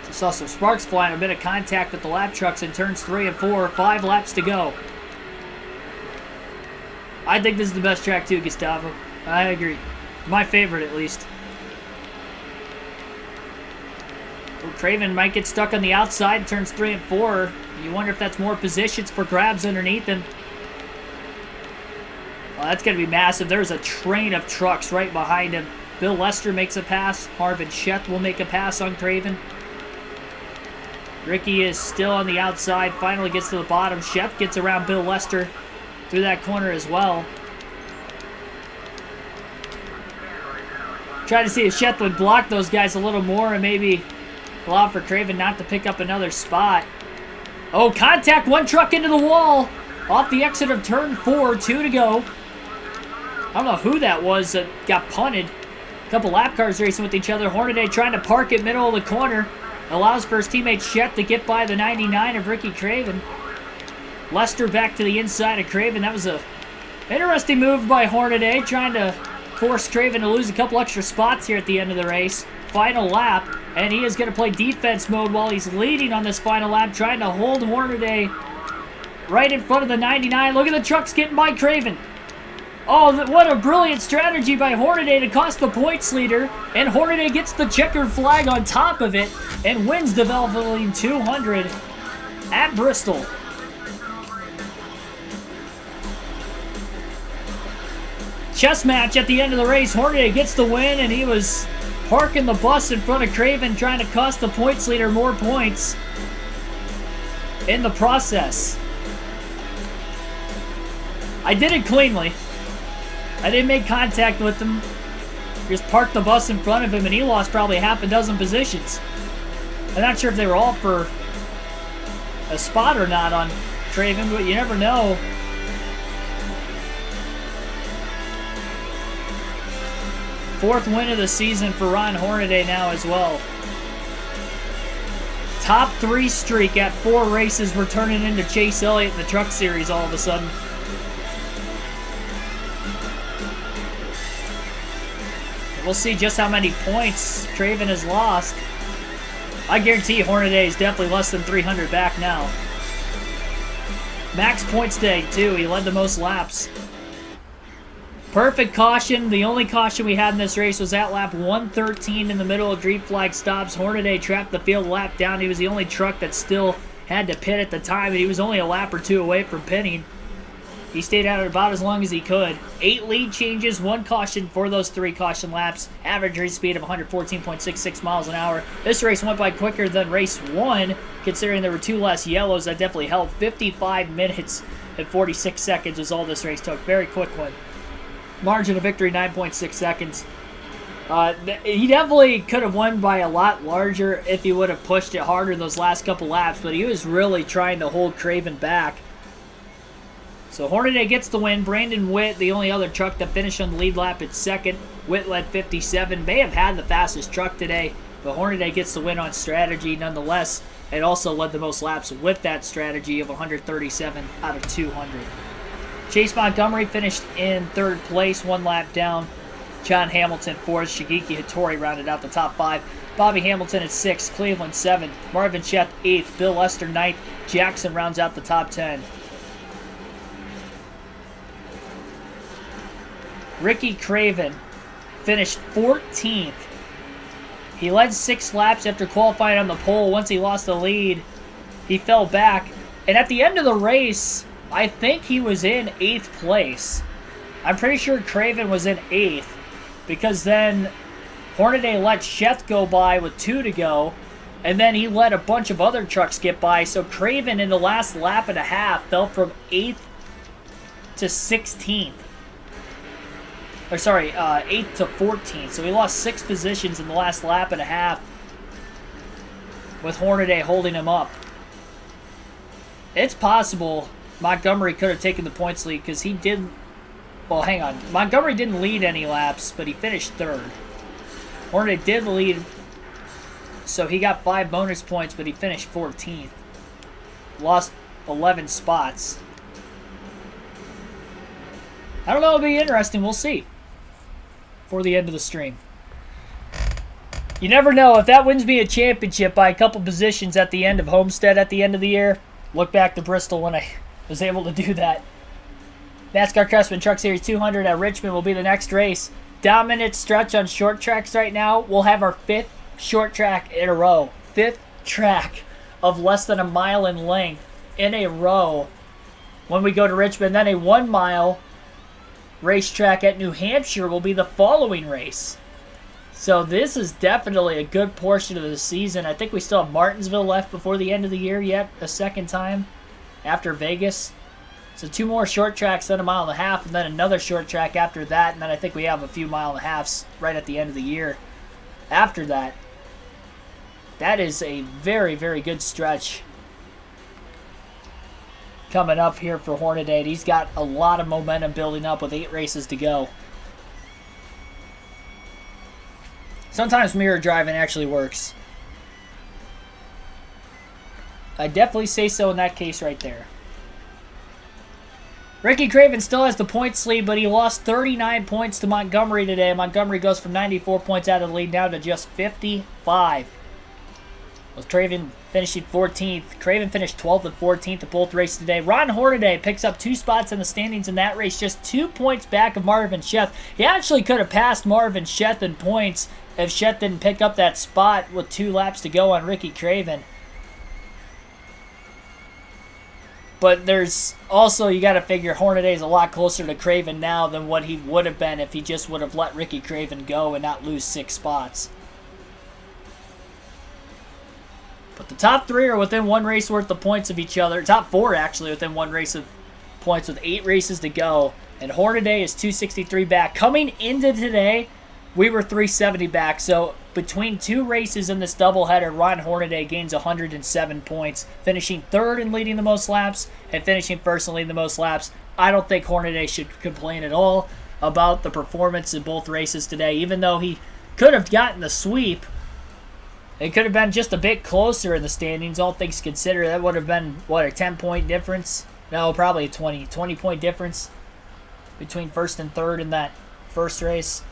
Just saw some sparks flying. A bit of contact with the lap trucks in turns 3 and 4. 5 laps to go. I think this is the best track too, Gustavo. I agree. My favorite, at least. Craven might get stuck on the outside, turns 3 and 4. You wonder if that's more positions for grabs underneath him. Well, that's going to be massive. There's a train of trucks right behind him. Bill Lester makes a pass. Marvin Sheth will make a pass on Craven. Ricky is still on the outside. Finally gets to the bottom. Sheth gets around Bill Lester through that corner as well. Try to see if Sheth would block those guys a little more and maybe allow for Craven not to pick up another spot. Oh, contact, one truck into the wall. Off the exit of turn 4, 2 to go. I don't know who that was that got punted. A couple lap cars racing with each other. Hornaday trying to park it middle of the corner. Allows for his teammate Sheth to get by the 99 of Ricky Craven. Lester back to the inside of Craven. That was a interesting move by Hornaday, trying to force Craven to lose a couple extra spots here at the end of the race. Final lap, and he is going to play defense mode while he's leading on this final lap, trying to hold Hornaday right in front of the 99. Look at the trucks getting by Craven. Oh, what a brilliant strategy by Hornaday to cost the points leader, and Hornaday gets the checkered flag on top of it and wins the Valvoline 200 at Bristol. Chess match at the end of the race. Hornaday gets the win, and he was parking the bus in front of Craven, trying to cost the points leader more points. in the process. I did it cleanly. I didn't make contact with him. Just parked the bus in front of him, and he lost probably half a dozen positions. I'm not sure if they were all for a spot or not on Craven, but you never know. Fourth win of the season for Ron Hornaday now as well. Top 3 streak at 4 races. We're turning into Chase Elliott in the Truck Series all of a sudden. We'll see just how many points Craven has lost. I guarantee Hornaday is definitely less than 300 back now. Max points day, too. He led the most laps. Perfect caution. The only caution we had in this race was at lap 113 in the middle of green flag stops. Hornaday trapped the field lap down. He was the only truck that still had to pit at the time, and he was only a lap or 2 away from pitting. He stayed out about as long as he could. 8 lead changes, 1 caution for those 3 caution laps. Average race speed of 114.66 miles an hour. This race went by quicker than race 1, considering there were 2 less yellows. That definitely helped. 55 minutes and 46 seconds was all this race took. Very quick one. Margin of victory, 9.6 seconds. He definitely could have won by a lot larger if he would have pushed it harder those last couple laps, but he was really trying to hold Craven back. So Hornaday gets the win. Brandon Witt, the only other truck that finished on the lead lap at second. Witt led 57. May have had the fastest truck today, but Hornaday gets the win on strategy nonetheless. It also led the most laps with that strategy of 137 out of 200. Chase Montgomery finished in 3rd place, 1 lap down. John Hamilton 4th. Shigeki Hattori rounded out the top 5. Bobby Hamilton at 6th. Cleveland 7th. Marvin Sheth 8th. Bill Lester 9th. Jackson rounds out the top 10. Ricky Craven finished 14th. He led 6 laps after qualifying on the pole. Once he lost the lead, he fell back. And at the end of the race, I think he was in 8th place. I'm pretty sure Craven was in 8th, because then Hornaday let Sheth go by with 2 to go, and then he let a bunch of other trucks get by. So Craven in the last lap and a half fell from 8th to 16th. Or sorry, 8th to 14th. So he lost 6 positions in the last lap and a half with Hornaday holding him up. It's possible Montgomery could have taken the points lead because he did. Well, hang on. Montgomery didn't lead any laps, but he finished 3rd. Hornaday did lead, so he got 5 bonus points, but he finished 14th. Lost 11 spots. I don't know. It'll be interesting. We'll see. For the end of the stream. You never know. If that wins me a championship by a couple positions at the end of Homestead at the end of the year, look back to Bristol when I was able to do that. NASCAR Craftsman Truck Series 200 at Richmond will be the next race. Dominant stretch on short tracks right now. We'll have our 5th short track in a row. 5th track of less than a mile in length in a row when we go to Richmond. Then a 1 mile racetrack at New Hampshire will be the following race. So this is definitely a good portion of the season. I think we still have Martinsville left before the end of the year yet, a second time after Vegas. So 2 more short tracks, then a mile and a half, and then another short track after that, and then I think we have a few mile and a halves right at the end of the year after that. That is a very, very good stretch coming up here for Hornaday. He's got a lot of momentum building up with 8 races to go. Sometimes mirror driving actually works. I definitely say so in that case right there. Ricky Craven still has the points lead, but he lost 39 points to Montgomery today. Montgomery goes from 94 points out of the lead down to just 55. With Craven finishing 14th. Craven finished 12th and 14th at both races today. Ron Hornaday picks up 2 spots in the standings in that race, just 2 points back of Marvin Sheth. He actually could have passed Marvin Sheth in points if Sheth didn't pick up that spot with 2 laps to go on Ricky Craven. But there's also, you got to figure Hornaday's a lot closer to Craven now than what he would have been if he just would have let Ricky Craven go and not lose 6 spots. But The top 3 are within 1 race worth of points of each other. Top 4 actually within 1 race of points with 8 races to go. And Hornaday is 263 back. Coming into today, we were 370 back. So between 2 races in this doubleheader, Ron Hornaday gains 107 points, finishing 3rd and leading the most laps, and finishing 1st and leading the most laps. I don't think Hornaday should complain at all about the performance in both races today, even though he could have gotten the sweep. It could have been just a bit closer in the standings, all things considered. That would have been, what, a 10-point difference? No, probably a 20-point difference between 1st and 3rd in that first race.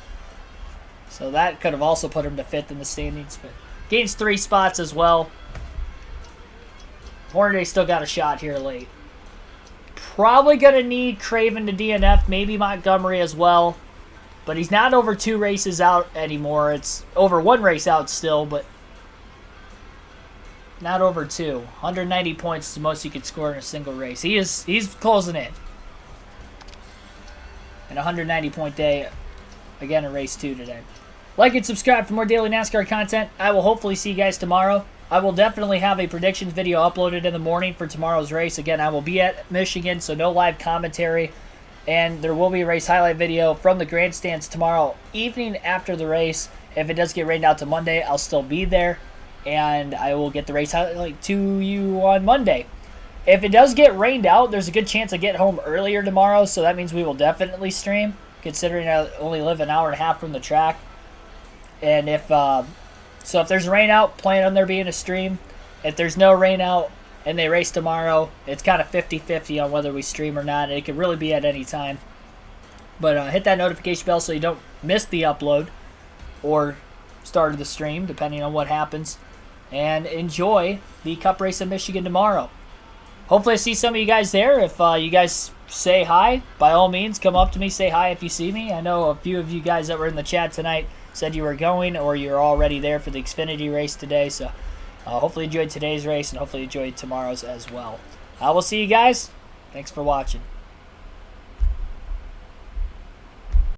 So that could have also put him to 5th in the standings. But gains 3 spots as well. Hornaday still got a shot here late. Probably going to need Craven to DNF, maybe Montgomery as well. But he's not over 2 races out anymore. It's over 1 race out still, but not over 2. 190 points is the most you could score in a single race. He's closing in. And a 190-point day, again, in race 2 today. Like and subscribe for more daily NASCAR content. I will hopefully see you guys tomorrow. I will definitely have a predictions video uploaded in the morning for tomorrow's race. Again, I will be at Michigan, so no live commentary. And there will be a race highlight video from the grandstands tomorrow evening after the race. If it does get rained out to Monday, I'll still be there. And I will get the race highlight to you on Monday. If it does get rained out, there's a good chance I get home earlier tomorrow. So that means we will definitely stream, considering I only live an hour and a half from the track. And if there's rain out, plan on there being a stream. If there's no rain out and they race tomorrow, it's kind of 50-50 on whether we stream or not. It could really be at any time. But hit that notification bell so you don't miss the upload or start of the stream, depending on what happens. And enjoy the Cup race in Michigan tomorrow. Hopefully I see some of you guys there. If you guys say hi, by all means, come up to me, say hi if you see me. I know a few of you guys that were in the chat tonight said you were going or you're already there for the Xfinity race today. So hopefully you enjoyed today's race and hopefully you enjoyed tomorrow's as well. I will see you guys. Thanks for watching.